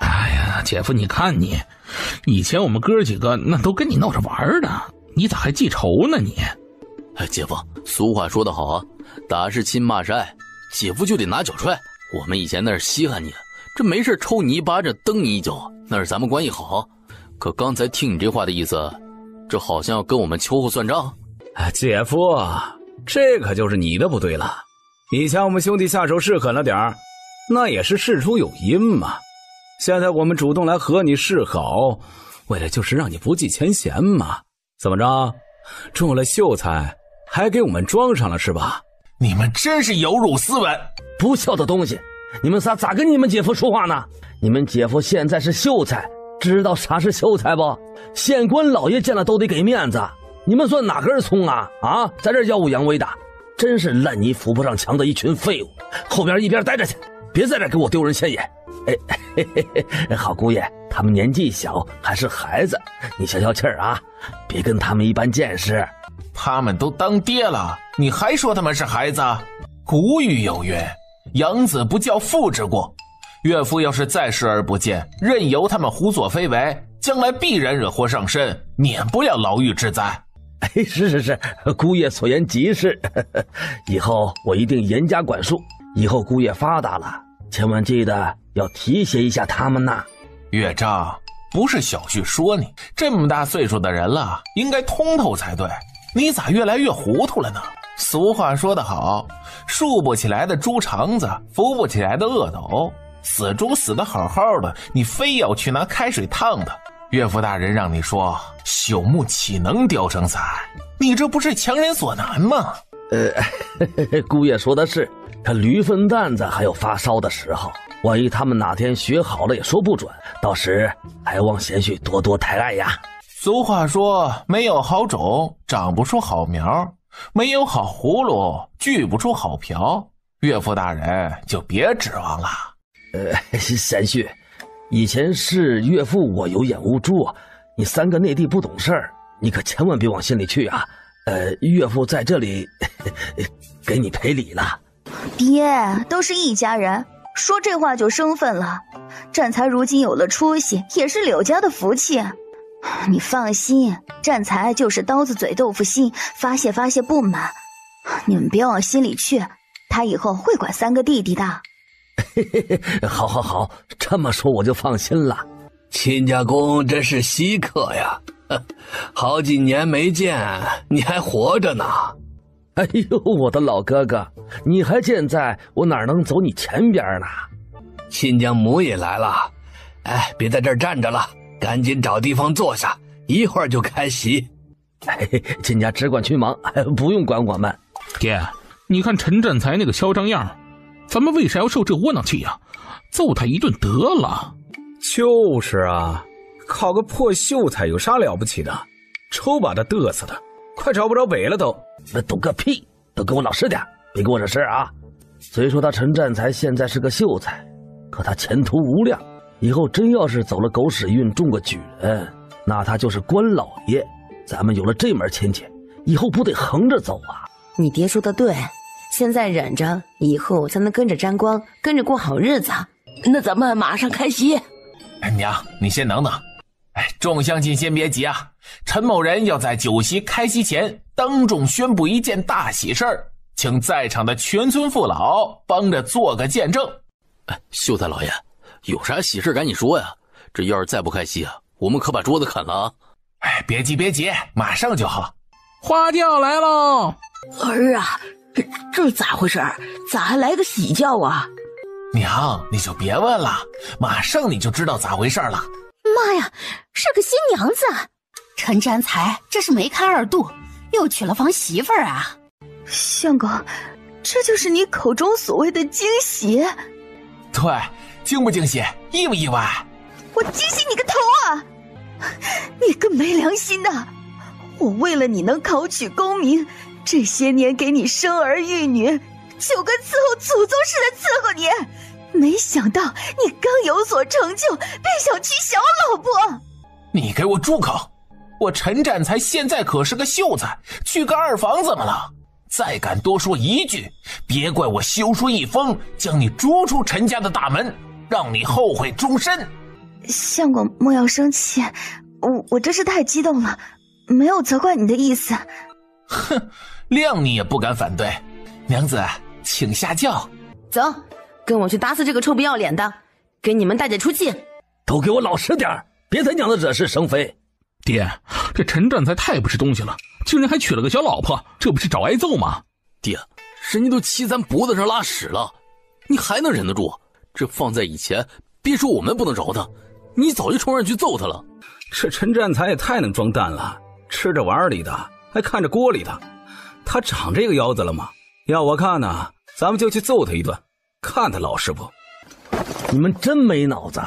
哎呀，姐夫，你看你，以前我们哥几个那都跟你闹着玩呢，你咋还记仇呢你？哎，姐夫，俗话说得好啊，打是亲，骂是爱，姐夫就得拿脚踹。我们以前那是稀罕你，这没事抽你一巴掌，蹬你一脚，那是咱们关系好。可刚才听你这话的意思，这好像要跟我们秋后算账。姐夫，这可就是你的不对了。以前我们兄弟下手是狠了点儿，那也是事出有因嘛。现在我们主动来和你示好，为的就是让你不计前嫌嘛。怎么着，中了秀才还给我们装上了是吧？你们真是有辱斯文，不孝的东西！你们仨咋跟你们姐夫说话呢？你们姐夫现在是秀才，知道啥是秀才不？县官老爷见了都得给面子，你们算哪根葱啊？啊，在这耀武扬威的！真是烂泥扶不上墙的一群废物！后边一边待着去，别在这给我丢人现眼！好姑爷，他们年纪小，还是孩子，你消消气儿啊，别跟他们一般见识。他们都当爹了，你还说他们是孩子？古语有云，养子不教父之过。岳父要是再视而不见，任由他们胡作非为，将来必然惹祸上身，免不了牢狱之灾。是，姑爷所言极是。以后我一定严加管束。以后姑爷发达了，千万记得要提携一下他们呐。岳丈，不是小旭说你，这么大岁数的人了，应该通透才对，你咋越来越糊涂了呢？俗话说得好，竖不起来的猪肠子，扶不起来的恶斗，死猪死得好好的，你非要去拿开水烫他。岳父大人让你说，朽木岂能雕成材？你这不是强人所难吗？姑爷说的是，这驴粪蛋子还有发烧的时候，万一他们哪天学好了也说不准，到时还望贤婿多多抬爱呀。俗话说，没有好种长不出好苗，没有好葫芦锯不出好瓢。岳父大人就别指望了。贤婿，以前是岳父我有眼无珠，你三个内地不懂事儿，你可千万别往心里去啊。岳父在这里给你赔礼了。爹，都是一家人，说这话就生分了。战才如今有了出息，也是柳家的福气。你放心，战才就是刀子嘴豆腐心，发泄发泄不满，你们别往心里去，他以后会管三个弟弟的。好，这么说我就放心了。亲家公真是稀客呀，好几年没见，你还活着呢。哎呦，我的老哥哥，你还健在，我哪能走你前边呢？亲家母也来了，别在这儿站着了，赶紧找地方坐下，一会儿就开席。亲家只管去忙，不用管我们。爹，你看陈占才那个嚣张样，咱们为啥要受这窝囊气呀？揍他一顿得了。就是啊，考个破秀才有啥了不起的？抽把他嘚瑟的，快找不着北了都。那懂个屁，都给我老实点，别给我惹事啊。虽说他陈占才现在是个秀才，可他前途无量，以后真要是走了狗屎运，中个举人，那他就是官老爷。咱们有了这门亲戚，以后不得横着走啊。你爹说的对，现在忍着，以后才能跟着沾光，跟着过好日子。那咱们马上开席。娘，你先等等。众乡亲先别急啊，陈某人要在酒席开席前当众宣布一件大喜事儿，请在场的全村父老帮着做个见证。秀才老爷，有啥喜事赶紧说呀，这要是再不开席啊，我们可把桌子砍了啊。别急，马上就好。花轿来喽！儿啊，这咋回事？咋还来个喜轿啊？娘，你就别问了，马上你就知道咋回事了。妈呀，是个新娘子！陈占才这是梅开二度，又娶了房媳妇儿啊！相公，这就是你口中所谓的惊喜？对，惊不惊喜，意不意外？我惊喜你个头啊！你个没良心的！我为了你能考取功名，这些年给你生儿育女，就跟伺候祖宗似的伺候你。没想到你刚有所成就，便想娶小老婆。你给我住口！我陈占才现在可是个秀才，娶个二房怎么了？再敢多说一句，别怪我休书一封，将你逐出陈家的大门，让你后悔终身。相公莫要生气，我真是太激动了，没有责怪你的意思。哼，谅你也不敢反对。娘子，请下轿。走，跟我去打死这个臭不要脸的，给你们大姐出气。都给我老实点，别他娘的惹是生非。爹，这陈占才太不是东西了，竟然还娶了个小老婆，这不是找挨揍吗？爹，人家都骑咱脖子上拉屎了，你还能忍得住？这放在以前，别说我们不能饶他，你早就冲上去揍他了。这陈占才也太能装蛋了，吃着碗里的，还看着锅里的。他长这个腰子了吗？要我看呢，咱们就去揍他一顿，看他老实不。你们真没脑子，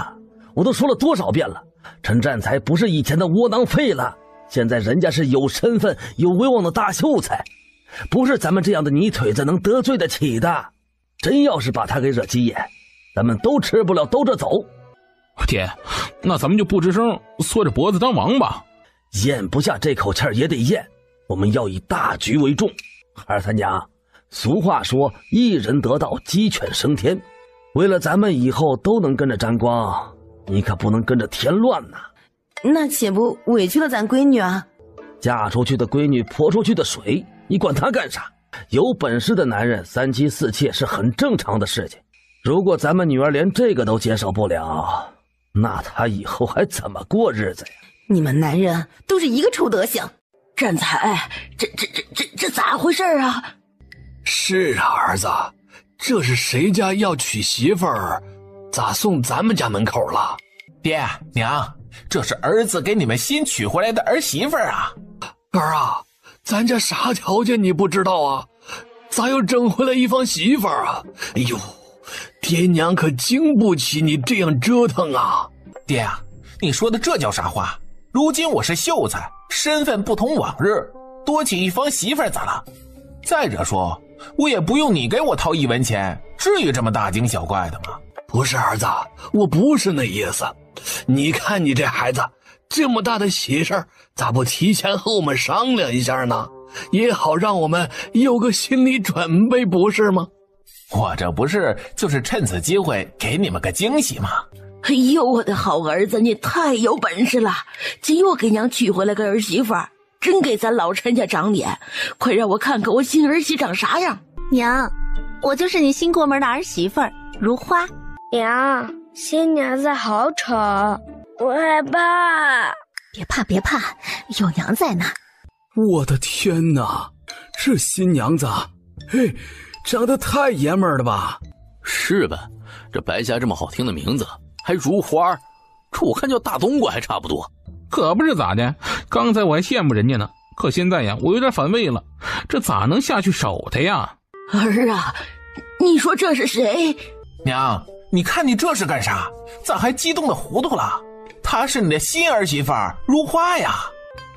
我都说了多少遍了，陈占才不是以前的窝囊废了，现在人家是有身份有威望的大秀才。不是咱们这样的泥腿子能得罪得起的。真要是把他给惹急眼，咱们都吃不了兜着走。爹，那咱们就不吱声，缩着脖子当王吧。咽不下这口气儿也得咽，我们要以大局为重。二三娘，俗话说一人得道鸡犬升天，为了咱们以后都能跟着沾光，你可不能跟着添乱呐。那岂不委屈了咱闺女啊？嫁出去的闺女泼出去的水，你管她干啥？有本事的男人三妻四妾是很正常的事情，如果咱们女儿连这个都接受不了，那她以后还怎么过日子呀？你们男人都是一个臭德行。占才，这咋回事啊？是啊，儿子，这是谁家要娶媳妇儿，咋送咱们家门口了？爹娘，这是儿子给你们新娶回来的儿媳妇儿啊。儿啊，咱家啥条件你不知道啊？咋又整回来一房媳妇儿啊？哎呦，爹娘可经不起你这样折腾啊！爹啊，你说的这叫啥话？如今我是秀才，身份不同往日，多娶一房媳妇儿咋了？再者说，我也不用你给我掏1文钱，至于这么大惊小怪的吗？不是儿子，我不是那意思。你看你这孩子，这么大的喜事儿，咋不提前和我们商量一下呢？也好让我们有个心理准备，不是吗？我这不是就是趁此机会给你们个惊喜吗？哎呦，我的好儿子，你太有本事了！今又给娘娶回来个儿媳妇儿，真给咱老陈家长脸！快让我看看我新儿媳长啥样！娘，我就是你新过门的儿媳妇儿如花。娘，新娘子好丑，我害怕。别怕，有娘在呢。我的天哪，这新娘子，嘿，长得太爷们儿了吧？是呗，这白家这么好听的名字，还如花，这我看叫大冬瓜还差不多。可不是咋的，刚才我还羡慕人家呢，可现在呀，我有点反胃了，这咋能下去手的呀？儿啊，你说这是谁？娘，你看你这是干啥？咋还激动的糊涂了？她是你的新儿媳妇儿如花呀。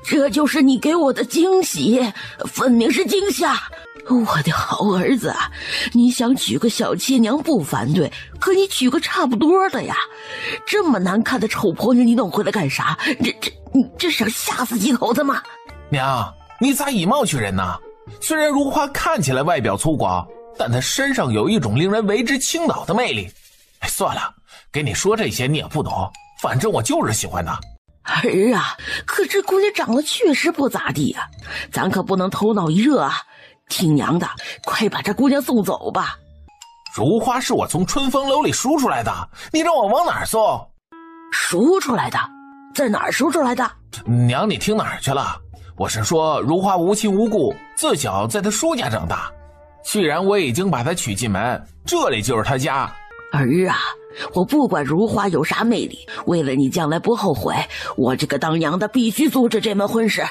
这就是你给我的惊喜，分明是惊吓。我的好儿子，你想娶个小妾娘不反对，可你娶个差不多的呀。这么难看的丑婆娘你弄回来干啥？你这是吓死几口子吗？娘，你咋以貌取人呢？虽然如花看起来外表粗犷，但她身上有一种令人为之倾倒的魅力。算了，给你说这些你也不懂，反正我就是喜欢她。儿啊，可这姑娘长得确实不咋地啊，咱可不能头脑一热啊！听娘的，快把这姑娘送走吧。如花是我从春风楼里赎出来的，你让我往哪儿送？赎出来的？在哪儿赎出来的？娘，你听哪儿去了？我是说如花无亲无故，自小在她叔家长大。既然我已经把她娶进门，这里就是她家。儿啊，我不管如花有啥魅力，为了你将来不后悔，我这个当娘的必须阻止这门婚事。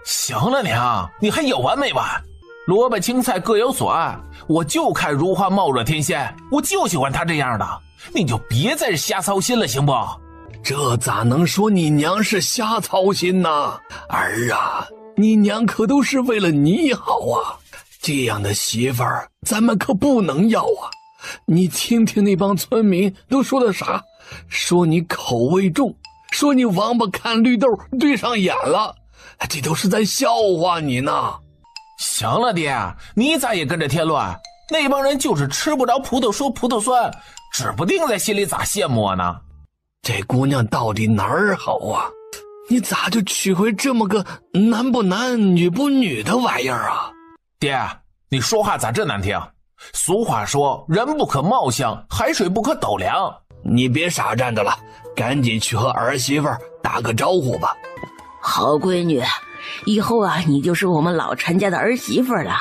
行了娘，你还有完没完？萝卜青菜各有所爱，我就看如花貌若天仙，我就喜欢她这样的，你就别再瞎操心了，行不？这咋能说你娘是瞎操心呢？儿啊，你娘可都是为了你好啊，这样的媳妇儿咱们可不能要啊。你听听那帮村民都说的啥？说你口味重，说你王八看绿豆对上眼了，这都是在笑话你呢。行了爹，你咋也跟着添乱？那帮人就是吃不着葡萄说葡萄酸，指不定在心里咋羡慕我呢。这姑娘到底哪儿好啊？你咋就娶回这么个男不男女不女的玩意儿啊？爹，你说话咋这难听？俗话说人不可貌相，海水不可斗量。你别傻站着了，赶紧去和儿媳妇打个招呼吧。好闺女，以后啊，你就是我们老陈家的儿媳妇了。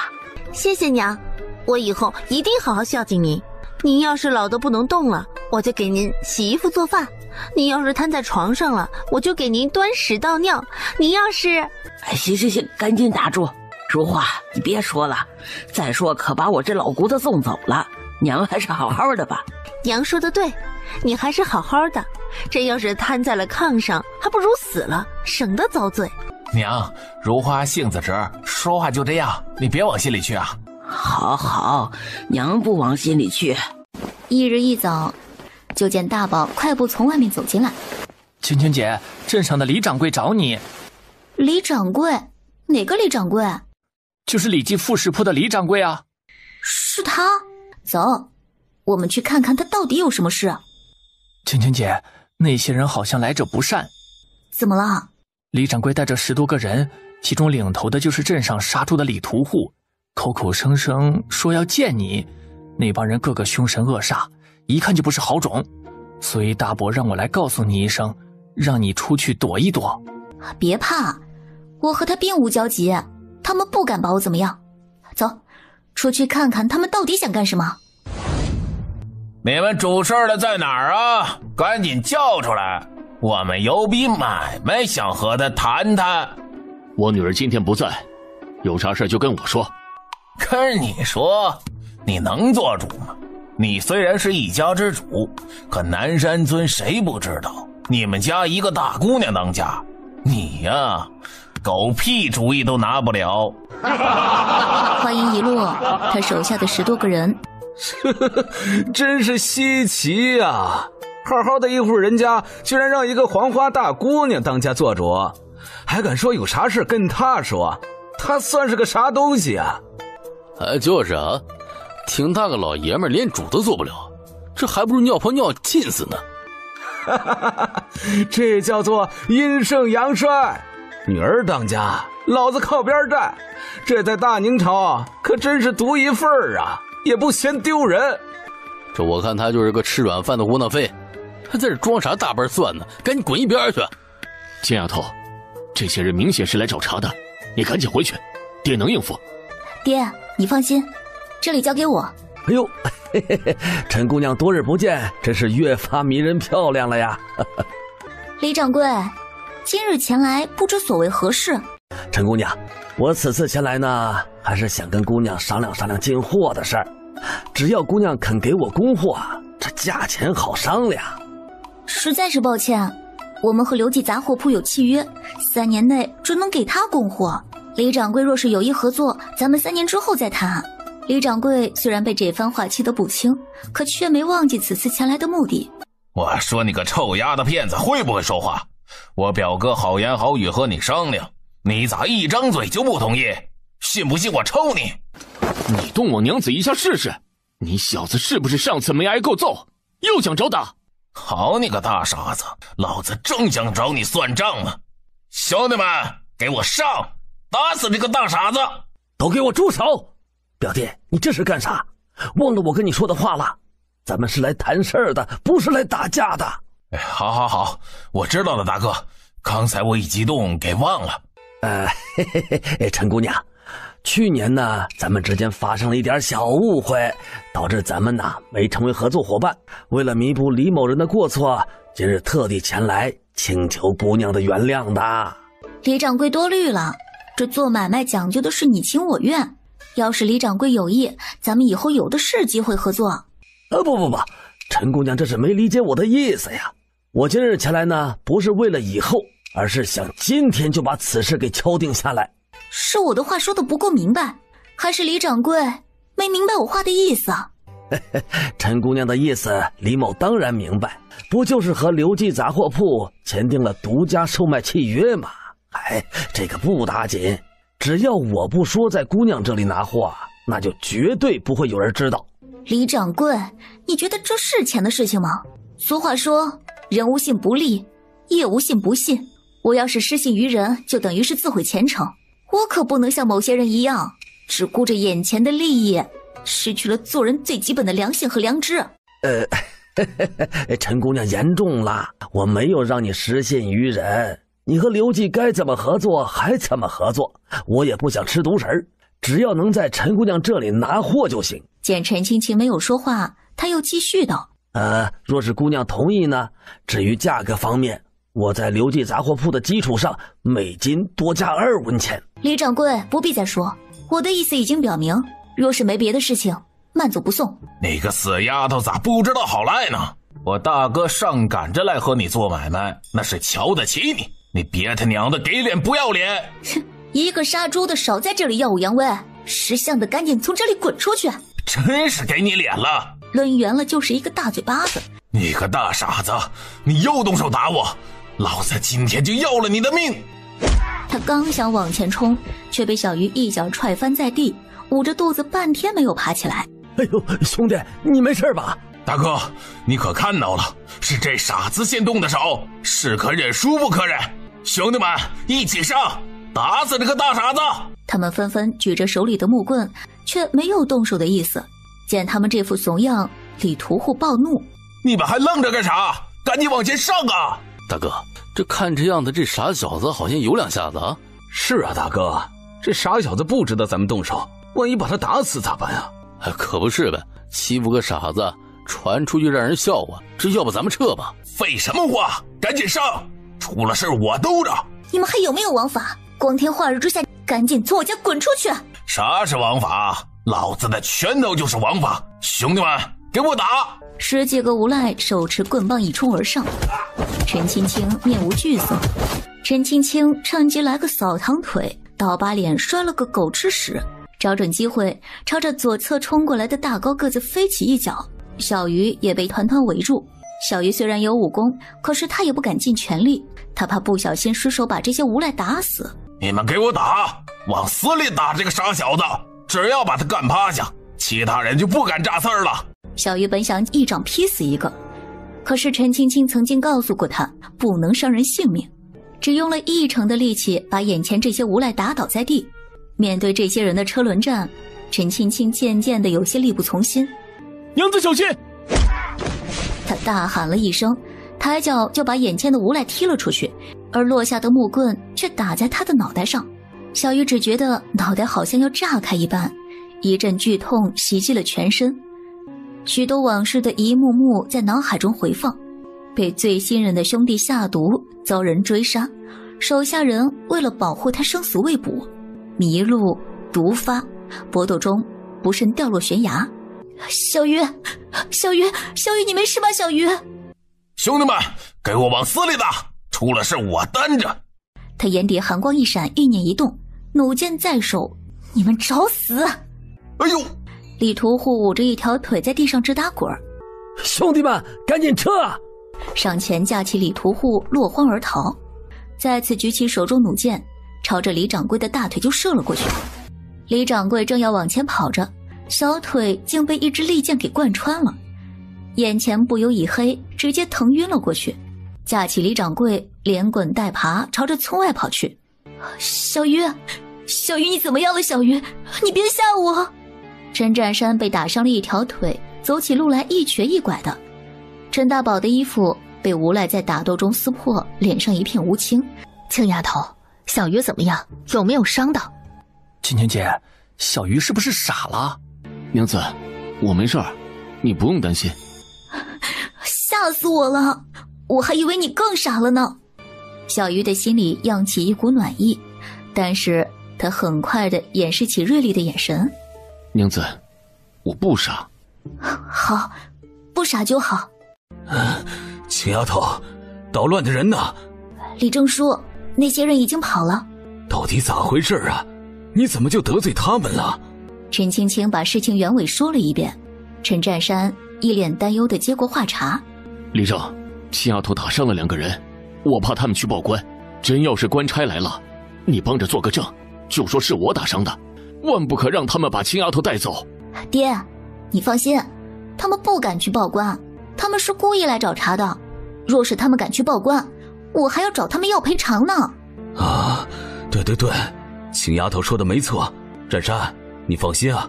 谢谢娘，我以后一定好好孝敬您。您要是老得不能动了，我就给您洗衣服做饭；您要是瘫在床上了，我就给您端屎倒尿；您要是……行，赶紧打住！如花，你别说了，再说可把我这老骨头送走了。娘还是好好的吧。娘说的对，你还是好好的。这要是瘫在了炕上，还不如死了，省得遭罪。娘，如花性子直，说话就这样，你别往心里去啊。好好，娘不往心里去。一日一早，就见大宝快步从外面走进来。青青姐，镇上的李掌柜找你。李掌柜？哪个李掌柜？就是李记副食铺的李掌柜啊。是他？走，我们去看看他到底有什么事。青青姐，那些人好像来者不善。怎么了？李掌柜带着10多个人，其中领头的就是镇上杀猪的李屠户，口口声声说要见你。那帮人个个凶神恶煞，一看就不是好种，所以大伯让我来告诉你一声，让你出去躲一躲。别怕，我和他并无交集，他们不敢把我怎么样。走，出去看看他们到底想干什么。你们主事的在哪儿啊？赶紧叫出来，我们有笔买卖想和他谈谈。我女儿今天不在，有啥事就跟我说。跟你说，你能做主吗？你虽然是一家之主，可南山村谁不知道你们家一个大姑娘当家，你呀，狗屁主意都拿不了。话音一落，他手下的10多个人真是稀奇呀！好好的一户人家，居然让一个黄花大姑娘当家做主，还敢说有啥事跟他说，他算是个啥东西啊？就是啊，听他个老爷们连主都做不了，这还不如尿泡尿浸死呢。这叫做阴盛阳衰。女儿当家，老子靠边站，这在大宁朝可真是独一份啊，也不嫌丢人。这我看他就是个吃软饭的窝囊废，还在这装啥大瓣蒜呢？赶紧滚一边去！金丫头，这些人明显是来找茬的，你赶紧回去，爹能应付。爹，你放心，这里交给我。哎呦，嘿嘿嘿，陈姑娘多日不见，真是越发迷人漂亮了呀！李掌柜，今日前来不知所为何事？陈姑娘，我此次前来呢，还是想跟姑娘商量商量进货的事儿。只要姑娘肯给我供货，这价钱好商量。实在是抱歉，我们和刘记杂货铺有契约，3年内只能给他供货。李掌柜若是有意合作，咱们3年之后再谈。李掌柜虽然被这番话气得不轻，可却没忘记此次前来的目的。我说你个臭丫头片子，会不会说话？我表哥好言好语和你商量，你咋一张嘴就不同意？信不信我抽你？你动我娘子一下试试！你小子是不是上次没挨够揍，又想找打？好你个大傻子，老子正想找你算账呢！兄弟们，给我上！打死这个大傻子！都给我住手！表弟，你这是干啥？忘了我跟你说的话了，咱们是来谈事儿的，不是来打架的。好好好，我知道了，大哥。刚才我一激动给忘了。陈姑娘，去年呢，咱们之间发生了一点小误会，导致咱们呢没成为合作伙伴。为了弥补李某人的过错，今日特地前来请求姑娘的原谅的。李掌柜多虑了，这做买卖讲究的是你情我愿。要是李掌柜有意，咱们以后有的是机会合作。不，陈姑娘这是没理解我的意思呀。我今日前来呢，不是为了以后，而是想今天就把此事给敲定下来。是我的话说的不够明白，还是李掌柜没明白我话的意思啊？陈姑娘的意思，李某当然明白，不就是和刘记杂货铺签订了独家售卖契约吗？这个不打紧，只要我不说在姑娘这里拿货，那就绝对不会有人知道。李掌柜，你觉得这是钱的事情吗？俗话说，人无信不立，业无信不信。我要是失信于人，就等于是自毁前程。我可不能像某些人一样，只顾着眼前的利益，失去了做人最基本的良心和良知。陈姑娘言重了，我没有让你失信于人。你和刘记该怎么合作还怎么合作，我也不想吃独食，只要能在陈姑娘这里拿货就行。见陈青青没有说话，他又继续道：若是姑娘同意呢，至于价格方面，我在刘记杂货铺的基础上每斤多加2文钱。李掌柜不必再说，我的意思已经表明，若是没别的事情，慢走不送。你个死丫头咋不知道好赖呢？我大哥上赶着来和你做买卖，那是瞧得起你。你别他娘的给脸不要脸！哼，一个杀猪的少在这里耀武扬威，识相的赶紧从这里滚出去！真是给你脸了，抡圆了就是一个大嘴巴子。你个大傻子，你又动手打我，老子今天就要了你的命！他刚想往前冲，却被小鱼一脚踹翻在地，捂着肚子半天没有爬起来。哎呦，兄弟，你没事吧？大哥，你可看到了，是这傻子先动的手，是可忍孰不可忍！兄弟们，一起上，打死这个大傻子！他们纷纷举着手里的木棍，却没有动手的意思。见他们这副怂样，李屠户暴怒：你们还愣着干啥？赶紧往前上啊！大哥，这看这样子，这傻小子好像有两下子啊。是啊，大哥，这傻小子不值得咱们动手，万一把他打死咋办啊？可不是呗，欺负个傻子，传出去让人笑话，这要不咱们撤吧？废什么话，赶紧上！出了事我兜着。你们还有没有王法？光天化日之下，赶紧从我家滚出去！啥是王法？老子的拳头就是王法！兄弟们，给我打！10几个无赖手持棍棒一冲而上，陈青青面无惧色。陈青青趁机来个扫堂腿，倒把脸摔了个狗吃屎，找准机会朝着左侧冲过来的大高个子飞起一脚。小鱼也被团团围住。小鱼虽然有武功，可是他也不敢尽全力，他怕不小心失手把这些无赖打死。你们给我打，往死里打这个傻小子！只要把他干趴下，其他人就不敢炸刺儿了。小鱼本想一掌劈死一个，可是陈青青曾经告诉过他，不能伤人性命，只用了1成的力气把眼前这些无赖打倒在地。面对这些人的车轮战，陈青青渐渐的有些力不从心。娘子小心！他大喊了一声，抬脚就把眼前的无赖踢了出去，而落下的木棍却打在他的脑袋上。小鱼只觉得脑袋好像要炸开一般，一阵剧痛袭击了全身，许多往事的一幕幕在脑海中回放。被最信任的兄弟下毒，遭人追杀，手下人为了保护他生死未卜，迷路毒发，搏斗中不慎掉落悬崖。小鱼，你没事吧？小鱼，兄弟们，给我往死里打！出了事我担着。他眼底寒光一闪，意念一动，弩箭在手，你们找死！哎呦！李屠户捂着一条腿在地上直打滚。兄弟们，赶紧撤！上前架起李屠户，落荒而逃。再次举起手中弩箭，朝着李掌柜的大腿就射了过去。李掌柜正要往前跑着，小腿竟被一支利箭给贯穿了，眼前不由一黑，直接疼晕了过去。架起李掌柜，连滚带爬朝着村外跑去。小鱼，你怎么样了？小鱼，你别吓我！陈占山被打伤了一条腿，走起路来一瘸一拐的。陈大宝的衣服被无赖在打斗中撕破，脸上一片乌青。青丫头，小鱼怎么样？有没有伤到？青青姐，小鱼是不是傻了？娘子，我没事儿，你不用担心。吓死我了，我还以为你更傻了呢。小鱼的心里漾起一股暖意，但是他很快地掩饰起锐利的眼神。娘子，我不傻。好，不傻就好。秦丫头，捣乱的人呢？李正叔，那些人已经跑了。到底咋回事啊？你怎么就得罪他们了？陈青青把事情原委说了一遍。陈占山一脸担忧地接过话茬。李正，秦丫头打伤了2个人，我怕他们去报官，真要是官差来了，你帮着做个证，就说是我打伤的，万不可让他们把秦丫头带走。爹，你放心，他们不敢去报官，他们是故意来找茬的。若是他们敢去报官，我还要找他们要赔偿呢。啊，对，秦丫头说的没错，占山，你放心啊，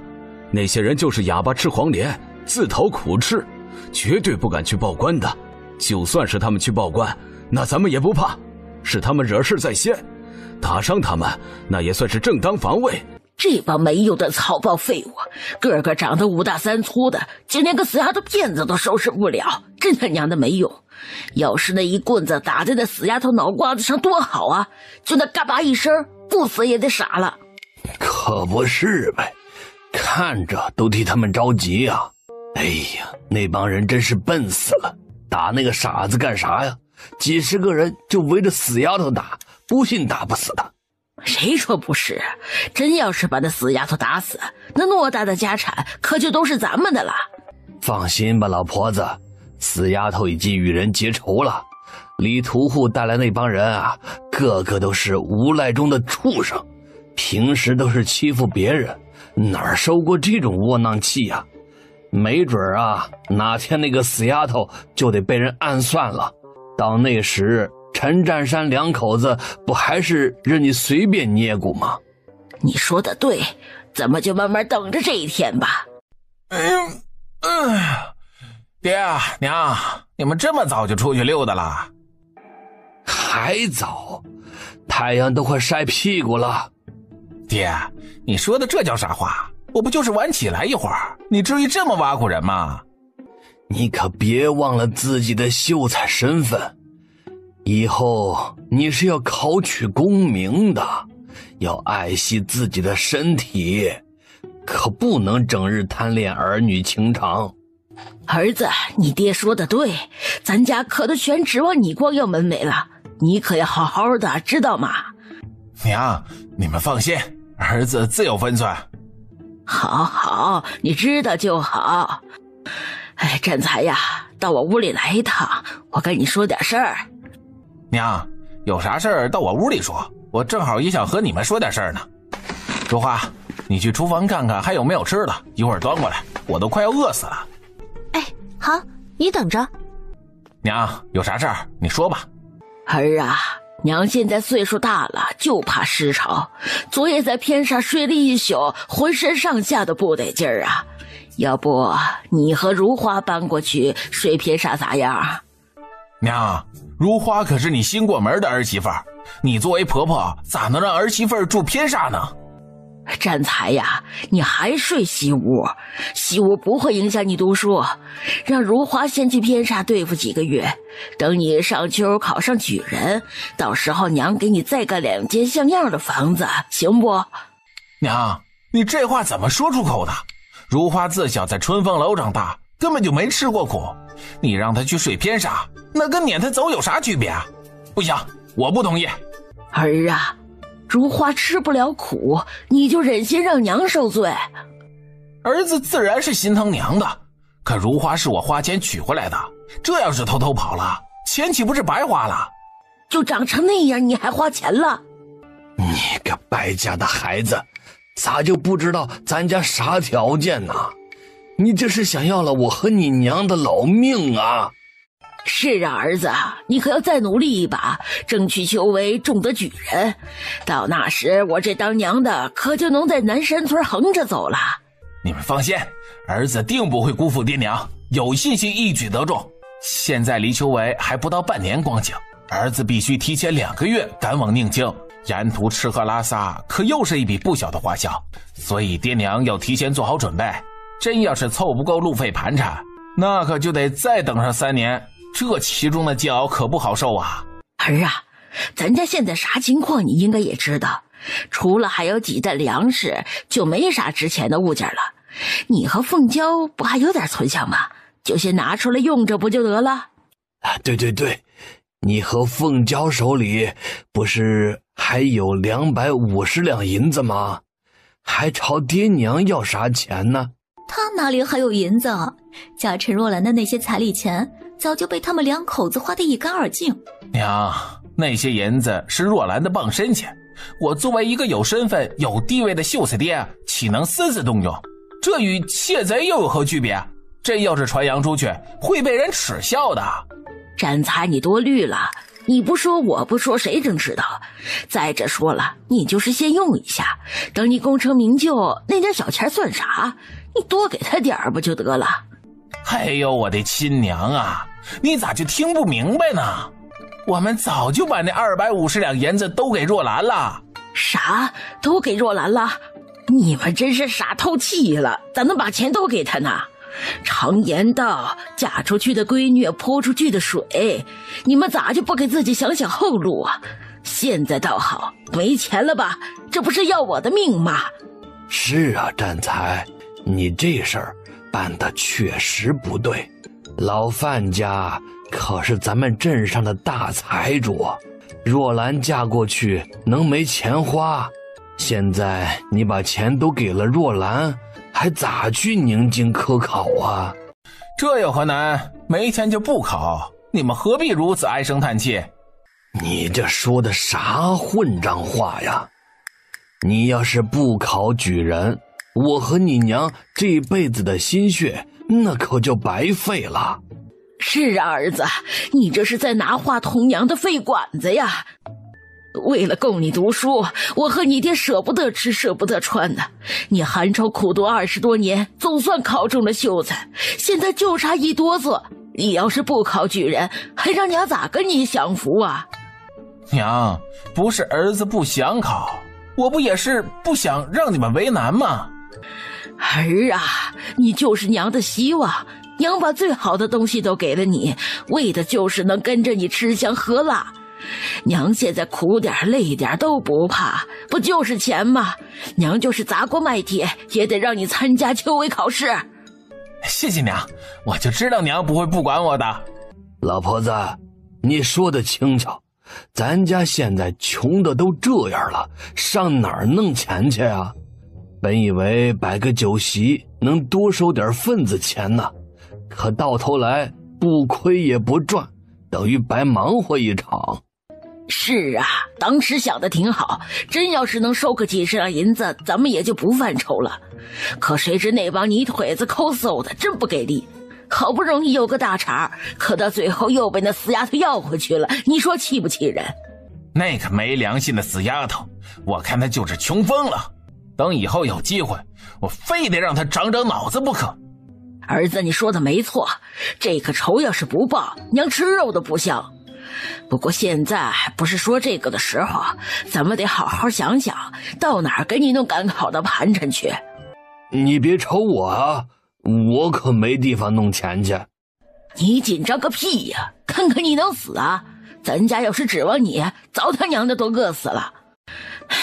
那些人就是哑巴吃黄连，自讨苦吃，绝对不敢去报官的。就算是他们去报官，那咱们也不怕，是他们惹事在先，打伤他们，那也算是正当防卫。这帮没用的草包废物，个个长得5大3粗的，就连个死丫头片子都收拾不了，真他娘的没用！要是那一棍子打在那死丫头脑瓜子上多好啊！就那嘎巴一声，不死也得傻了。可不是呗，看着都替他们着急啊！哎呀，那帮人真是笨死了，打那个傻子干啥呀？几十个人就围着死丫头打，不信打不死她。谁说不是？真要是把那死丫头打死，那偌大的家产可就都是咱们的了。放心吧，老婆子，死丫头已经与人结仇了。李屠户带来那帮人啊，个个都是无赖中的畜生，平时都是欺负别人，哪受过这种窝囊气呀？没准啊，哪天那个死丫头就得被人暗算了。到那时，陈占山两口子不还是任你随便捏骨吗？你说的对，咱们就慢慢等着这一天吧。爹娘，你们这么早就出去溜达了？还早，太阳都快晒屁股了。爹，你说的这叫啥话？我不就是晚起来一会儿，你至于这么挖苦人吗？你可别忘了自己的秀才身份，以后你是要考取功名的，要爱惜自己的身体，可不能整日贪恋儿女情长。儿子，你爹说的对，咱家可都全指望你光耀门楣了，你可要好好的，知道吗？娘，你们放心，儿子自有分寸。好好，你知道就好。哎，占才呀，到我屋里来一趟，我跟你说点事儿。娘，有啥事儿到我屋里说，我正好也想和你们说点事儿呢。如花，你去厨房看看还有没有吃的，一会儿端过来，我都快要饿死了。哎，好，你等着。娘，有啥事儿你说吧。儿啊，娘现在岁数大了，就怕失潮。昨夜在偏上睡了一宿，浑身上下都不得劲儿啊。要不你和如花搬过去睡偏上咋样？娘，如花可是你新过门的儿媳妇儿，你作为婆婆咋能让儿媳妇儿住偏上呢？占才呀，你还睡西屋，西屋不会影响你读书，让如花先去偏煞对付几个月，等你上秋考上举人，到时候娘给你再盖2间像样的房子，行不？娘，你这话怎么说出口的？如花自小在春风楼长大，根本就没吃过苦，你让她去睡偏煞，那跟撵她走有啥区别啊？不行，我不同意。儿啊，如花吃不了苦，你就忍心让娘受罪？儿子自然是心疼娘的，可如花是我花钱娶回来的，这要是偷偷跑了，钱岂不是白花了？就长成那样，你还花钱了？你个败家的孩子，咋就不知道咱家啥条件呢？你这是想要了我和你娘的老命啊！是啊，儿子，你可要再努力一把，争取求为中得举人。到那时，我这当娘的可就能在南山村横着走了。你们放心，儿子定不会辜负爹娘，有信心一举得中。现在离求为还不到半年光景，儿子必须提前2个月赶往宁京，沿途吃喝拉撒可又是一笔不小的花销，所以爹娘要提前做好准备。真要是凑不够路费盘缠，那可就得再等上3年，这其中的煎熬可不好受啊。儿啊，咱家现在啥情况你应该也知道，除了还有几担粮食，就没啥值钱的物件了。你和凤娇不还有点存项吗？就先拿出来用着不就得了？对对对，你和凤娇手里不是还有250两银子吗？还朝爹娘要啥钱呢？他哪里还有银子？家陈若兰的那些彩礼钱早就被他们2口子花得一干二净。娘，那些银子是若兰的傍身钱，我作为一个有身份有地位的秀才爹，岂能私自动用？这与窃贼又有何区别？真要是传扬出去，会被人耻笑的。占才，你多虑了，你不说我不说，谁真知道？再者说了，你就是先用一下，等你功成名就，那点小钱算啥？你多给他点儿不就得了？哎呦，我的亲娘啊，你咋就听不明白呢？我们早就把那250两银子都给若兰了。啥？都给若兰了？你们真是傻透气了，咋能把钱都给他呢？常言道，嫁出去的闺女泼出去的水，你们咋就不给自己想想后路啊？现在倒好，没钱了吧？这不是要我的命吗？是啊，占才，你这事儿办得确实不对。老范家可是咱们镇上的大财主，若兰嫁过去能没钱花？现在你把钱都给了若兰，还咋去宁静科考啊？这有何难？没钱就不考，你们何必如此唉声叹气？你这说的啥混账话呀！你要是不考举人，我和你娘这辈子的心血那可就白费了。是啊，儿子，你这是在拿话捅娘的肺管子呀！为了供你读书，我和你爹舍不得吃舍不得穿的。你寒窗苦读20多年，总算考中了秀才，现在就差一哆嗦。你要是不考举人，还让娘咋跟你享福啊？娘，不是儿子不想考，我不也是不想让你们为难吗？儿啊，你就是娘的希望，娘把最好的东西都给了你，为的就是能跟着你吃香喝辣。娘现在苦点累点都不怕，不就是钱吗？娘就是砸锅卖铁也得让你参加秋闱考试。谢谢娘，我就知道娘不会不管我的。老婆子，你说的轻巧，咱家现在穷的都这样了，上哪儿弄钱去啊？本以为摆个酒席能多收点份子钱呢，可到头来不亏也不赚，等于白忙活一场。是啊，当时想的挺好，真要是能收个几十两银子，咱们也就不犯愁了。可谁知那帮泥腿子抠搜的，真不给力。好不容易有个大茬，可到最后又被那死丫头要回去了，你说气不气人？那个没良心的死丫头，我看她就是穷疯了。等以后有机会，我非得让她长长脑子不可。儿子，你说的没错，这个仇要是不报，娘吃肉都不香。不过现在不是说这个的时候，咱们得好好想想，到哪儿给你弄赶考的盘缠去。你别瞅我啊，我可没地方弄钱去。你紧张个屁呀！看看你能死啊！咱家要是指望你，早他娘的都饿死了。唉，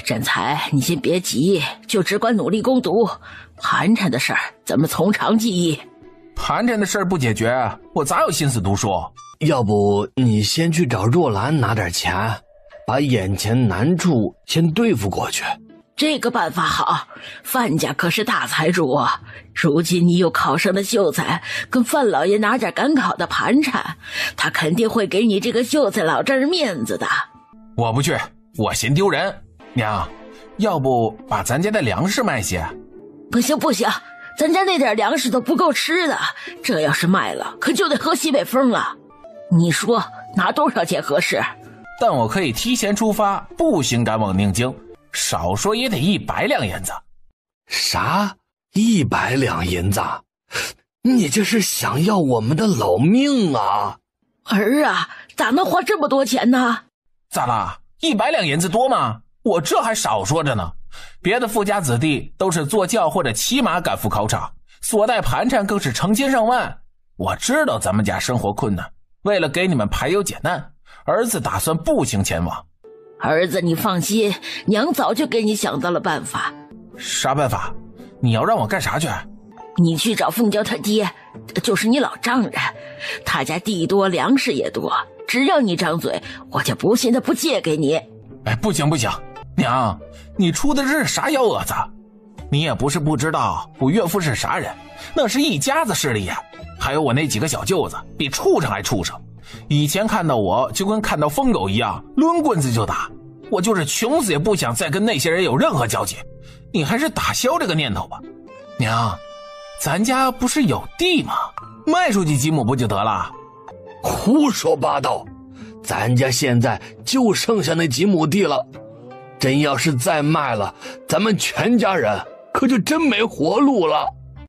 展才，你先别急，就只管努力攻读，盘缠的事儿咱们从长计议。盘缠的事儿不解决，我咋有心思读书？要不你先去找若兰拿点钱，把眼前难处先对付过去。这个办法好，范家可是大财主啊！如今你又考上了秀才，跟范老爷拿点赶考的盘缠，他肯定会给你这个秀才老丈人面子的。我不去，我嫌丢人。娘，要不把咱家的粮食卖些？不行不行，咱家那点粮食都不够吃的，这要是卖了，可就得喝西北风了。你说拿多少钱合适？但我可以提前出发，步行赶往宁京，少说也得100两银子。啥？100两银子？你这是想要我们的老命啊！儿啊，咋能花这么多钱呢？咋啦？100两银子多吗？我这还少说着呢。别的富家子弟都是坐轿或者骑马赶赴考场，所带盘缠更是成千上万。我知道咱们家生活困难，为了给你们排忧解难，儿子打算步行前往。儿子，你放心，娘早就给你想到了办法。啥办法？你要让我干啥去？你去找凤娇他爹，就是你老丈人，他家地多粮食也多，只要你张嘴，我就不信他不借给你。哎，不行不行，娘，你出的是啥幺蛾子？你也不是不知道我岳父是啥人，那是一家子势力呀。还有我那几个小舅子，比畜生还畜生。以前看到我就跟看到疯狗一样，抡棍子就打。我就是穷死也不想再跟那些人有任何交集。你还是打消这个念头吧。娘，咱家不是有地吗？卖出去几亩不就得了？胡说八道，咱家现在就剩下那几亩地了。真要是再卖了，咱们全家人可就真没活路了。